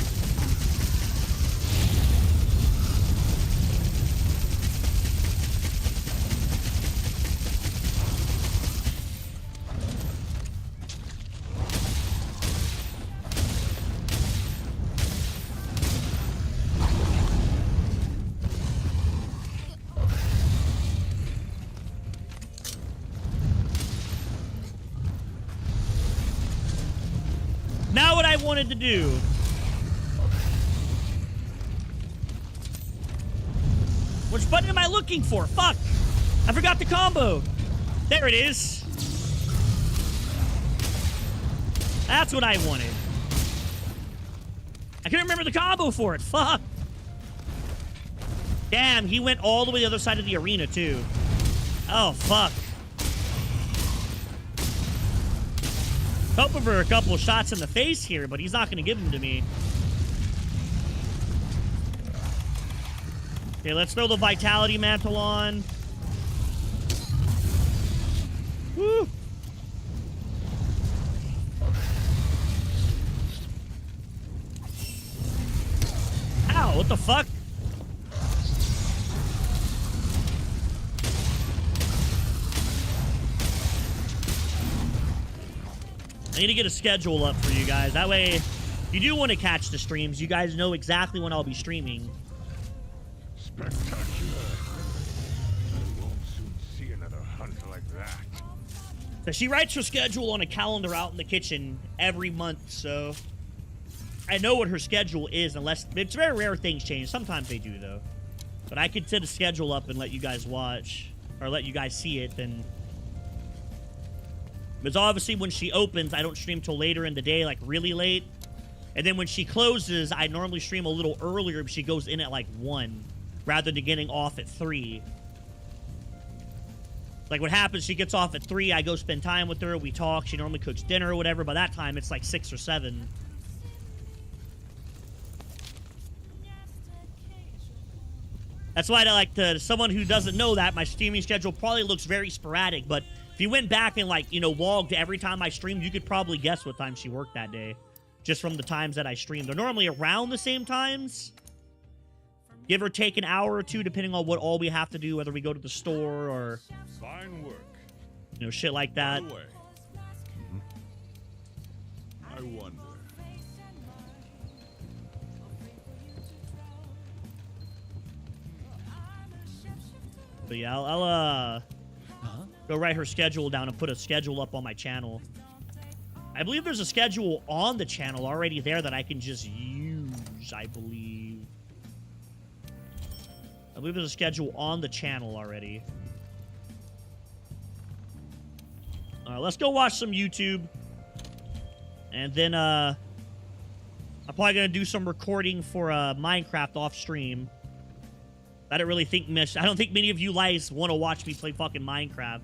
S1: Now what I wanted to do. Which button am I looking for? Fuck! I forgot the combo. There it is. That's what I wanted. I couldn't remember the combo for it. Fuck. Damn, he went all the way to the other side of the arena, too. Oh, fuck. Hoping for a couple of shots in the face here, but he's not going to give them to me. Okay, let's throw the Vitality Mantle on. Woo! Ow, what the fuck? I need to get a schedule up for you guys. That way you do want to catch the streams, you guys know exactly when I'll be streaming.
S6: Spectacular. I won't soon see another hunt like that.
S1: So she writes her schedule on a calendar out in the kitchen every month, so I know what her schedule is, unless it's very rare things change. Sometimes they do, though. But I could set a schedule up and let you guys watch, or let you guys see it, then. Because obviously when she opens, I don't stream till later in the day, like really late. And then when she closes, I normally stream a little earlier, but she goes in at like 1, rather than getting off at 3. Like what happens, she gets off at 3, I go spend time with her, we talk, she normally cooks dinner or whatever. By that time, it's like 6 or 7. That's why I like to, someone who doesn't know that, my streaming schedule probably looks very sporadic, but if you went back and like, you know, logged every time I streamed, you could probably guess what time she worked that day. Just from the times that I streamed. They're normally around the same times. Give or take an hour or two, depending on what all we have to do, whether we go to the store or,
S6: Fine work.
S1: you know, shit like that.
S6: By the way, I wonder.
S1: But yeah, I'll go write her schedule down and put a schedule up on my channel. I believe there's a schedule on the channel already there that I can just use, I believe. I believe there's a schedule on the channel already. Alright, let's go watch some YouTube. And then, I'm probably gonna do some recording for, Minecraft off stream. I don't think many of you guys want to watch me play fucking Minecraft.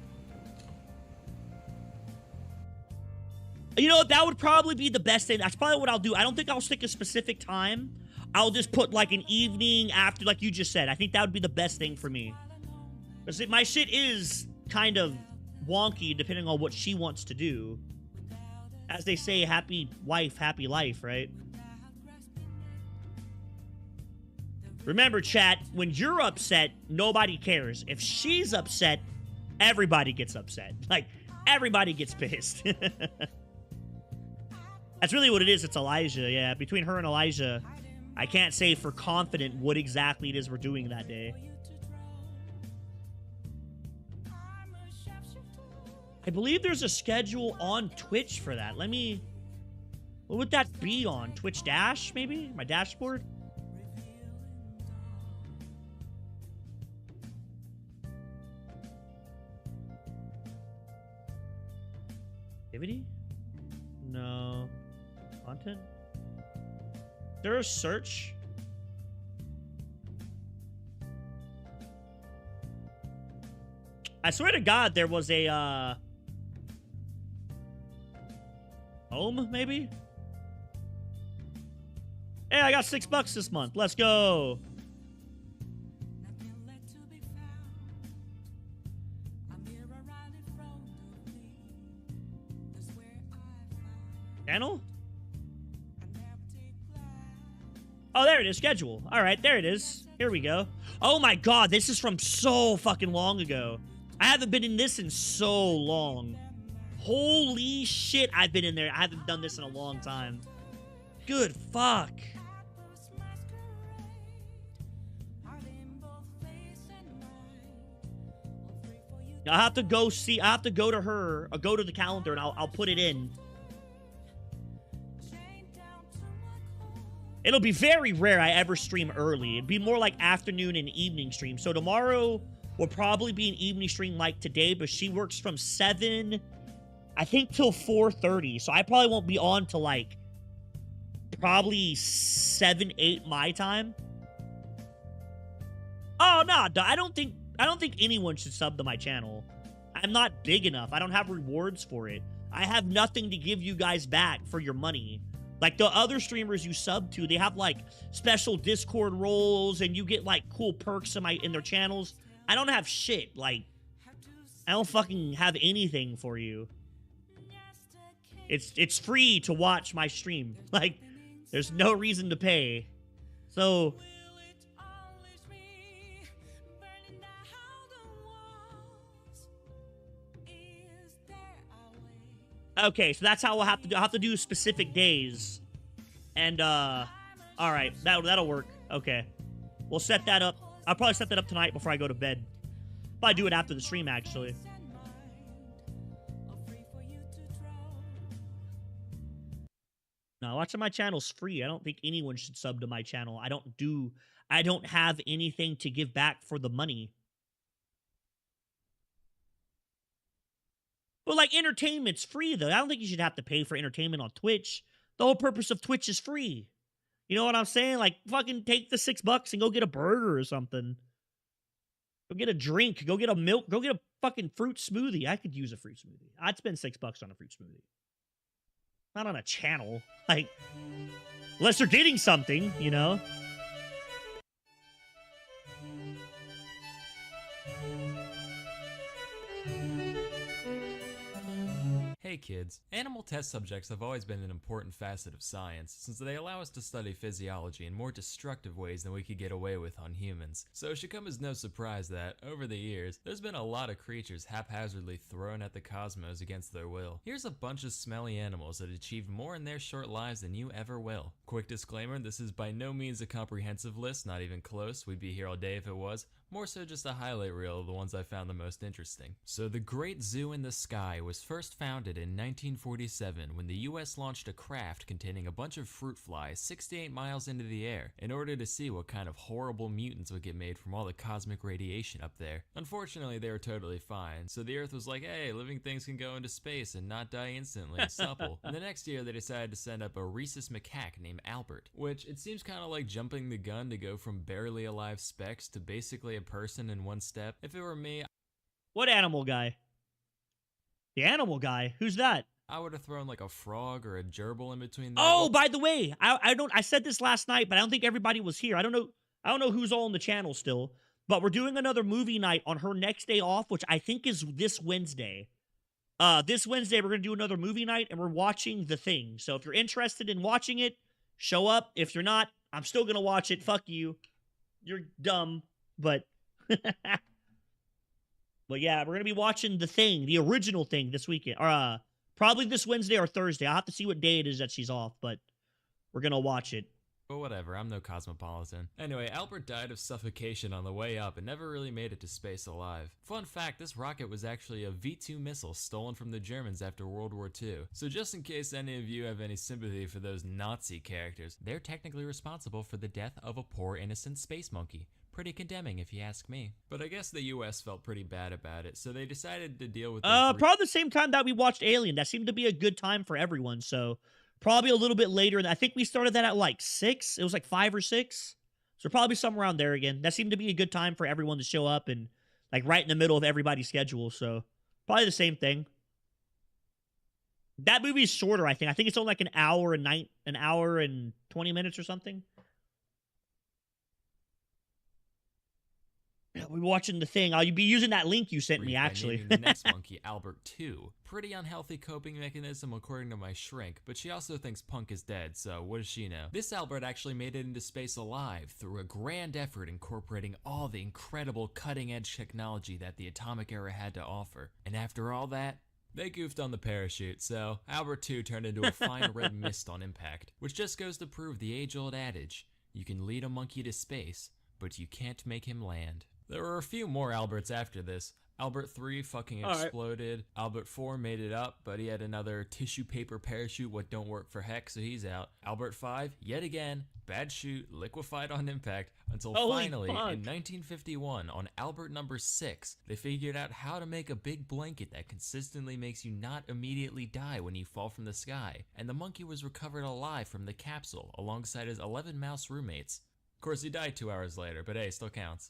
S1: You know, that would probably be the best thing. That's probably what I'll do. I don't think I'll stick a specific time. I'll just put, like, an evening after, like you just said. I think that would be the best thing for me. Because my shit is kind of wonky depending on what she wants to do. As they say, happy wife, happy life, right? Remember, chat, when you're upset, nobody cares. If she's upset, everybody gets upset. Like, everybody gets pissed. That's really what it is. It's Elijah, yeah. Between her and Elijah, I can't say for confident what exactly it is we're doing that day. I believe there's a schedule on Twitch for that. Let me... What would that be on? Twitch Dash, maybe? My dashboard? Activity? No. Content? Is there a search? I swear to God, there was a, home, maybe? Hey, I got $6 this month. Let's go. Channel? Oh, there it is. Schedule. All right, there it is. Here we go. Oh my God, this is from so fucking long ago. I haven't been in this in so long. Holy shit, I've been in there. I haven't done this in a long time. Good fuck. I have to go see. I have to go to her, or go to the calendar, and I'll put it in. It'll be very rare I ever stream early. It'd be more like afternoon and evening stream. So tomorrow will probably be an evening stream like today, but she works from 7, I think, till 4:30. So I probably won't be on till like probably 7, 8 my time. Oh no, I don't think anyone should sub to my channel. I'm not big enough. I don't have rewards for it. I have nothing to give you guys back for your money. Like, the other streamers you sub to, they have, like, special Discord roles, and you get, like, cool perks in their channels. I don't have shit. Like, I don't fucking have anything for you. It's free to watch my stream. Like, there's no reason to pay. So... Okay, so that's how we'll have to do. I'll have to do specific days. And, all right, that'll work. Okay. We'll set that up. I'll probably set that up tonight before I go to bed. Probably do it after the stream, actually. No, watching my channel's free. I don't think anyone should sub to my channel. I don't have anything to give back for the money. But, like, entertainment's free, though. I don't think you should have to pay for entertainment on Twitch. The whole purpose of Twitch is free. You know what I'm saying? Like, fucking take the $6 and go get a burger or something. Go get a drink. Go get a milk. Go get a fucking fruit smoothie. I could use a fruit smoothie. I'd spend $6 on a fruit smoothie. Not on a channel. Like, unless they're getting something, you know?
S7: Hey kids, animal test subjects have always been an important facet of science, since they allow us to study physiology in more destructive ways than we could get away with on humans. So it should come as no surprise that, over the years, there's been a lot of creatures haphazardly thrown at the cosmos against their will. Here's a bunch of smelly animals that achieved more in their short lives than you ever will. Quick disclaimer, this is by no means a comprehensive list, not even close, we'd be here all day if it was. More so just a highlight reel of the ones I found the most interesting. So the Great Zoo in the Sky was first founded in 1947 when the US launched a craft containing a bunch of fruit flies 68 miles into the air in order to see what kind of horrible mutants would get made from all the cosmic radiation up there. Unfortunately, they were totally fine, so the Earth was like, hey, living things can go into space and not die instantly, supple. And the next year they decided to send up a rhesus macaque named Albert, which it seems kind of like jumping the gun to go from barely alive specks to basically a person in one step. If it were me,
S1: What animal guy? The animal guy? Who's that?
S7: I would have thrown like a frog or a gerbil in between them.
S1: Oh, by the way, I said this last night, but I don't think everybody was here. I don't know who's all on the channel still, but we're doing another movie night on her next day off, which I think is this Wednesday. This Wednesday we're gonna do another movie night, and we're watching The Thing. So if you're interested in watching it, show up. If you're not, I'm still gonna watch it. Fuck you. You're dumb, but but yeah, we're gonna be watching The Thing, the original Thing, this weekend, or probably this Wednesday or Thursday. I'll have to see what day it is that she's off, but we're gonna watch it.
S7: But whatever, I'm no cosmopolitan. Anyway, Albert died of suffocation on the way up and never really made it to space alive. Fun fact, this rocket was actually a V-2 missile stolen from the Germans after World War II. So just in case any of you have any sympathy for those Nazi characters, they're technically responsible for the death of a poor innocent space monkey. Pretty condemning if you ask me. But I guess the US felt pretty bad about it, so they decided to deal with
S1: probably the same time that we watched Alien. That seemed to be a good time for everyone, so probably a little bit later. I think we started that at like 6. It was like 5 or 6. So probably somewhere around there again. That seemed to be a good time for everyone to show up and like right in the middle of everybody's schedule, so probably the same thing. That movie's shorter, I think. I think it's only like an hour and 20 minutes or something. We're watching The Thing. I'll be using that link you sent me, actually.
S7: The next monkey, Albert 2. Pretty unhealthy coping mechanism according to my shrink, but she also thinks Punk is dead, so what does she know? This Albert actually made it into space alive through a grand effort incorporating all the incredible cutting-edge technology that the atomic era had to offer. And after all that, they goofed on the parachute, so Albert 2 turned into a fine red mist on impact, which just goes to prove the age-old adage, you can lead a monkey to space, but you can't make him land. There were a few more Alberts after this. Albert 3 fucking exploded. Right. Albert 4 made it up, but he had another tissue paper parachute what don't work for heck, so he's out. Albert 5, yet again, bad shoot, liquefied on impact, until finally, in 1951, on Albert number 6, they figured out how to make a big blanket that consistently makes you not immediately die when you fall from the sky, and the monkey was recovered alive from the capsule, alongside his 11 mouse roommates. Of course, he died 2 hours later, but hey, still counts.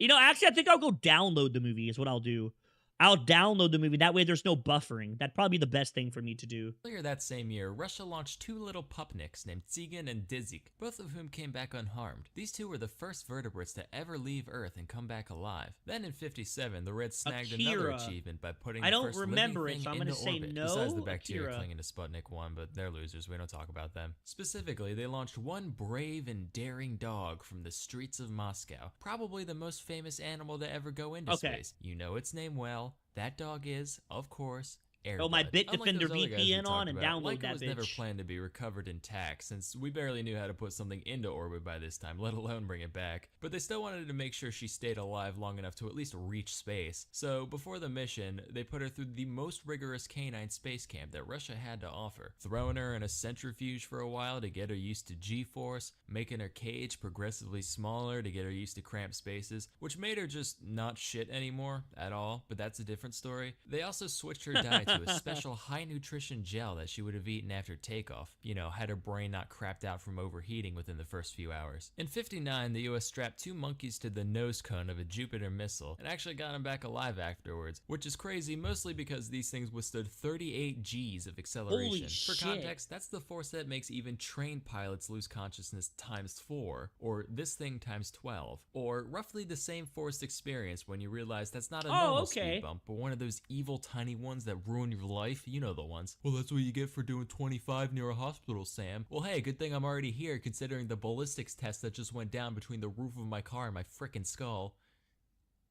S1: You know, actually, I think I'll go download the movie is what I'll do. I'll download the movie. That way there's no buffering. That'd probably be the best thing for me to do.
S7: Earlier that same year, Russia launched 2 little pupniks named Tsigan and Dzik, both of whom came back unharmed. These 2 were the first vertebrates to ever leave Earth and come back alive. Then in 57, the Reds snagged another achievement by putting the first living thing into orbit, besides the bacteria clinging to Sputnik 1, but they're losers, we don't talk about them. Specifically, they launched one brave and daring dog from the streets of Moscow, probably the most famous animal to ever go into space. You know its name well. That dog is, of course, Air
S1: Throw my
S7: Bud.
S1: Bit
S7: Unlike
S1: Defender
S7: those other guys we
S1: VPN on
S7: talked
S1: and
S7: about,
S1: download
S7: Leica
S1: that
S7: was never
S1: bitch.
S7: planned to be recovered intact, since we barely knew how to put something into orbit by this time, let alone bring it back. But they still wanted to make sure she stayed alive long enough to at least reach space. So before the mission, they put her through the most rigorous canine space camp that Russia had to offer, throwing her in a centrifuge for a while to get her used to G-force, making her cage progressively smaller to get her used to cramped spaces, which made her just not shit anymore at all, but that's a different story. They also switched her diet to a special high nutrition gel that she would have eaten after takeoff, you know, had her brain not crapped out from overheating within the first few hours. In '59, the US strapped 2 monkeys to the nose cone of a Jupiter missile and actually got them back alive afterwards, which is crazy mostly because these things withstood 38 G's of acceleration.
S1: Holy
S7: For
S1: shit.
S7: context, that's the force that makes even trained pilots lose consciousness times 4, or this thing times 12, or roughly the same forced experience when you realize that's not a normal speed bump, but one of those evil tiny ones that ruin your life. You know the ones. Well, that's what you get for doing 25 near a hospital, Sam. Well, hey, good thing I'm already here considering the ballistics test that just went down between the roof of my car and my frickin' skull.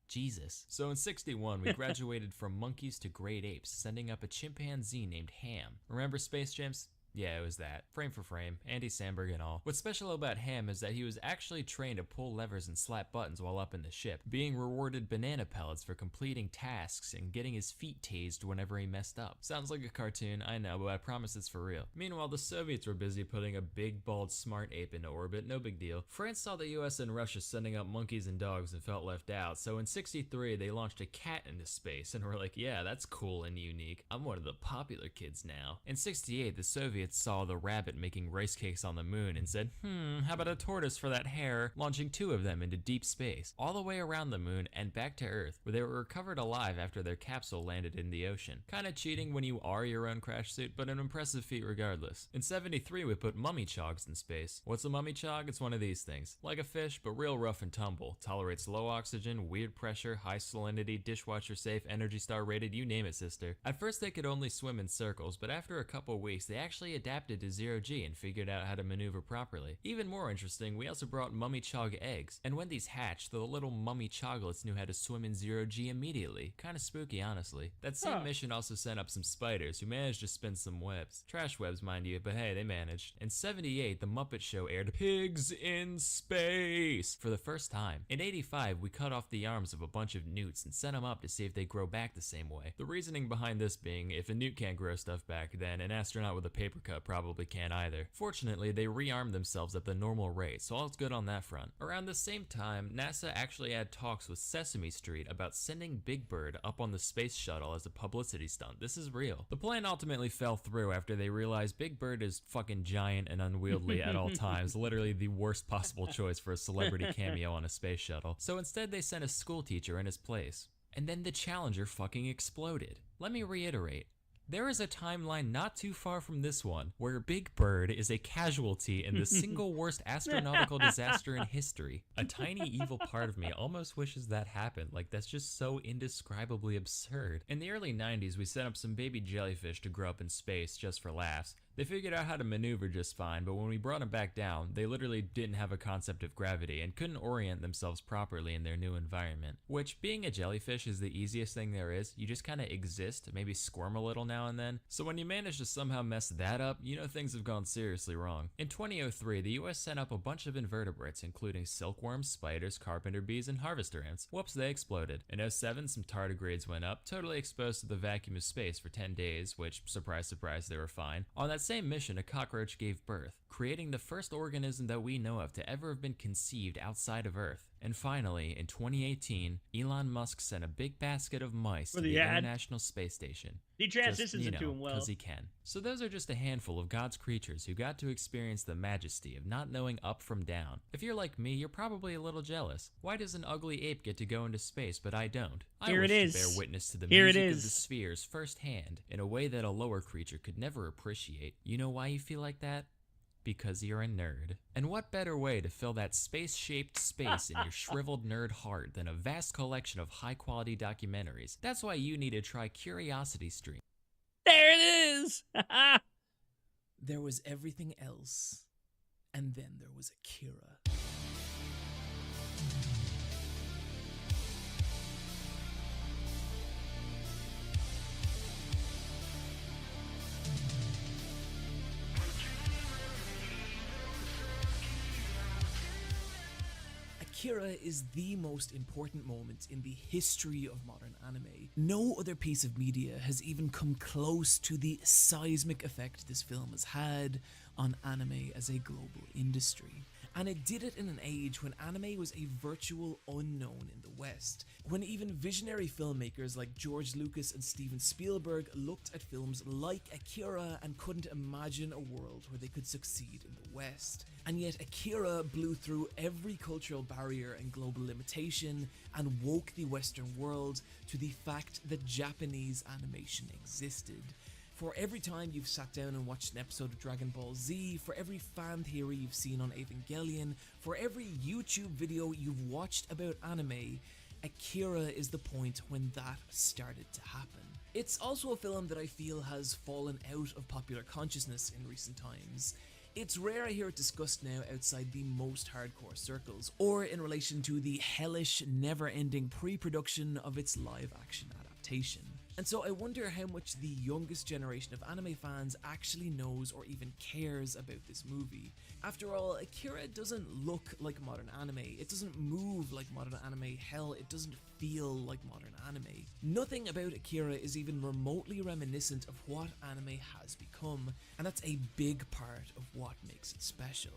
S7: Jesus. So in '61, we graduated from monkeys to great apes, sending up a chimpanzee named Ham. Remember Space Chimps? Yeah, it was that. Frame for frame, Andy Samberg and all. What's special about Ham is that he was actually trained to pull levers and slap buttons while up in the ship, being rewarded banana pellets for completing tasks and getting his feet tased whenever he messed up. Sounds like a cartoon, I know, but I promise it's for real. Meanwhile, the Soviets were busy putting a big, bald, smart ape into orbit, no big deal. France saw the US and Russia sending up monkeys and dogs and felt left out, so in '63, they launched a cat into space and were like, yeah, that's cool and unique. I'm one of the popular kids now. In '68, the Soviets saw the rabbit making rice cakes on the moon and said, how about a tortoise for that hare, launching 2 of them into deep space, all the way around the moon and back to Earth, where they were recovered alive after their capsule landed in the ocean. Kinda cheating when you are your own crash suit, but an impressive feat regardless. In '73, we put mummy chogs in space. What's a mummy chog? It's one of these things. Like a fish, but real rough and tumble. Tolerates low oxygen, weird pressure, high salinity, dishwasher safe, Energy Star rated, you name it, sister. At first they could only swim in circles, but after a couple weeks, they actually adapted to 0G and figured out how to maneuver properly. Even more interesting, we also brought mummy chog eggs, and when these hatched, the little mummy choglets knew how to swim in 0G immediately. Kinda spooky, honestly. That same mission also sent up some spiders, who managed to spin some webs. Trash webs, mind you, but hey, they managed. In '78, The Muppet Show aired Pigs in Space for the first time. In '85, we cut off the arms of a bunch of newts and sent them up to see if they grow back the same way. The reasoning behind this being, if a newt can't grow stuff back, then an astronaut with a paper cut probably can't either. Fortunately, they rearmed themselves at the normal rate, so all's good on that front. Around the same time, NASA actually had talks with Sesame Street about sending Big Bird up on the space shuttle as a publicity stunt. This is real. The plan ultimately fell through after they realized Big Bird is fucking giant and unwieldy at all times, literally the worst possible choice for a celebrity cameo on a space shuttle. So instead they sent a school teacher in his place. And then the Challenger fucking exploded. Let me reiterate. There is a timeline not too far from this one where Big Bird is a casualty in the single worst astronautical disaster in history. A tiny evil part of me almost wishes that happened. Like, that's just so indescribably absurd. In the early 90s, we sent up some baby jellyfish to grow up in space just for laughs. They figured out how to maneuver just fine, but when we brought them back down, they literally didn't have a concept of gravity and couldn't orient themselves properly in their new environment. Which, being a jellyfish is the easiest thing there is. You just kind of exist, maybe squirm a little now and then. So when you manage to somehow mess that up, you know things have gone seriously wrong. In 2003, the US sent up a bunch of invertebrates, including silkworms, spiders, carpenter bees, and harvester ants. Whoops, they exploded. In '07, some tardigrades went up, totally exposed to the vacuum of space for 10 days, which, surprise, surprise, they were fine. On that same mission, a cockroach gave birth, creating the first organism that we know of to ever have been conceived outside of Earth. And finally, in 2018, Elon Musk sent a big basket of mice to the International Space Station.
S1: He transitions into him well.
S7: Because he can. So those are just a handful of God's creatures who got to experience the majesty of not knowing up from down. If you're like me, you're probably a little jealous. Why does an ugly ape get to go into space, but I don't? I wish to bear witness to the music of the spheres firsthand in a way that a lower creature could never appreciate. You know why you feel like that? Because you're a nerd. And what better way to fill that space-shaped space in your shriveled nerd heart than a vast collection of high-quality documentaries? That's why you need to try Curiosity Stream.
S1: There it is!
S8: There was everything else, and then there was Akira. Akira is the most important moment in the history of modern anime. No other piece of media has even come close to the seismic effect this film has had on anime as a global industry. And it did it in an age when anime was a virtual unknown in the West, when even visionary filmmakers like George Lucas and Steven Spielberg looked at films like Akira and couldn't imagine a world where they could succeed in the West. And yet Akira blew through every cultural barrier and global limitation and woke the Western world to the fact that Japanese animation existed. For every time you've sat down and watched an episode of Dragon Ball Z, for every fan theory you've seen on Evangelion, for every YouTube video you've watched about anime, Akira is the point when that started to happen. It's also a film that I feel has fallen out of popular consciousness in recent times. It's rare I hear it discussed now outside the most hardcore circles, or in relation to the hellish, never-ending pre-production of its live-action adaptation. And so I wonder how much the youngest generation of anime fans actually knows or even cares about this movie. After all, Akira doesn't look like modern anime, it doesn't move like modern anime, hell, it doesn't feel like modern anime. Nothing about Akira is even remotely reminiscent of what anime has become, and that's a big part of what makes it special.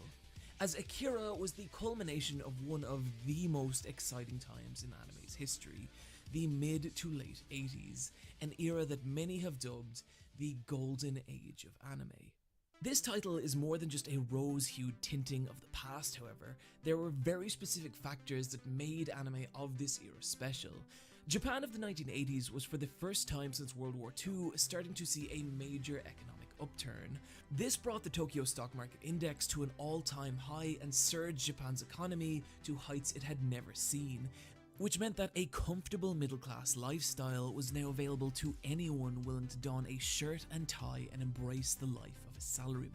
S8: As Akira was the culmination of one of the most exciting times in anime's history, the mid to late 80s, an era that many have dubbed the golden age of anime. This title is more than just a rose-hued tinting of the past, however. There were very specific factors that made anime of this era special. Japan of the 1980s was for the first time since World War II starting to see a major economic upturn. This brought the Tokyo Stock Market Index to an all-time high and surged Japan's economy to heights it had never seen, which meant that a comfortable middle-class lifestyle was now available to anyone willing to don a shirt and tie and embrace the life of a salaryman.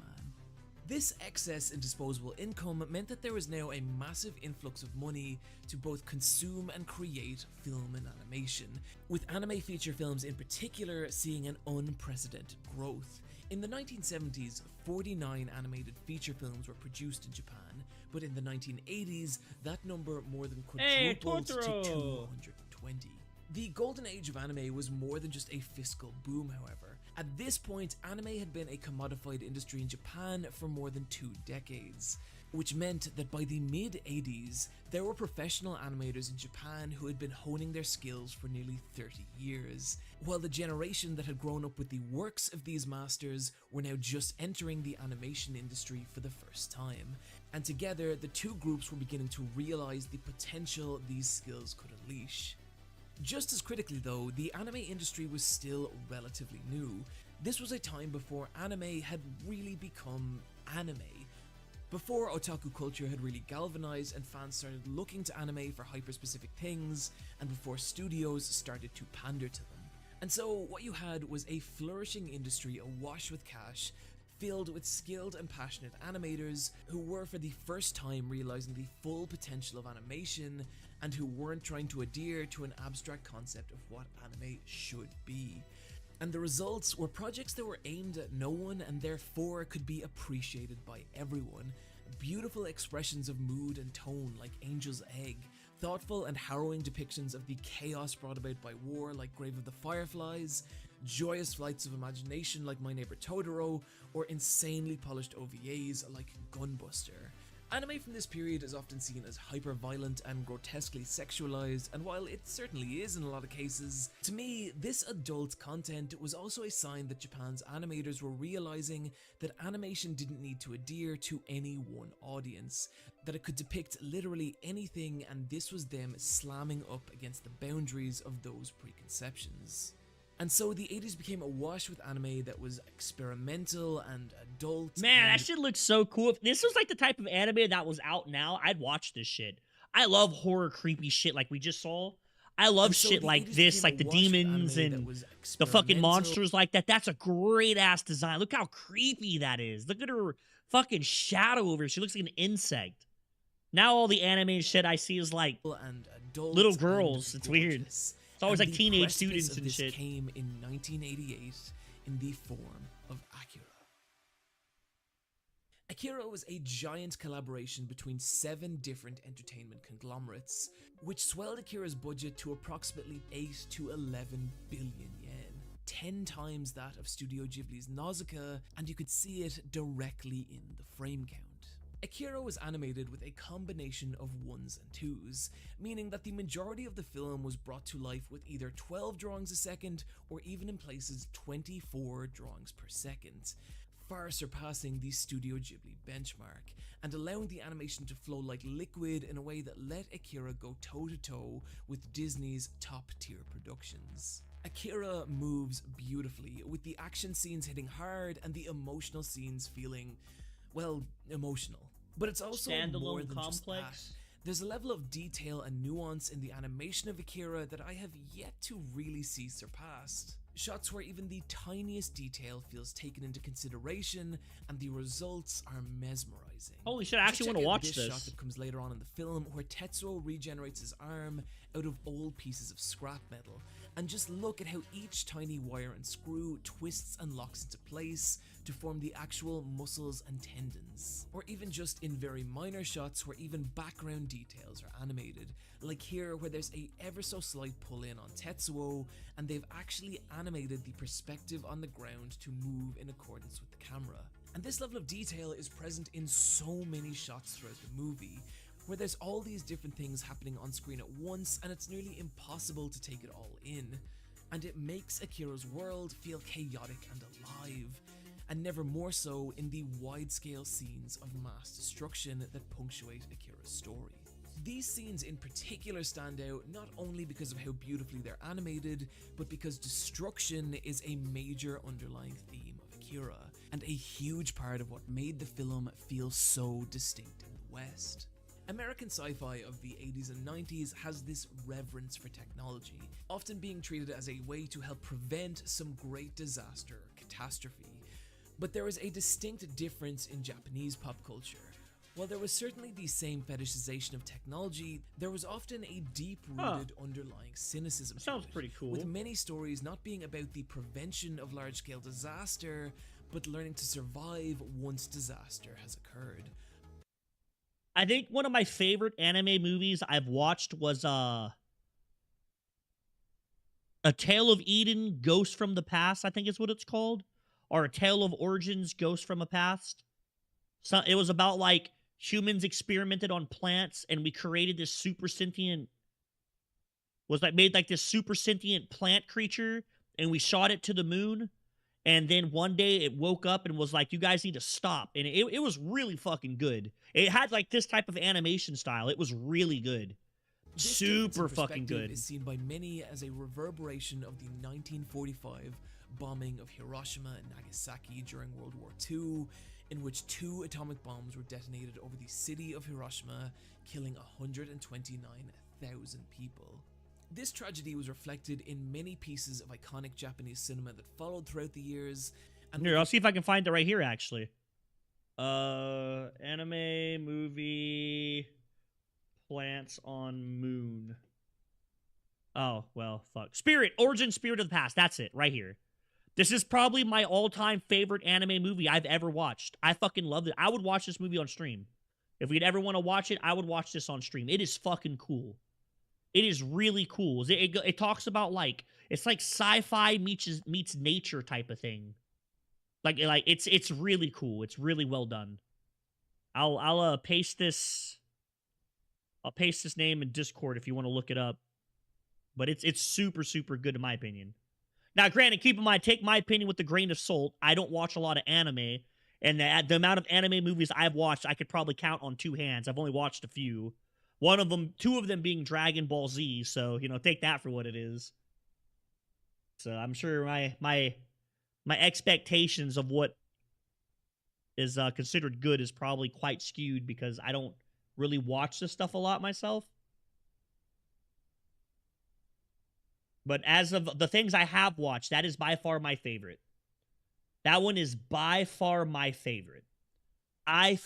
S8: This excess in disposable income meant that there was now a massive influx of money to both consume and create film and animation, with anime feature films in particular seeing an unprecedented growth. In the 1970s, 49 animated feature films were produced in Japan, but in the 1980s, that number more than quadrupled to 220. The golden age of anime was more than just a fiscal boom, however. At this point, anime had been a commodified industry in Japan for more than 2 decades, which meant that by the mid-80s, there were professional animators in Japan who had been honing their skills for nearly 30 years, while the generation that had grown up with the works of these masters were now just entering the animation industry for the first time. And together, the two groups were beginning to realize the potential these skills could unleash. Just as critically though, the anime industry was still relatively new. This was a time before anime had really become anime. Before otaku culture had really galvanized and fans started looking to anime for hyper-specific things, and before studios started to pander to them. And so what you had was a flourishing industry awash with cash, filled with skilled and passionate animators who were for the first time realizing the full potential of animation and who weren't trying to adhere to an abstract concept of what anime should be. And the results were projects that were aimed at no one and therefore could be appreciated by everyone. Beautiful expressions of mood and tone like Angel's Egg, thoughtful and harrowing depictions of the chaos brought about by war like Grave of the Fireflies, joyous flights of imagination like My Neighbor Totoro, or insanely polished OVAs like Gunbuster. Anime from this period is often seen as hyper-violent and grotesquely sexualized, and while it certainly is in a lot of cases, to me, this adult content was also a sign that Japan's animators were realizing that animation didn't need to adhere to any one audience, that it could depict literally anything, and this was them slamming up against the boundaries of those preconceptions. And so the 80s became awash with anime that was experimental and adult.
S1: Man, that shit looks so cool. If this was like the type of anime that was out now, I'd watch this shit. I love horror, creepy shit like we just saw. I love shit like this, like the demons and the fucking monsters like that. That's a great ass design. Look how creepy that is. Look at her fucking shadow over her. She looks like an insect. Now all the anime shit I see is like little girls. It's weird. It's always like teenage students and shit.
S8: Came in 1988 in the form of Akira. Akira was a giant collaboration between 7 different entertainment conglomerates, which swelled Akira's budget to approximately 8 to 11 billion yen, 10 times that of Studio Ghibli's Nausicaa, and you could see it directly in the frame count. Akira was animated with a combination of 1s and 2s, meaning that the majority of the film was brought to life with either 12 drawings a second or even in places 24 drawings per second, far surpassing the Studio Ghibli benchmark, and allowing the animation to flow like liquid in a way that let Akira go toe-to-toe with Disney's top-tier productions. Akira moves beautifully, with the action scenes hitting hard and the emotional scenes feeling, well, emotional. But it's also more
S1: Standalone
S8: than just that.
S1: complex.
S8: There's a level of detail and nuance in the animation of Akira that I have yet to really see surpassed. Shots where even the tiniest detail feels taken into consideration, and the results are mesmerizing.
S1: Holy shit, I actually
S8: Just
S1: want to
S8: check out
S1: watch
S8: this
S1: this.
S8: shot that comes later on in the film, where Tetsuo regenerates his arm out of old pieces of scrap metal, and just look at how each tiny wire and screw twists and locks into place to form the actual muscles and tendons. Or even just in very minor shots where even background details are animated, like here where there's a ever so slight pull in on Tetsuo, and they've actually animated the perspective on the ground to move in accordance with the camera. And this level of detail is present in so many shots throughout the movie, where there's all these different things happening on screen at once, and it's nearly impossible to take it all in. And it makes Akira's world feel chaotic and alive, and never more so in the wide-scale scenes of mass destruction that punctuate Akira's story. These scenes in particular stand out not only because of how beautifully they're animated, but because destruction is a major underlying theme of Akira, and a huge part of what made the film feel so distinct in the West. American sci-fi of the 80s and 90s has this reverence for technology, often being treated as a way to help prevent some great disaster or catastrophe. But there is a distinct difference in Japanese pop culture. While there was certainly the same fetishization of technology, there was often a deep-rooted underlying cynicism to
S1: Sounds
S8: it,
S1: pretty cool.
S8: with many stories not being about the prevention of large-scale disaster, but learning to survive once disaster has occurred.
S1: I think one of my favorite anime movies I've watched was A Tale of Eden, Ghost from the Past, I think is what it's called. Or A Tale of Origins, Ghost from a Past. So it was about like humans experimented on plants and we created this super sentient, made like this super sentient plant creature, and we shot it to the moon. And then one day it woke up and was like, you guys need to stop. And it was really fucking good. It had like this type of animation style. It was really good.
S8: This difference in
S1: Super fucking
S8: perspective
S1: good.
S8: is seen by many as a reverberation of the 1945 bombing of Hiroshima and Nagasaki during World War II, in which 2 atomic bombs were detonated over the city of Hiroshima, killing 129,000 people. This tragedy was reflected in many pieces of iconic Japanese cinema that followed throughout the years. And
S1: Here, I'll see if I can find it right here, actually. Anime movie Plants on Moon. Oh, well, fuck. Origin Spirit of the Past. That's it, right here. This is probably my all-time favorite anime movie I've ever watched. I fucking loved it. I would watch this movie on stream. If we'd ever want to watch it, I would watch this on stream. It is fucking cool. It is really cool. It talks about like, it's like sci-fi meets nature type of thing. Like it's really cool. It's really well done. I'll paste this. I'll paste this name in Discord if you want to look it up. But it's super, super good in my opinion. Now, granted, keep in mind, take my opinion with a grain of salt. I don't watch a lot of anime, and the amount of anime movies I've watched, I could probably count on 2 hands. I've only watched a few. 2 of them being Dragon Ball Z, so, you know, take that for what it is. So I'm sure my expectations of what is considered good is probably quite skewed because I don't really watch this stuff a lot myself. But as of the things I have watched, that is by far my favorite. That one is by far my favorite. I've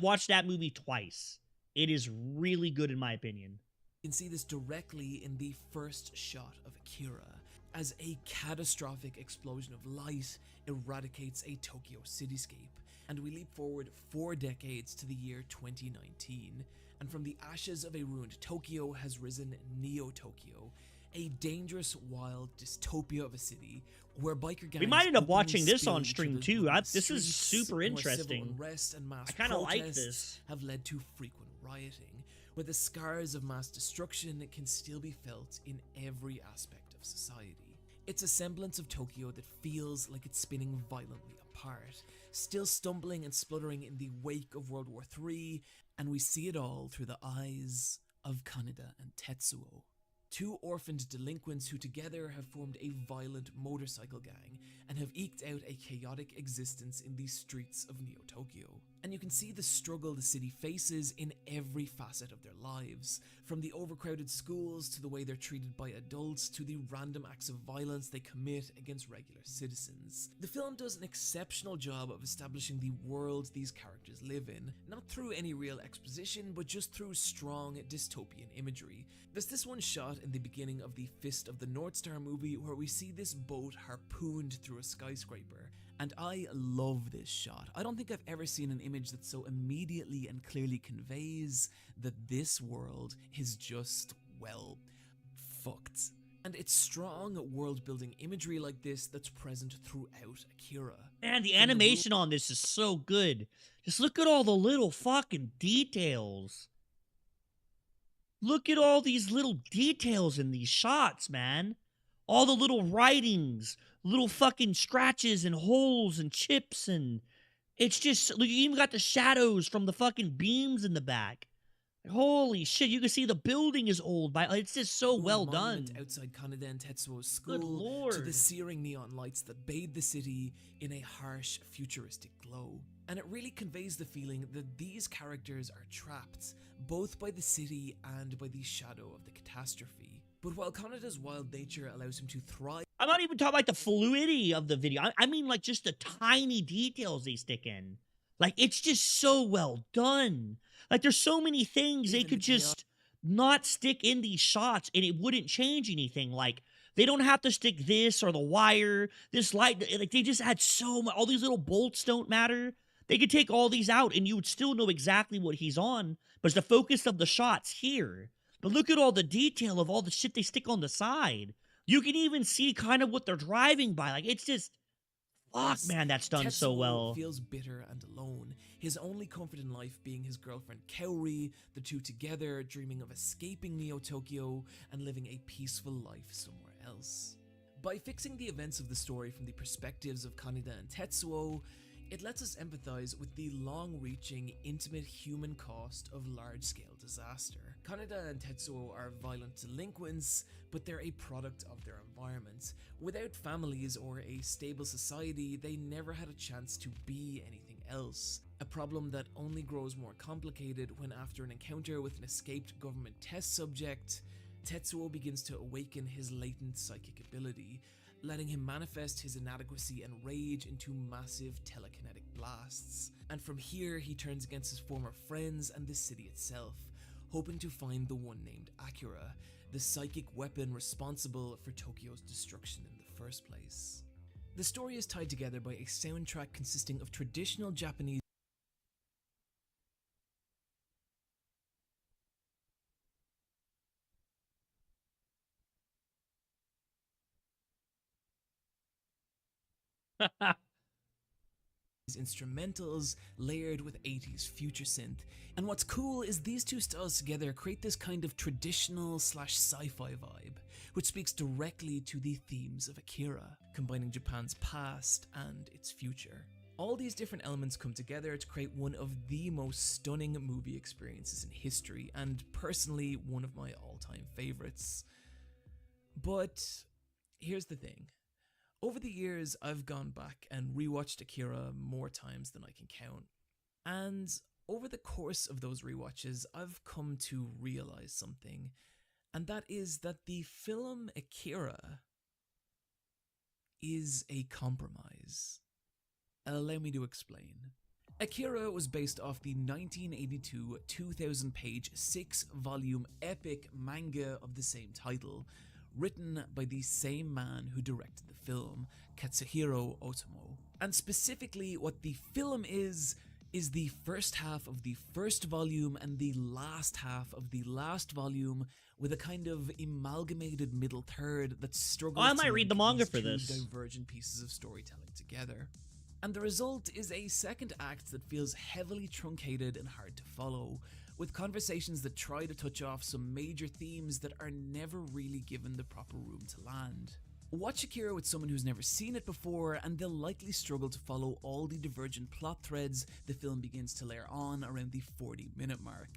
S1: watched that movie twice. It is really good in my opinion.
S8: You can see this directly in the first shot of Akira, as a catastrophic explosion of light eradicates a Tokyo cityscape, And we leap forward 4 decades to the year 2019, and from the ashes of a ruined Tokyo has risen Neo-Tokyo, a dangerous, wild dystopia of a city where biker gangs
S1: We might end up
S8: openly
S1: watching this
S8: spill
S1: on
S8: each
S1: stream
S8: other's
S1: too.
S8: blood in the
S1: This is
S8: streets,
S1: super
S8: where civil
S1: interesting.
S8: unrest and mass
S1: I kind of like
S8: protests
S1: this.
S8: have led to frequent rioting, where the scars of mass destruction can still be felt in every aspect of society. It's a semblance of Tokyo that feels like it's spinning violently apart, still stumbling and spluttering in the wake of World War III, and we see it all through the eyes of Kaneda and Tetsuo, 2 orphaned delinquents who together have formed a violent motorcycle gang and have eked out a chaotic existence in the streets of Neo-Tokyo. And you can see the struggle the city faces in every facet of their lives, from the overcrowded schools to the way they're treated by adults to the random acts of violence they commit against regular citizens. The film does an exceptional job of establishing the world these characters live in, not through any real exposition, but just through strong dystopian imagery. There's this one shot in the beginning of the Fist of the North Star movie where we see this boat harpooned through a skyscraper, and I love this shot. I don't think I've ever seen an image that so immediately and clearly conveys that this world is just, well, fucked. And it's strong world-building imagery like this that's present throughout Akira.
S1: Man, the animation on this is so good. Just look at all the little fucking details. Look at all these little details in these shots, man. All the little writings, little fucking scratches and holes and chips, and it's just, look, you even got the shadows from the fucking beams in the back. Holy shit, you can see the building is old. It's just so well done.
S8: Outside Kaneda and Tetsuo's
S1: Good
S8: school,
S1: lord.
S8: to the searing neon lights that bathe the city in a harsh, futuristic glow. And it really conveys the feeling that these characters are trapped, both by the city and by the shadow of the catastrophe. But while Kaneda's wild nature allows him to thrive,
S1: I'm not even talking like the fluidity of the video. I mean like just the tiny details they stick in. Like, it's just so well done. Like, there's so many things they could just not stick in these shots and it wouldn't change anything. Like, they don't have to stick this or the wire, this light. Like, they just add so much. All these little bolts don't matter. They could take all these out and you would still know exactly what he's on. But it's the focus of the shots here. But look at all the detail of all the shit they stick on the side. You can even see kind of what they're driving by. Like, it's just... Fuck, man, that's done so well.
S8: Feels bitter and alone, his only comfort in life being his girlfriend Kaori, the two together dreaming of escaping Neo-Tokyo and living a peaceful life somewhere else. By fixing the events of the story from the perspectives of Kaneda and Tetsuo, it lets us empathize with the long-reaching, intimate human cost of large-scale disaster. Kaneda and Tetsuo are violent delinquents, but they're a product of their environment. Without families or a stable society, they never had a chance to be anything else. A problem that only grows more complicated when, after an encounter with an escaped government test subject, Tetsuo begins to awaken his latent psychic ability, letting him manifest his inadequacy and rage into massive telekinetic blasts. And from here, he turns against his former friends and the city itself, hoping to find the one named Akira, the psychic weapon responsible for Tokyo's destruction in the first place. The story is tied together by a soundtrack consisting of traditional Japanese instrumentals layered with 80s future synth. And what's cool is these two styles together create this kind of traditional slash sci-fi vibe, which speaks directly to the themes of Akira, combining Japan's past and its future. All these different elements come together to create one of the most stunning movie experiences in history, and personally one of my all-time favorites. But here's the thing. Over the years, I've gone back and rewatched Akira more times than I can count. And over the course of those rewatches, I've come to realize something, and that is that the film Akira is a compromise. Allow me to explain. Akira was based off the 1982 2,000-page 6-volume epic manga of the same title, written by the same man who directed the film, Katsuhiro Otomo. And specifically, what the film is the first half of the first volume and the last half of the last volume, with a kind of amalgamated middle third that struggles
S1: I might
S8: to
S1: read the
S8: link
S1: manga
S8: these
S1: for
S8: two
S1: this.
S8: divergent pieces of storytelling together. And the result is a second act that feels heavily truncated and hard to follow, with conversations that try to touch off some major themes that are never really given the proper room to land. Watch Akira with someone who's never seen it before, and they'll likely struggle to follow all the divergent plot threads the film begins to layer on around the 40-minute mark,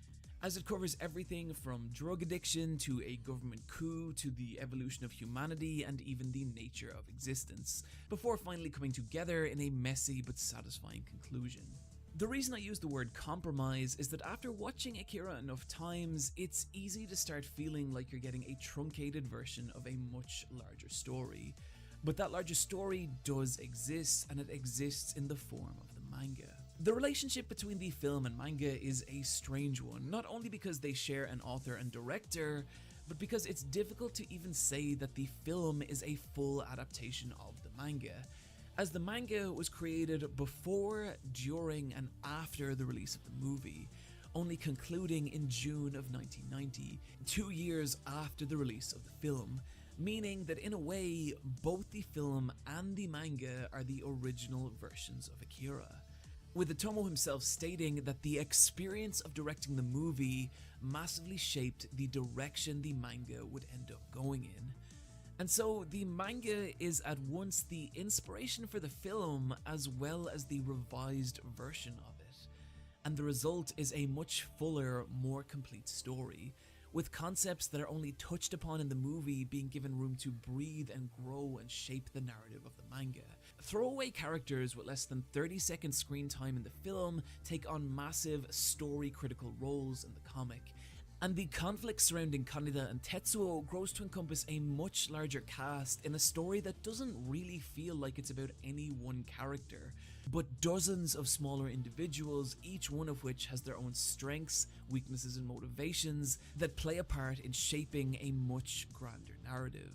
S8: as it covers everything from drug addiction to a government coup to the evolution of humanity and even the nature of existence, before finally coming together in a messy but satisfying conclusion. The reason I use the word compromise is that after watching Akira enough times, it's easy to start feeling like you're getting a truncated version of a much larger story. But that larger story does exist, and it exists in the form of the manga. The relationship between the film and manga is a strange one, not only because they share an author and director, but because it's difficult to even say that the film is a full adaptation of the manga, as the manga was created before, during, and after the release of the movie, only concluding in June of 1990, 2 years after the release of the film, meaning that in a way, both the film and the manga are the original versions of Akira, with Otomo himself stating that the experience of directing the movie massively shaped the direction the manga would end up going in. And so the manga is at once the inspiration for the film as well as the revised version of it. And the result is a much fuller, more complete story, with concepts that are only touched upon in the movie being given room to breathe and grow and shape the narrative of the manga. Throwaway characters with less than 30-second screen time in the film take on massive story-critical roles in the comic, and the conflict surrounding Kaneda and Tetsuo grows to encompass a much larger cast in a story that doesn't really feel like it's about any one character, but dozens of smaller individuals, each one of which has their own strengths, weaknesses, and motivations that play a part in shaping a much grander narrative.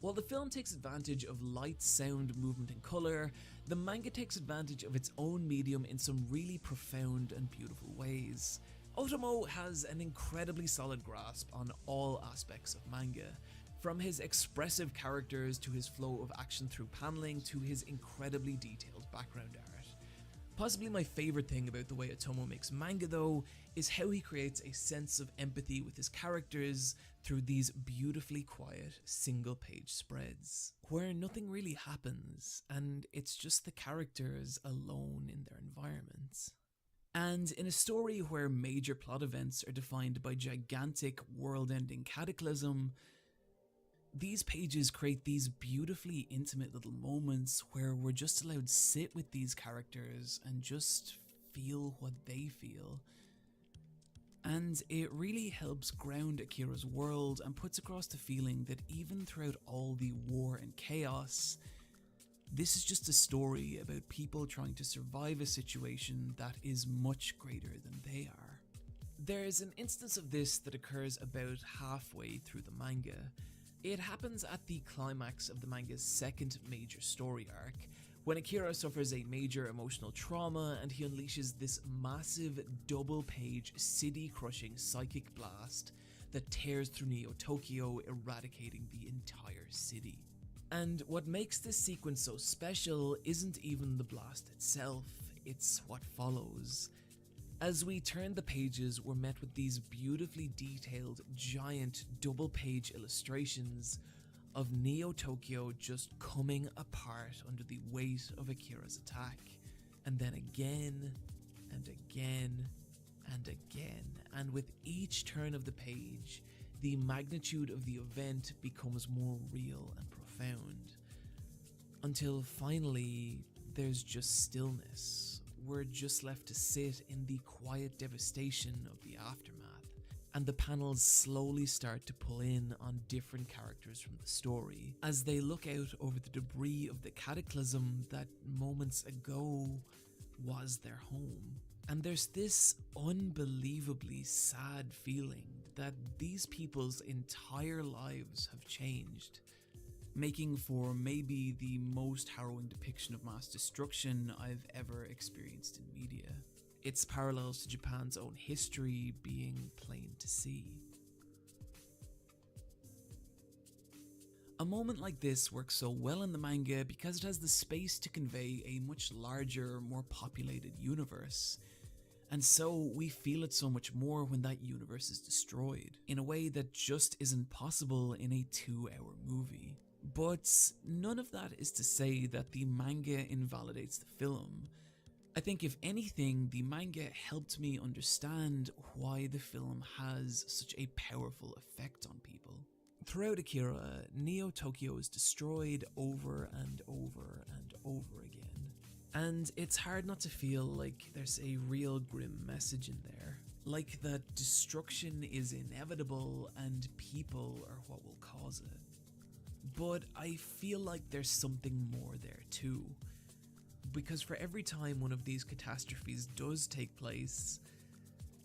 S8: While the film takes advantage of light, sound, movement, and colour, the manga takes advantage of its own medium in some really profound and beautiful ways. Otomo has an incredibly solid grasp on all aspects of manga, from his expressive characters to his flow of action through paneling to his incredibly detailed background art. Possibly my favourite thing about the way Otomo makes manga though is how he creates a sense of empathy with his characters through these beautifully quiet single-page spreads, where nothing really happens and it's just the characters alone in their environment. And in a story where major plot events are defined by gigantic world-ending cataclysm, these pages create these beautifully intimate little moments where we're just allowed to sit with these characters and just feel what they feel. And it really helps ground Akira's world and puts across the feeling that even throughout all the war and chaos, this is just a story about people trying to survive a situation that is much greater than they are. There's an instance of this that occurs about halfway through the manga. It happens at the climax of the manga's second major story arc, when Akira suffers a major emotional trauma and he unleashes this massive double-page city-crushing psychic blast that tears through Neo-Tokyo, eradicating the entire city. And what makes this sequence so special isn't even the blast itself, it's what follows. As we turn the pages, we're met with these beautifully detailed, giant, double-page illustrations of Neo-Tokyo just coming apart under the weight of Akira's attack. And then again, and again, and again. And with each turn of the page, the magnitude of the event becomes more real and profound, until finally there's just stillness. We're just left to sit in the quiet devastation of the aftermath, and the panels slowly start to pull in on different characters from the story as they look out over the debris of the cataclysm that moments ago was their home. And there's this unbelievably sad feeling that these people's entire lives have changed, making for maybe the most harrowing depiction of mass destruction I've ever experienced in media. Its parallels to Japan's own history being plain to see. A moment like this works so well in the manga because it has the space to convey a much larger, more populated universe. And so we feel it so much more when that universe is destroyed, in a way that just isn't possible in a 2-hour movie. But none of that is to say that the manga invalidates the film. I think if anything, the manga helped me understand why the film has such a powerful effect on people. Throughout Akira, Neo Tokyo is destroyed over and over and over again. And it's hard not to feel like there's a real grim message in there. Like that destruction is inevitable and people are what will cause it. But I feel like there's something more there too. Because for every time one of these catastrophes does take place,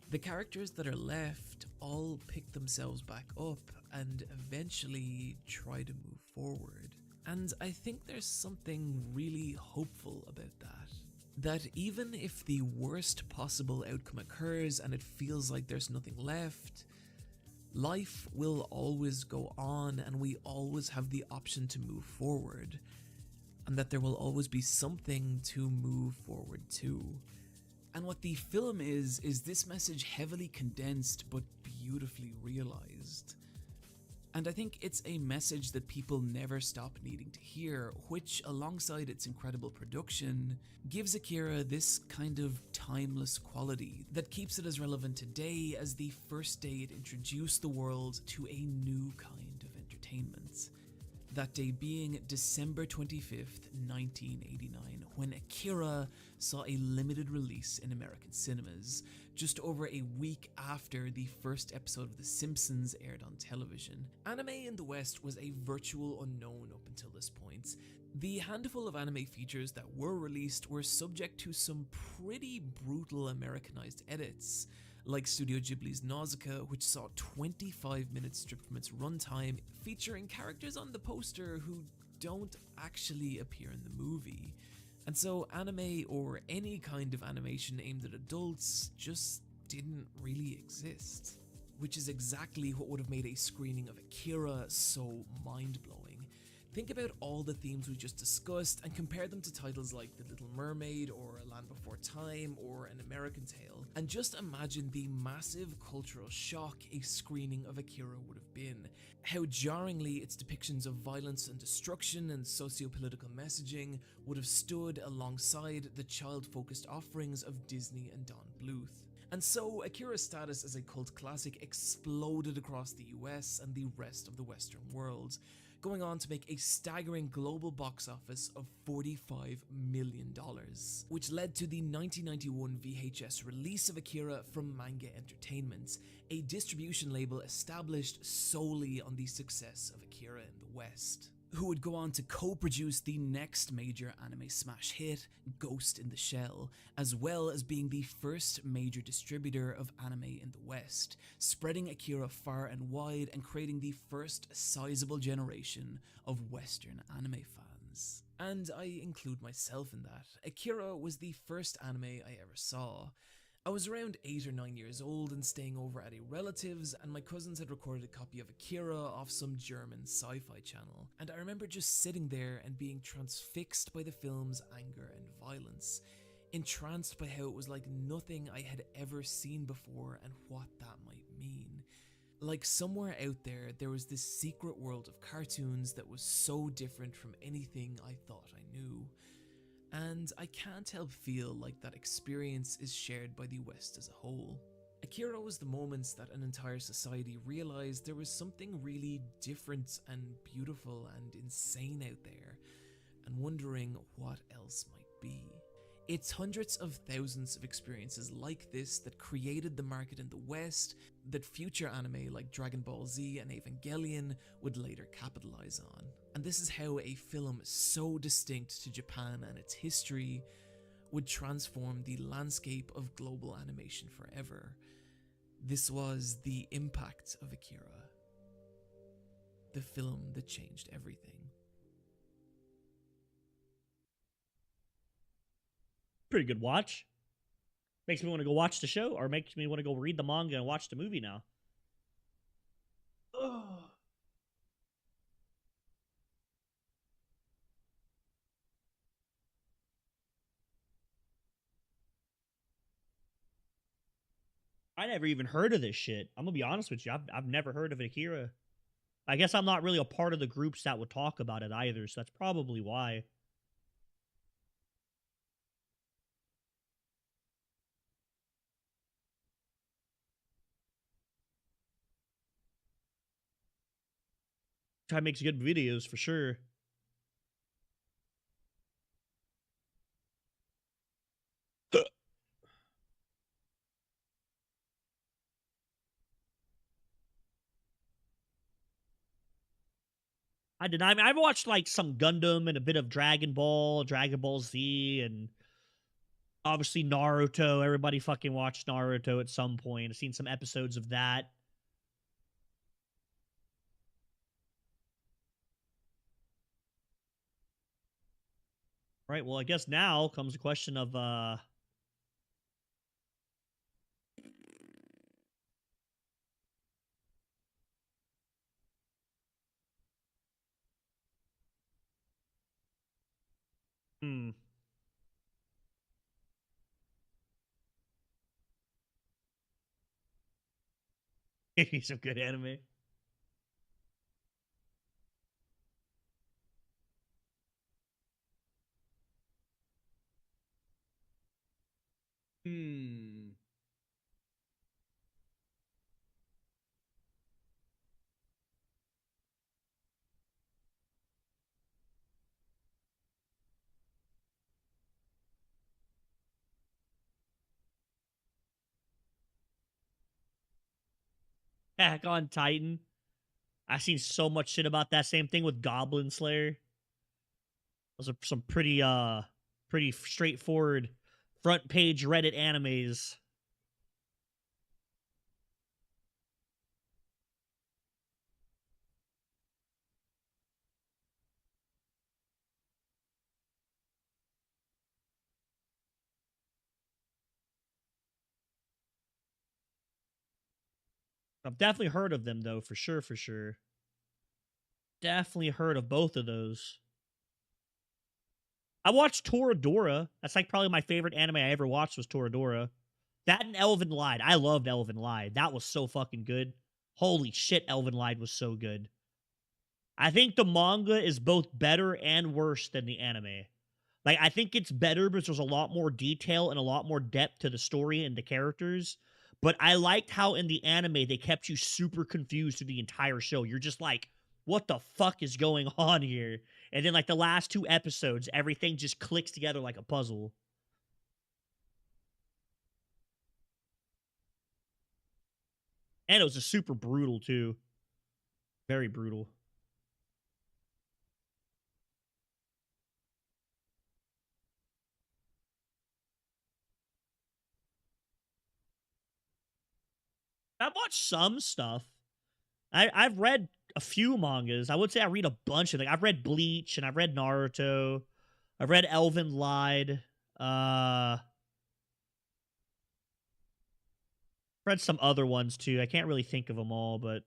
S8: the characters that are left all pick themselves back up and eventually try to move forward. And I think there's something really hopeful about that. That even if the worst possible outcome occurs and it feels like there's nothing left, life will always go on and we always have the option to move forward. And that there will always be something to move forward to. And what the film is this message heavily condensed but beautifully realized. And I think it's a message that people never stop needing to hear, which, alongside its incredible production, gives Akira this kind of timeless quality that keeps it as relevant today as the first day it introduced the world to a new kind of entertainment. That day being December 25th, 1989, when Akira saw a limited release in American cinemas, just over a week after the first episode of The Simpsons aired on television. Anime in the West was a virtual unknown up until this point. The handful of anime features that were released were subject to some pretty brutal Americanized edits, like Studio Ghibli's Nausicaa, which saw 25 minutes stripped from its runtime, featuring characters on the poster who don't actually appear in the movie. And so anime, or any kind of animation aimed at adults, just didn't really exist. Which is exactly what would have made a screening of Akira so mind-blowing. Think about all the themes we just discussed and compare them to titles like The Little Mermaid or A Land Before Time or An American Tale, and just imagine the massive cultural shock a screening of Akira would have been. How jarringly its depictions of violence and destruction and socio-political messaging would have stood alongside the child-focused offerings of Disney and Don Bluth. And so, Akira's status as a cult classic exploded across the US and the rest of the Western world, going on to make a staggering global box office of $45 million, which led to the 1991 VHS release of Akira from Manga Entertainment, a distribution label established solely on the success of Akira in the West, who would go on to co-produce the next major anime smash hit, Ghost in the Shell, as well as being the first major distributor of anime in the West, spreading Akira far and wide and creating the first sizable generation of Western anime fans. And I include myself in that. Akira was the first anime I ever saw. I was around 8 or 9 years old and staying over at a relative's, and my cousins had recorded a copy of Akira off some German sci-fi channel, and I remember just sitting there and being transfixed by the film's anger and violence, entranced by how it was like nothing I had ever seen before and what that might mean. Like somewhere out there was this secret world of cartoons that was so different from anything I thought I knew. And I can't help feel like that experience is shared by the West as a whole. Akira was the moments that an entire society realized there was something really different and beautiful and insane out there, and wondering what else might be. It's hundreds of thousands of experiences like this that created the market in the West that future anime like Dragon Ball Z and Evangelion would later capitalize on. And this is how a film so distinct to Japan and its history would transform the landscape of global animation forever. This was the impact of Akira, the film that changed everything.
S1: Pretty good watch. Makes me want to go watch the show, or makes me want to go read the manga and watch the movie now. Ugh. I never even heard of this shit. I'm gonna be honest with you. I've never heard of Akira. I guess I'm not really a part of the groups that would talk about it either, so that's probably why. Guy makes good videos for sure. I did. I mean, I've watched like some Gundam and a bit of Dragon Ball, Dragon Ball Z, and obviously Naruto. Everybody fucking watched Naruto at some point. I've seen some episodes of that. Right. Well, I guess now comes the question of hmm. Maybe some good anime. Hmm. Attack on Titan. I've seen so much shit about that. Same thing with Goblin Slayer. Those are some pretty straightforward front page Reddit animes. I've definitely heard of them though, for sure, for sure. Definitely heard of both of those. I watched Toradora. That's like probably my favorite anime I ever watched was Toradora. That and Elven Lied. I loved Elven Lied. That was so fucking good. Holy shit, Elven Lied was so good. I think the manga is both better and worse than the anime. Like, I think it's better because there's a lot more detail and a lot more depth to the story and the characters. But I liked how in the anime they kept you super confused through the entire show. You're just like, what the fuck is going on here? And then, like, the last two episodes, everything just clicks together like a puzzle. And it was just super brutal, too. Very brutal. I've watched some stuff. I've read a few mangas. I would say I read a bunch of them. I've read Bleach and I've read Naruto. I've read Elven Lied. Read some other ones too. I can't really think of them all, but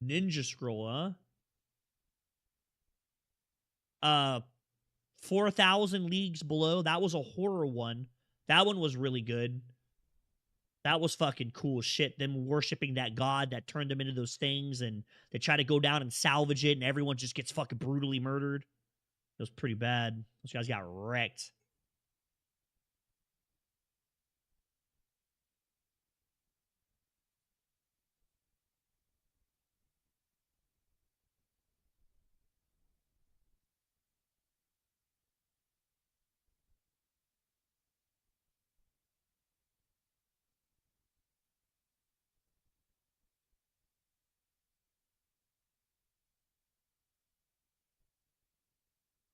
S1: Ninja Scroll, huh? Uh 4,000 Leagues Below. That was a horror one. That one was really good. That was fucking cool shit. Them worshiping that god that turned them into those things, and they try to go down and salvage it, and everyone just gets fucking brutally murdered. It was pretty bad. Those guys got wrecked.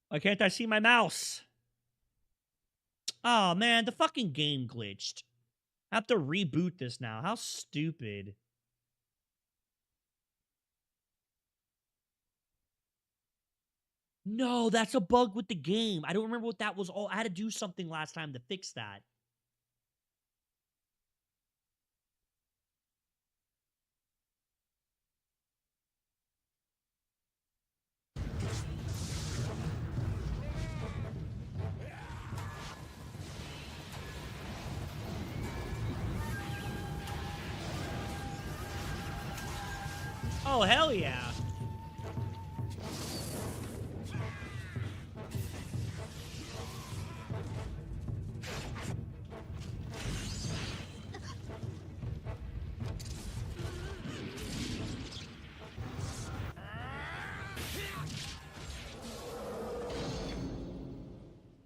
S1: Why can't I see my mouse? Oh, man, the fucking game glitched. I have to reboot this now. How stupid. No, that's a bug with the game. I don't remember what that was all. I had to do something last time to fix that. Oh, hell yeah.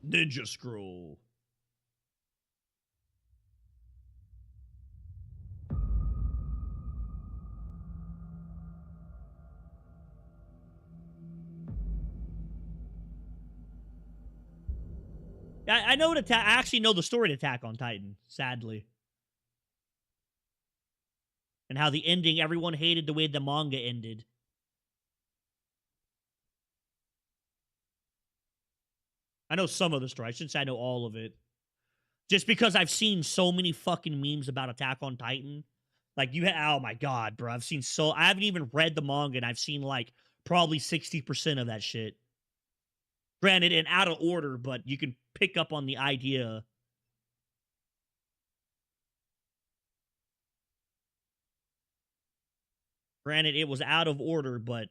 S1: Ninja Scroll. I know I actually know the story to Attack on Titan, sadly. And how the ending, everyone hated the way the manga ended. I know some of the story. I shouldn't say I know all of it. Just because I've seen so many fucking memes about Attack on Titan. Like, oh my god, bro. I haven't even read the manga, and I've seen, like, probably 60% of that shit. Granted, in out of order, but you can pick up on the idea. Granted, it was out of order, but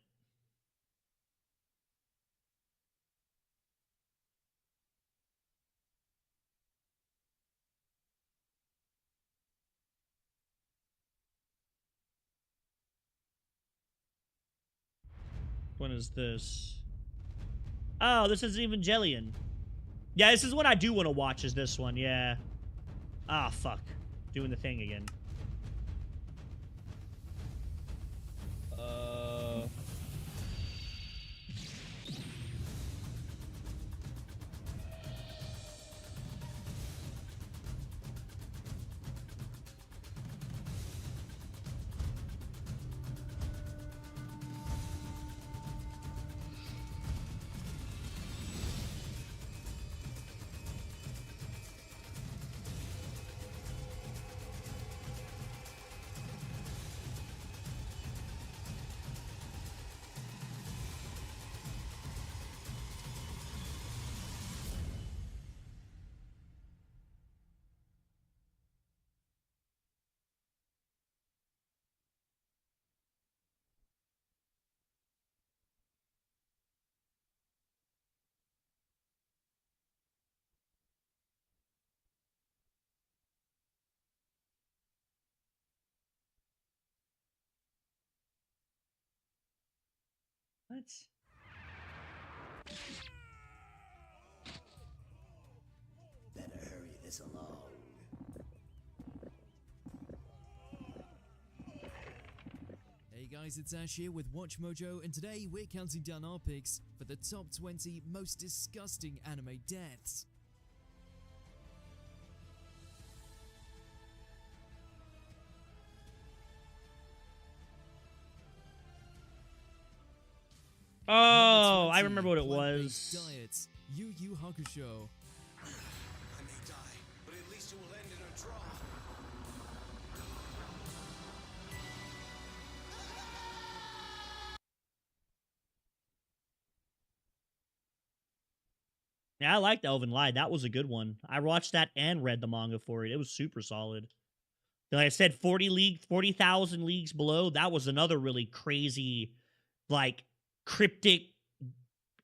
S1: when is this? Oh, this is Evangelion. Yeah, this is what I do want to watch, is this one, yeah. Ah, fuck. Doing the thing again. What?
S4: Better hurry this along.
S9: Hey guys, it's Ash here with Watch Mojo, and today we're counting down our picks for the top 20 most disgusting anime deaths.
S1: Oh,
S9: Number
S1: I
S9: 20,
S1: remember what it
S9: plant-based
S1: was.
S9: Diets, Yu Yu Hakusho.
S3: I may die, but at least it will end in a draw.
S1: Yeah, I liked Elven Lied. That was a good one. I watched that and read the manga for it. It was super solid. Like I said, 40,000 leagues below. That was another really crazy, like, cryptic,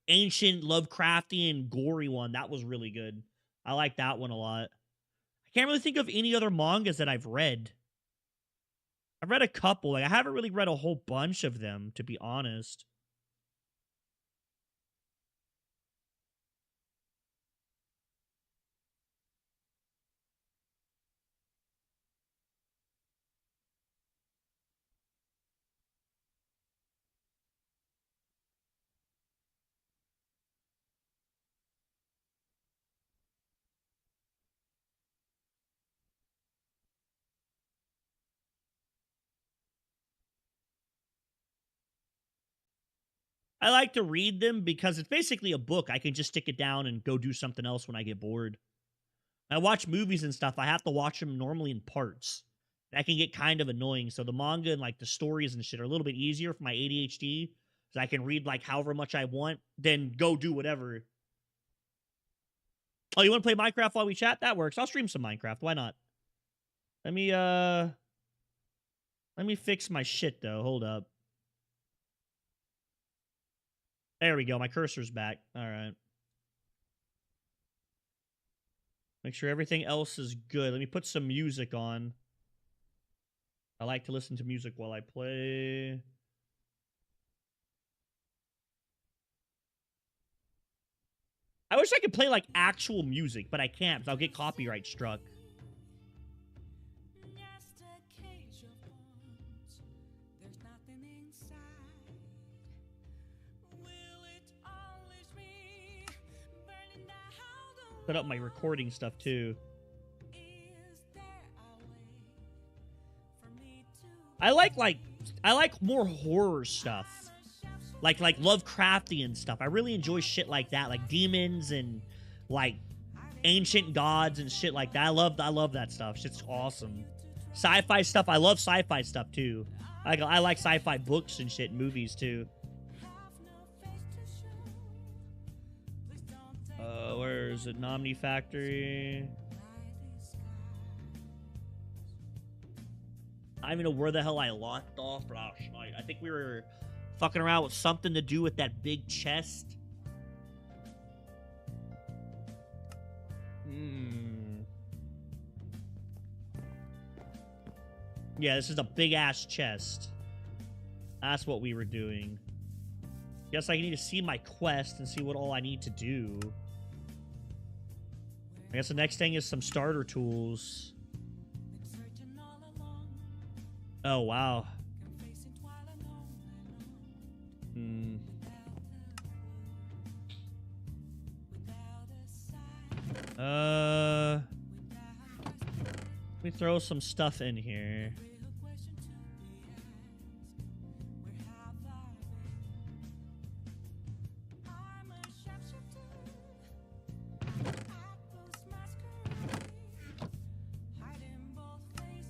S1: ancient, Lovecraftian, gory one. That was really good. I like that one a lot. I can't really think of any other mangas that I've read. I've read a couple. Like, I haven't really read a whole bunch of them, to be honest. I like to read them because it's basically a book. I can just stick it down and go do something else when I get bored. I watch movies and stuff. I have to watch them normally in parts. That can get kind of annoying. So the manga and like the stories and shit are a little bit easier for my ADHD. So I can read like however much I want, then go do whatever. Oh, you want to play Minecraft while we chat? That works. I'll stream some Minecraft. Why not? Let me fix my shit though. Hold up. There we go. My cursor's back. All right. Make sure everything else is good. Let me put some music on. I like to listen to music while I play. I wish I could play like actual music, but I can't because I'll get copyright struck. Put up my recording stuff too. I like more horror stuff. Like Lovecraftian stuff. I really enjoy shit like that, like demons and like ancient gods and shit like that. I love that stuff. Shit's awesome. Sci-fi stuff. I love sci-fi stuff too. I like sci-fi books and shit, movies too. Where is it? Nomni Factory. I don't even know where the hell I locked off last night. I think we were fucking around with something to do with that big chest. Yeah, this is a big-ass chest. That's what we were doing. Guess I need to see my quest and see what all I need to do. I guess the next thing is some starter tools. Oh, wow. Let me throw some stuff in here.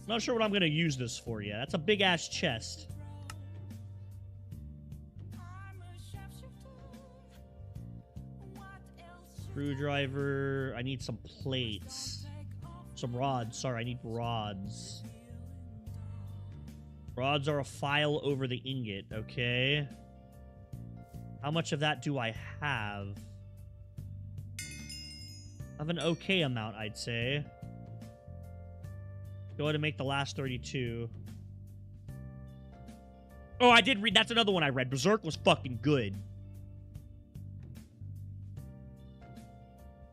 S1: Not sure what I'm going to use this for yet. That's a big-ass chest. Screwdriver. I need some plates. Some rods. Sorry, I need rods. Rods are a file over the ingot. Okay. How much of that do I have? I have an okay amount, I'd say. Go ahead and make the last 32. Oh, I did read. That's another one I read. Berserk was fucking good.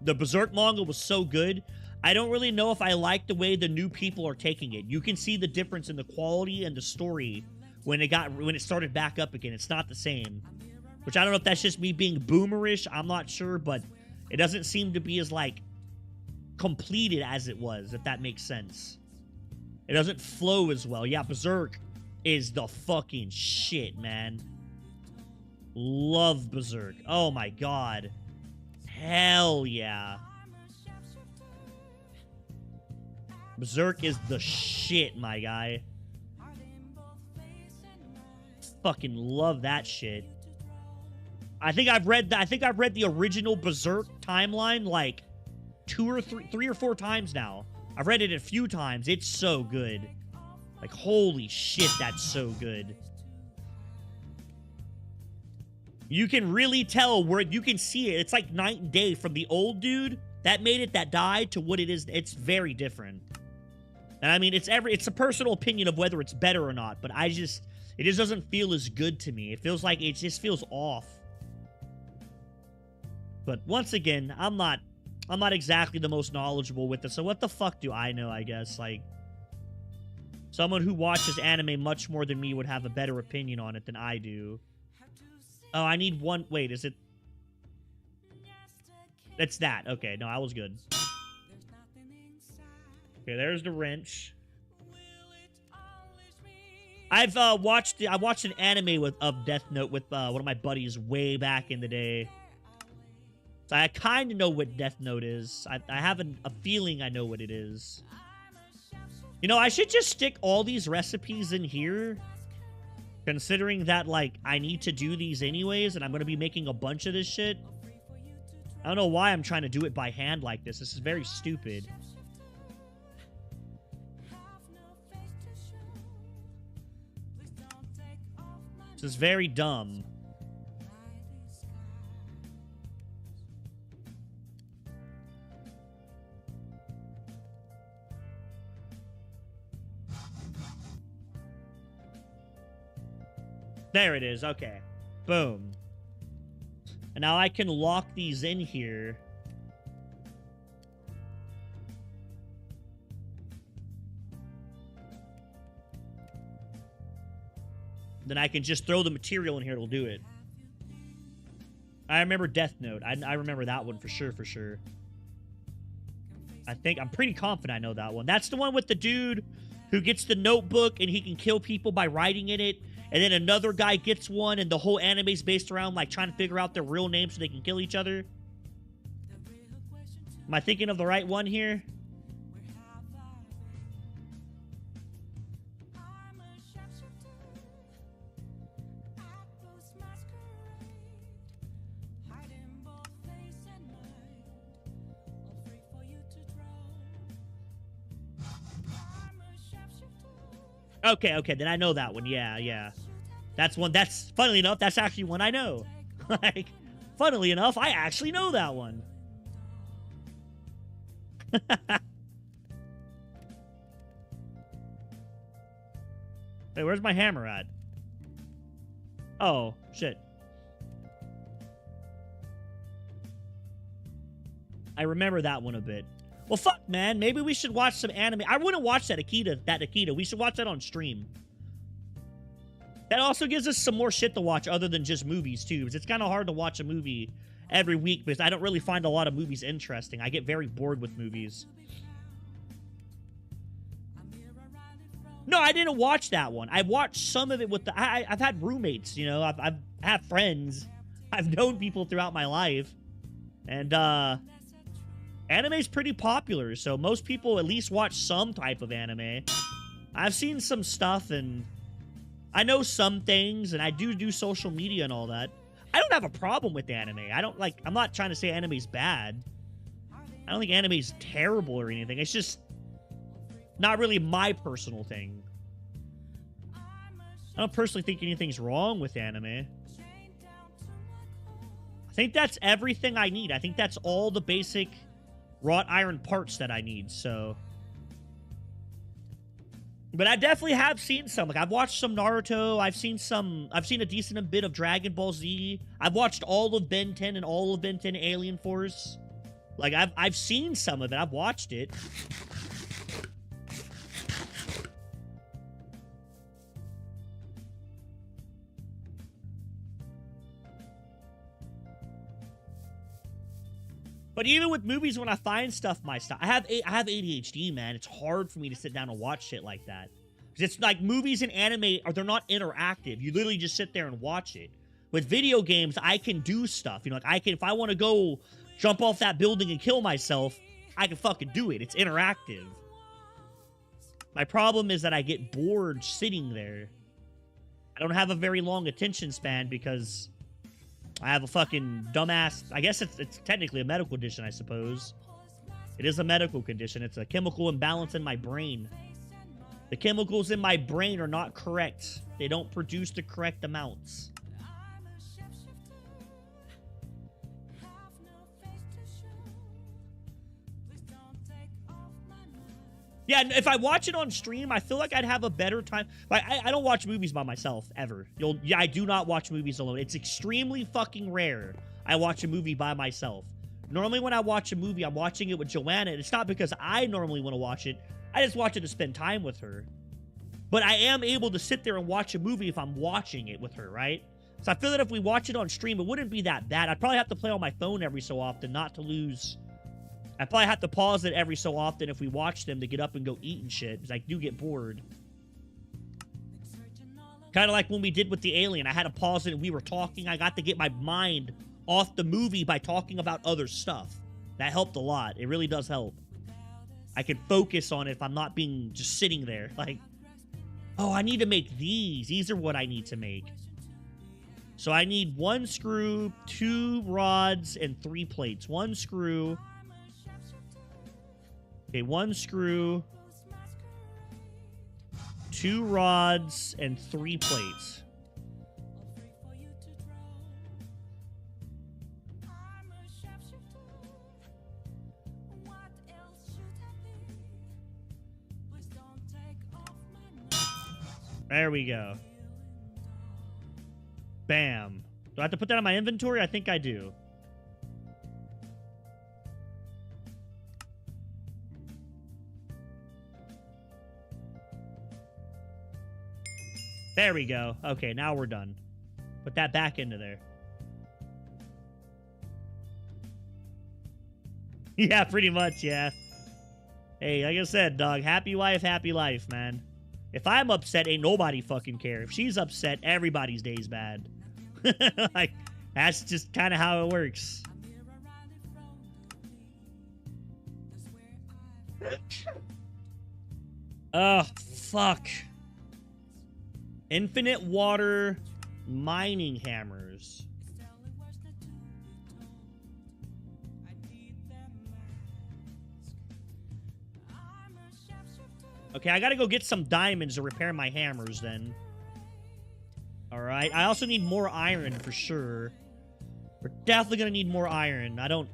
S1: The Berserk manga was so good. I don't really know if I like the way the new people are taking it. You can see the difference in the quality and the story when it started back up again. It's not the same. Which I don't know if that's just me being boomerish. I'm not sure, but it doesn't seem to be as like completed as it was, if that makes sense. It doesn't flow as well. Yeah, Berserk is the fucking shit, man. Love Berserk. Oh my god. Hell yeah. Berserk is the shit, my guy. Fucking love that shit. I think I've read the original Berserk timeline like three or four times now. I've read it a few times. It's so good. Like, holy shit, that's so good. You can really tell where you can see it. It's like night and day from the old dude that made it, that died, to what it is. It's very different. And I mean, it's a personal opinion of whether it's better or not, but it just doesn't feel as good to me. It feels like it just feels off. But once again, I'm not exactly the most knowledgeable with this, so what the fuck do I know, I guess? Like, someone who watches anime much more than me would have a better opinion on it than I do. Oh, I need one. Wait, is it? It's that. Okay, no, I was good. Okay, there's the wrench. I watched an anime of Death Note with one of my buddies way back in the day. So I kind of know what Death Note is. I have a feeling I know what it is. You know, I should just stick all these recipes in here, considering that, like, I need to do these anyways, and I'm going to be making a bunch of this shit. I don't know why I'm trying to do it by hand like this. This is very stupid. This is very dumb. There it is. Okay. Boom. And now I can lock these in here. Then I can just throw the material in here. It'll do it. I remember Death Note. I remember that one for sure, for sure. I'm pretty confident I know that one. That's the one with the dude who gets the notebook and he can kill people by writing in it. And then another guy gets one and the whole anime's based around, like, trying to figure out their real names so they can kill each other. Am I thinking of the right one here? Okay, okay, then I know that one. Yeah, yeah. That's one. That's, funnily enough, that's actually one I know. Like, funnily enough, I actually know that one. Wait, where's my hammer at? Oh, shit. I remember that one a bit. Well, fuck, man. Maybe we should watch some anime. I wouldn't watch that Akita. We should watch that on stream. That also gives us some more shit to watch other than just movies, too. Because it's kind of hard to watch a movie every week because I don't really find a lot of movies interesting. I get very bored with movies. No, I didn't watch that one. I watched some of it with the... I've had roommates, you know. I've had friends. I've known people throughout my life. And, anime's pretty popular, so most people at least watch some type of anime. I've seen some stuff, and I know some things, and I do social media and all that. I don't have a problem with anime. I'm not trying to say anime's bad. I don't think anime's terrible or anything. It's just not really my personal thing. I don't personally think anything's wrong with anime. I think that's everything I need. I think that's all the basic wrought iron parts that I need, so. But I definitely have seen some. Like, I've watched some Naruto. I've seen a decent bit of Dragon Ball Z. I've watched all of Ben 10 and all of Ben 10 Alien Force. Like, I've seen some of it. I've watched it. But even with movies, when I find stuff, I have ADHD, man. It's hard for me to sit down and watch shit like that. Because it's like movies and anime, they're not interactive. You literally just sit there and watch it. With video games, I can do stuff. You know, like if I want to go jump off that building and kill myself, I can fucking do it. It's interactive. My problem is that I get bored sitting there. I don't have a very long attention span because I have a fucking dumbass... I guess it's technically a medical condition, I suppose. It is a medical condition. It's a chemical imbalance in my brain. The chemicals in my brain are not correct. They don't produce the correct amounts. Yeah, if I watch it on stream, I feel like I'd have a better time. Like, I don't watch movies by myself, ever. Yeah, I do not watch movies alone. It's extremely fucking rare I watch a movie by myself. Normally, when I watch a movie, I'm watching it with Joanna, and it's not because I normally want to watch it. I just watch it to spend time with her. But I am able to sit there and watch a movie if I'm watching it with her, right? So I feel that if we watch it on stream, it wouldn't be that bad. I'd probably have to play on my phone every so often not to lose... I probably have to pause it every so often if we watch them to get up and go eat and shit, because I do get bored. Kind of like when we did with the alien. I had to pause it and we were talking. I got to get my mind off the movie by talking about other stuff. That helped a lot. It really does help. I can focus on it if I'm not being just sitting there. Like, oh, I need to make these. These are what I need to make. So I need 1 screw, 2 rods, and 3 plates. 1 screw. Okay, 1 screw, 2 rods, and 3 plates. There we go. Bam. Do I have to put that in my inventory? I think I do. There we go. Okay, now we're done. Put that back into there. Yeah, pretty much, yeah. Hey, like I said, dog, happy wife, happy life, man. If I'm upset, ain't nobody fucking care. If she's upset, everybody's day's bad. Like, that's just kind of how it works. Ugh, fuck. Infinite water mining hammers. Okay, I gotta go get some diamonds to repair my hammers then. Alright, I also need more iron for sure. We're definitely gonna need more iron. I don't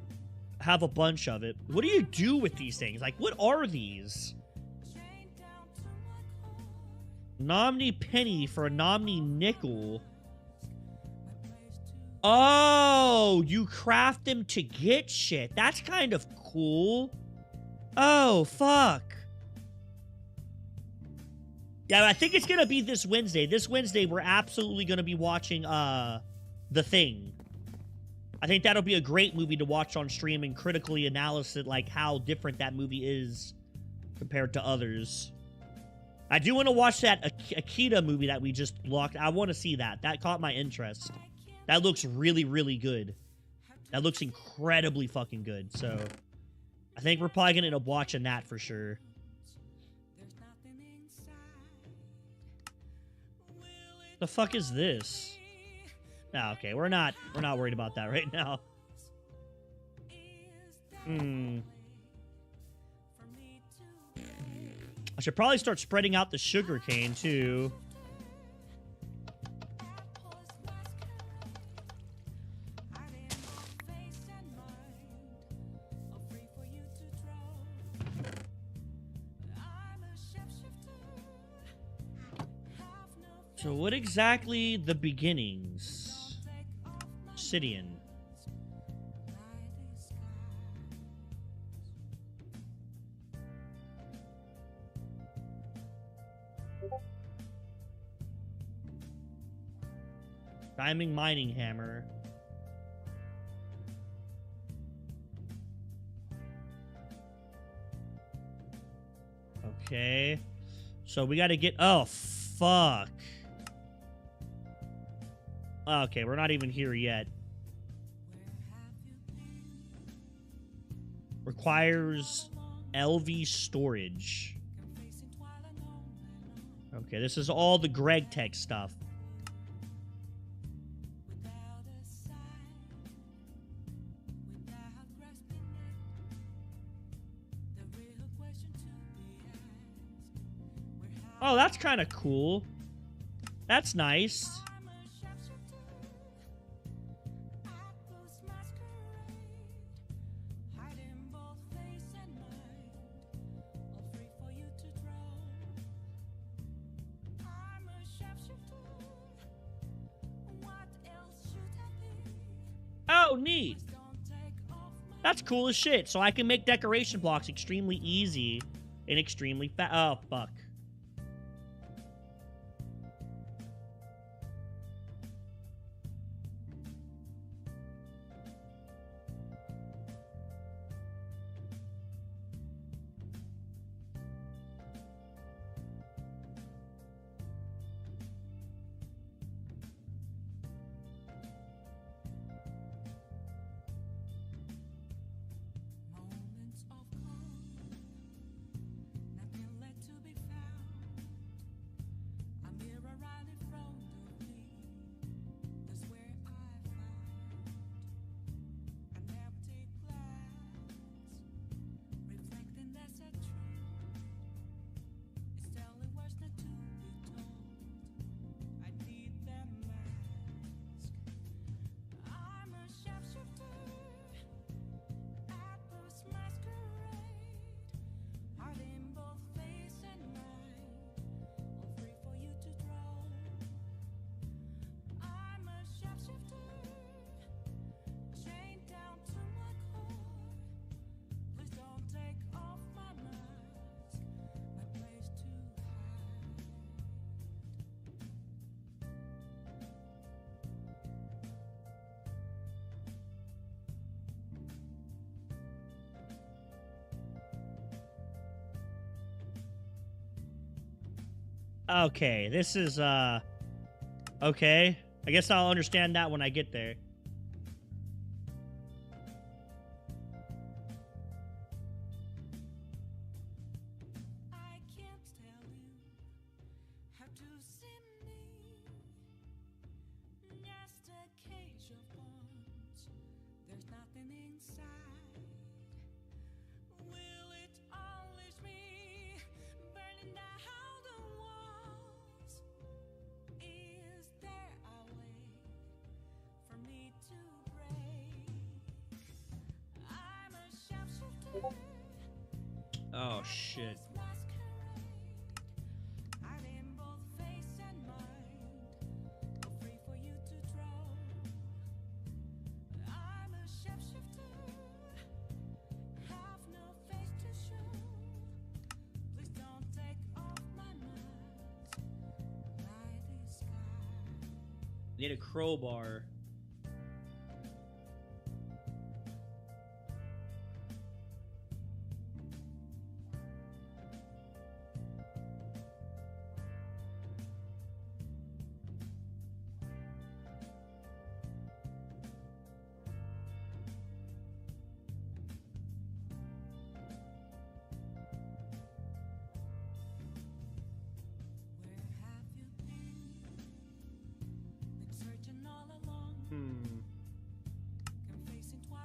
S1: have a bunch of it. What do you do with these things? Like, what are these? Nomni penny for a Nomni nickel. Oh, you craft them to get shit. That's kind of cool. Oh, fuck. Yeah, I think it's going to be this Wednesday. This Wednesday, we're absolutely going to be watching The Thing. I think that'll be a great movie to watch on stream and critically analyze it, like how different that movie is compared to others. I do want to watch that Akita movie that we just locked. I want to see that. That caught my interest. That looks really, really good. That looks incredibly fucking good. So, I think we're probably going to end up watching that for sure. The fuck is this? Oh, okay, we're not worried about that right now. I should probably start spreading out the sugar cane too. So what exactly the beginnings? Obsidian. Diamond mining hammer. Okay. So we gotta get... Oh, fuck. Okay, we're not even here yet. Requires LV storage. Okay, this is all the Greg Tech stuff. Oh, that's kind of cool. That's nice. Oh, neat. That's cool as shit. So I can make decoration blocks extremely easy and extremely fast. Oh, fuck. Okay, this is, okay. I guess I'll understand that when I get there. Oh, shit. Need a crowbar.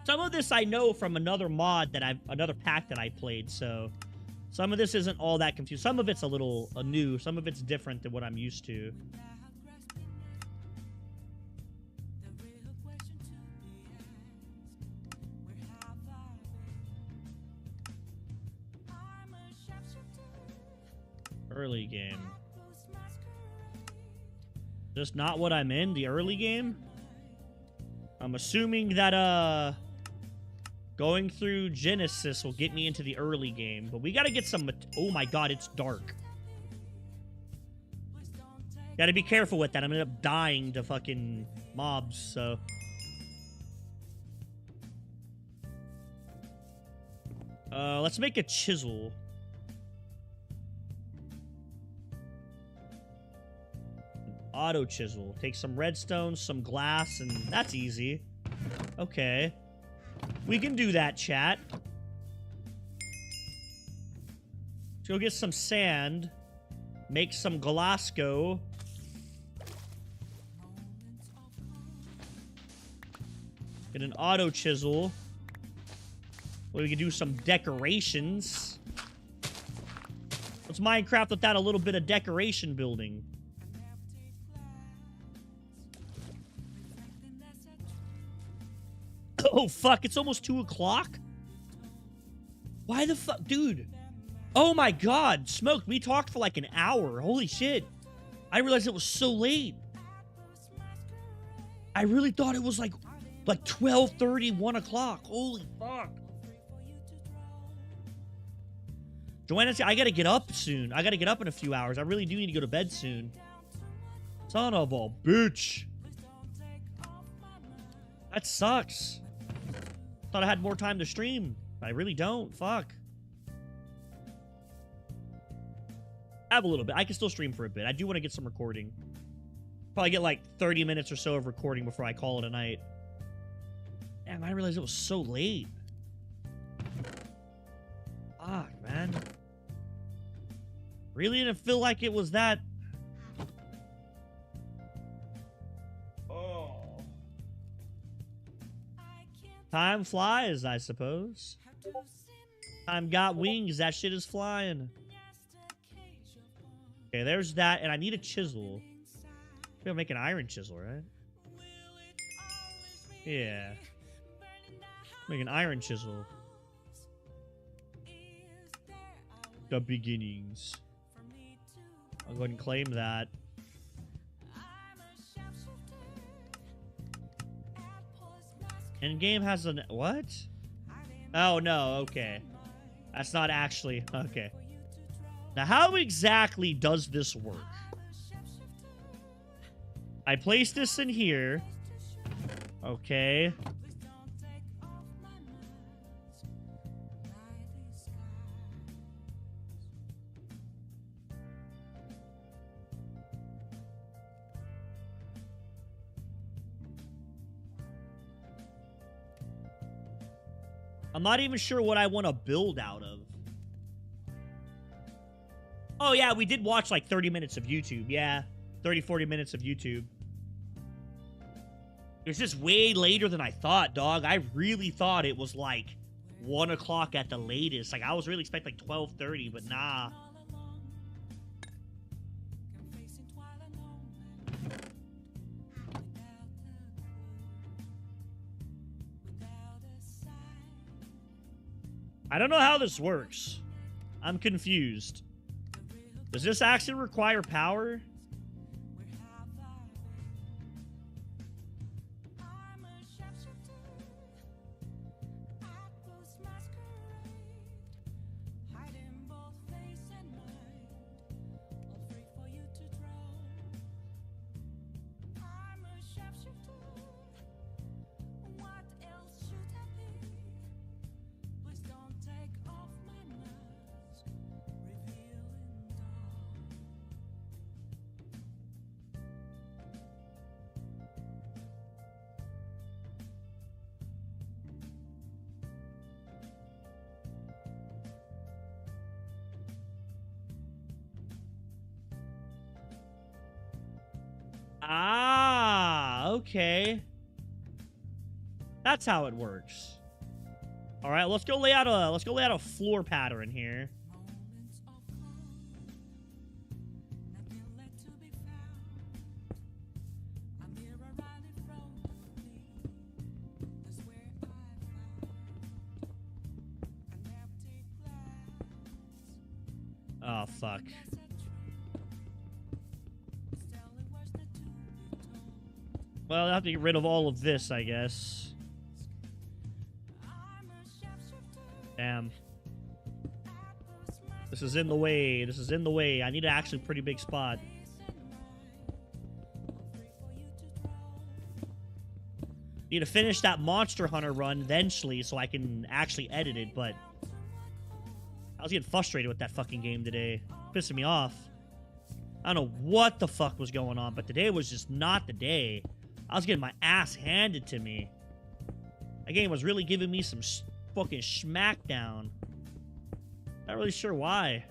S1: Some of this I know from another mod that another pack that I played, so some of this isn't all that confused. Some of it's a little new, some of it's different than what I'm used to. Early game. Just not what I'm in, the early game? I'm assuming that, going through Genesis will get me into the early game, but we gotta get some... Oh my god, it's dark. Gotta be careful with that. I'm gonna end up dying to fucking mobs, so... let's make a chisel. Auto chisel. Take some redstone, some glass, and that's easy. Okay. We can do that, chat. Let's go get some sand. Make some Glasgow. Get an auto chisel. Well, we can do some decorations. What's Minecraft without a little bit of decoration building? Oh, fuck. It's almost 2 o'clock? Why the fuck? Dude. Oh, my God. Smoke. We talked for like an hour. Holy shit. I realized it was so late. I really thought it was like 12:30, 1 o'clock. Holy fuck. Joanna, I gotta get up soon. I gotta get up in a few hours. I really do need to go to bed soon. Son of a bitch. That sucks. Thought I had more time to stream. I really don't. Fuck. I have a little bit. I can still stream for a bit. I do want to get some recording. Probably get like 30 minutes or so of recording before I call it a night. Damn, I realized it was so late. Fuck, man. Really didn't feel like it was that... Oh. Time flies, I suppose. Time got wings. That shit is flying. Okay, there's that, and I need a chisel. We'll make an iron chisel, right? Yeah. Make an iron chisel. The beginnings. I'll go ahead and claim that. Endgame has an... What? Oh, no. Okay. That's not actually... Okay. Now, how exactly does this work? I place this in here. Okay. I'm not even sure what I want to build out of. Oh, yeah, we did watch like 30 minutes of YouTube. Yeah, 30, 40 minutes of YouTube. It was just way later than I thought, dog. I really thought it was like 1 o'clock at the latest. Like, I was really expecting like 12:30, but nah. I don't know how this works. I'm confused. Does this actually require power? Ah, okay. That's how it works. All right, let's go lay out a floor pattern here. Oh, fuck. Well, I have to get rid of all of this, I guess. Damn. This is in the way. This is in the way. I need an actually pretty big spot. Need to finish that Monster Hunter run eventually so I can actually edit it, but I was getting frustrated with that fucking game today. Pissing me off. I don't know what the fuck was going on, but today was just not the day. I was getting my ass handed to me. That game was really giving me some fucking smackdown. Not really sure why.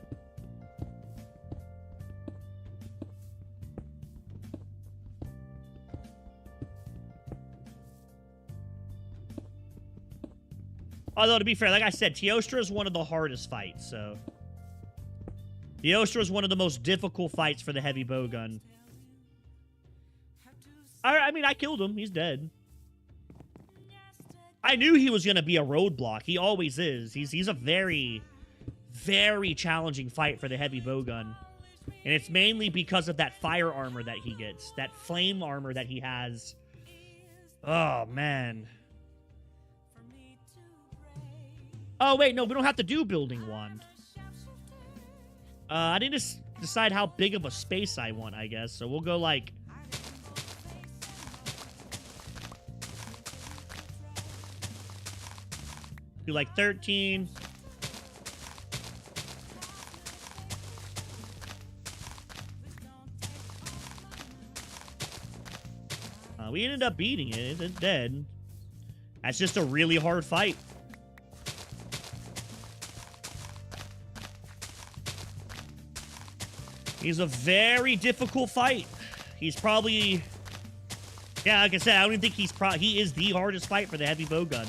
S1: Although, to be fair, like I said, Teostra is one of the hardest fights, so... Teostra is one of the most difficult fights for the heavy bowgun. I mean, I killed him. He's dead. I knew he was going to be a roadblock. He always is. He's a very, very challenging fight for the heavy bowgun. And it's mainly because of that fire armor that he gets. That flame armor that he has. Oh, man. Oh, wait, no, we don't have to do building wand. I need to decide how big of a space I want, I guess. So we'll go, like... do, like, 13. We ended up beating it. It's dead. That's just a really hard fight. He's a very difficult fight. He's probably... yeah, like I said, I don't even think he is the hardest fight for the heavy bowgun.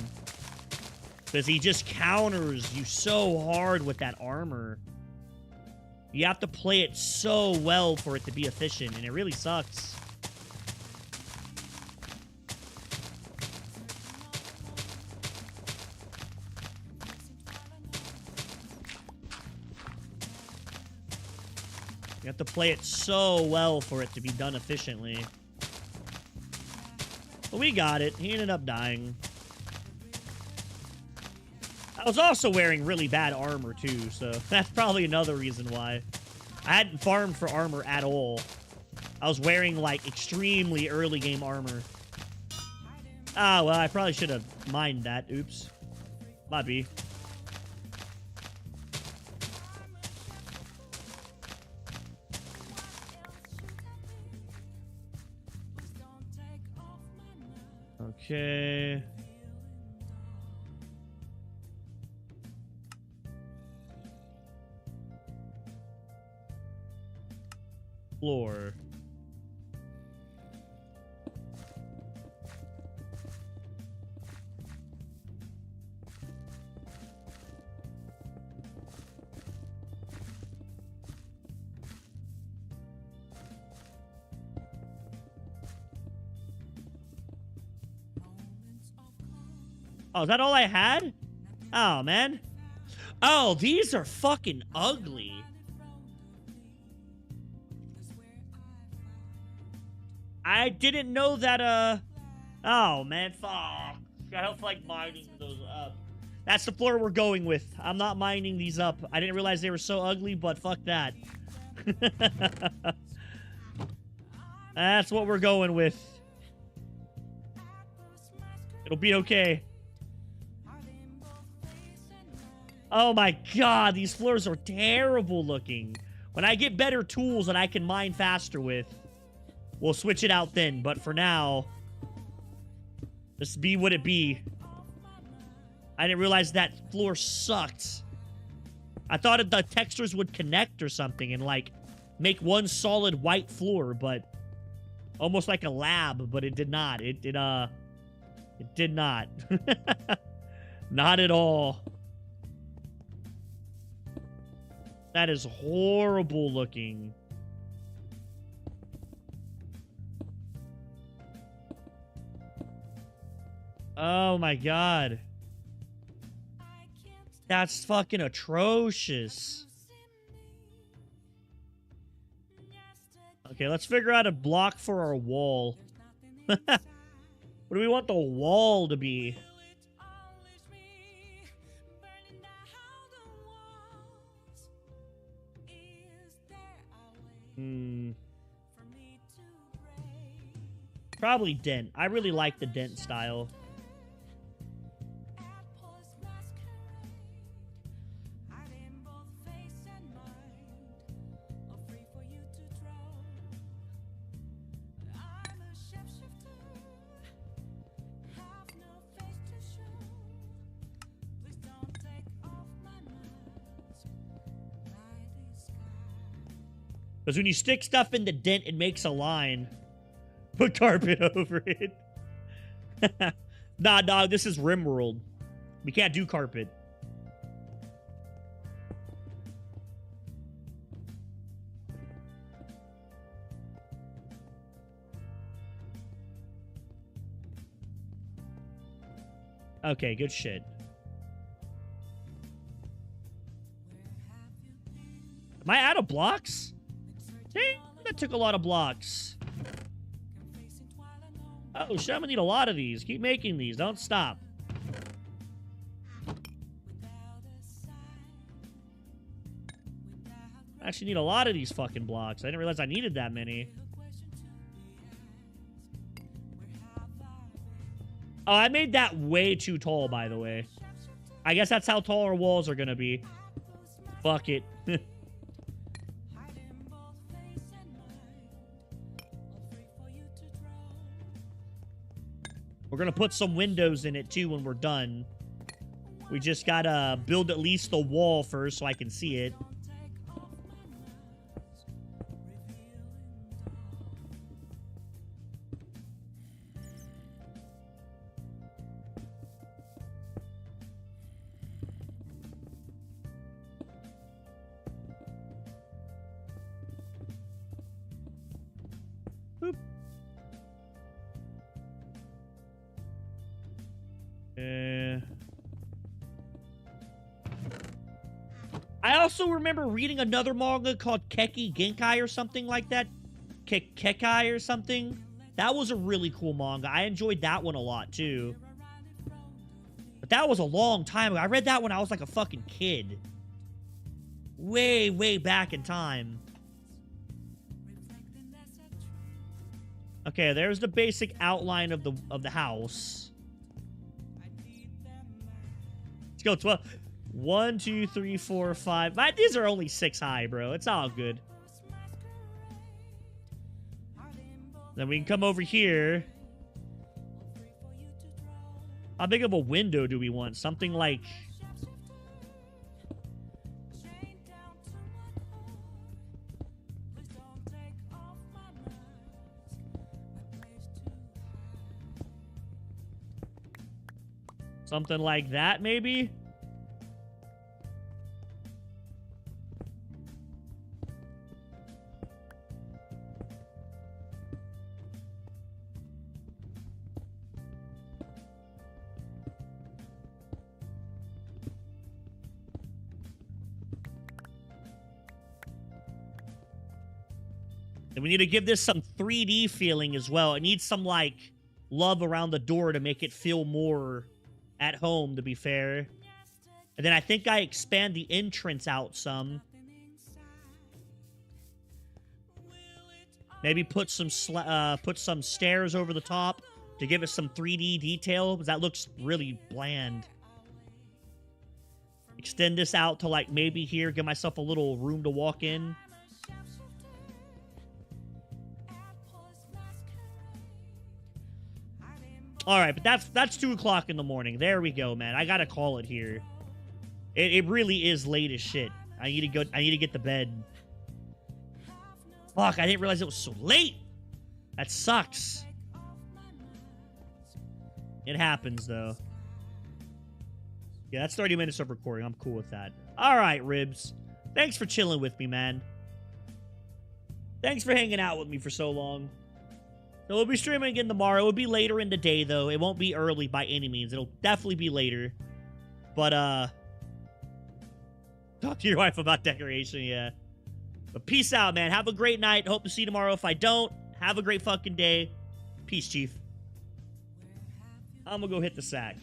S1: Because he just counters you so hard with that armor. You have to play it so well for it to be efficient, and it really sucks. You have to play it so well for it to be done efficiently. But we got it. He ended up dying. I was also wearing really bad armor, too, so that's probably another reason why. I hadn't farmed for armor at all. I was wearing, like, extremely early game armor. Ah, well, I probably should have mined that. Oops. Might be. Okay. floor. Oh, is that all I had? Oh, man. Oh, these are fucking ugly. I didn't know that, oh, man, fuck. I don't like mining those up. That's the floor we're going with. I'm not mining these up. I didn't realize they were so ugly, but fuck that. That's what we're going with. It'll be okay. Oh my god, these floors are terrible looking. When I get better tools that I can mine faster with, we'll switch it out then. But for now, just be what it be. I didn't realize that floor sucked. I thought the textures would connect or something and, like, make one solid white floor, but almost like a lab, but it did not. It did not. Not at all. That is horrible looking. Oh my god. That's fucking atrocious. Okay, let's figure out a block for our wall. What do we want the wall to be? Probably dent. I really like the dent style. Because when you stick stuff in the dent, it makes a line. Put carpet over it. Nah, dog, this is RimWorld. We can't do carpet. Okay, good shit. Am I out of blocks? Dang, that took a lot of blocks. Oh, shit, I'm gonna need a lot of these. Keep making these. Don't stop. I actually need a lot of these fucking blocks. I didn't realize I needed that many. Oh, I made that way too tall, by the way. I guess that's how tall our walls are gonna be. Fuck it. We're gonna put some windows in it, too, when we're done. We just gotta build at least the wall first so I can see it. Boop. I also remember reading another manga called Keki Genkai or something like that. Kekai or something. That was a really cool manga. I enjoyed that one a lot, too. But that was a long time ago. I read that when I was like a fucking kid. Way, way back in time. Okay, there's the basic outline of the house. Let's go 12. 1, 2, 3, 4, 5. These are only 6 high, bro. It's all good. Then we can come over here. How big of a window do we want? Something like... Something like that, maybe? And we need to give this some 3D feeling as well. It needs some, like, love around the door to make it feel more at home, to be fair. And then I think I expand the entrance out some. Maybe put some stairs over the top to give it some 3D detail, because that looks really bland. Extend this out to, like, maybe here, give myself a little room to walk in. All right, but that's 2 o'clock in the morning. There we go, man. I gotta call it here. It really is late as shit. I need to get to bed. Fuck, I didn't realize it was so late. That sucks. It happens, though. Yeah, that's 30 minutes of recording. I'm cool with that. All right, Ribs. Thanks for chilling with me, man. Thanks for hanging out with me for so long. So we'll be streaming again tomorrow. It will be later in the day, though. It won't be early by any means. It'll definitely be later. But, talk to your wife about decoration, yeah. But peace out, man. Have a great night. Hope to see you tomorrow. If I don't, have a great fucking day. Peace, Chief. I'm gonna go hit the sack.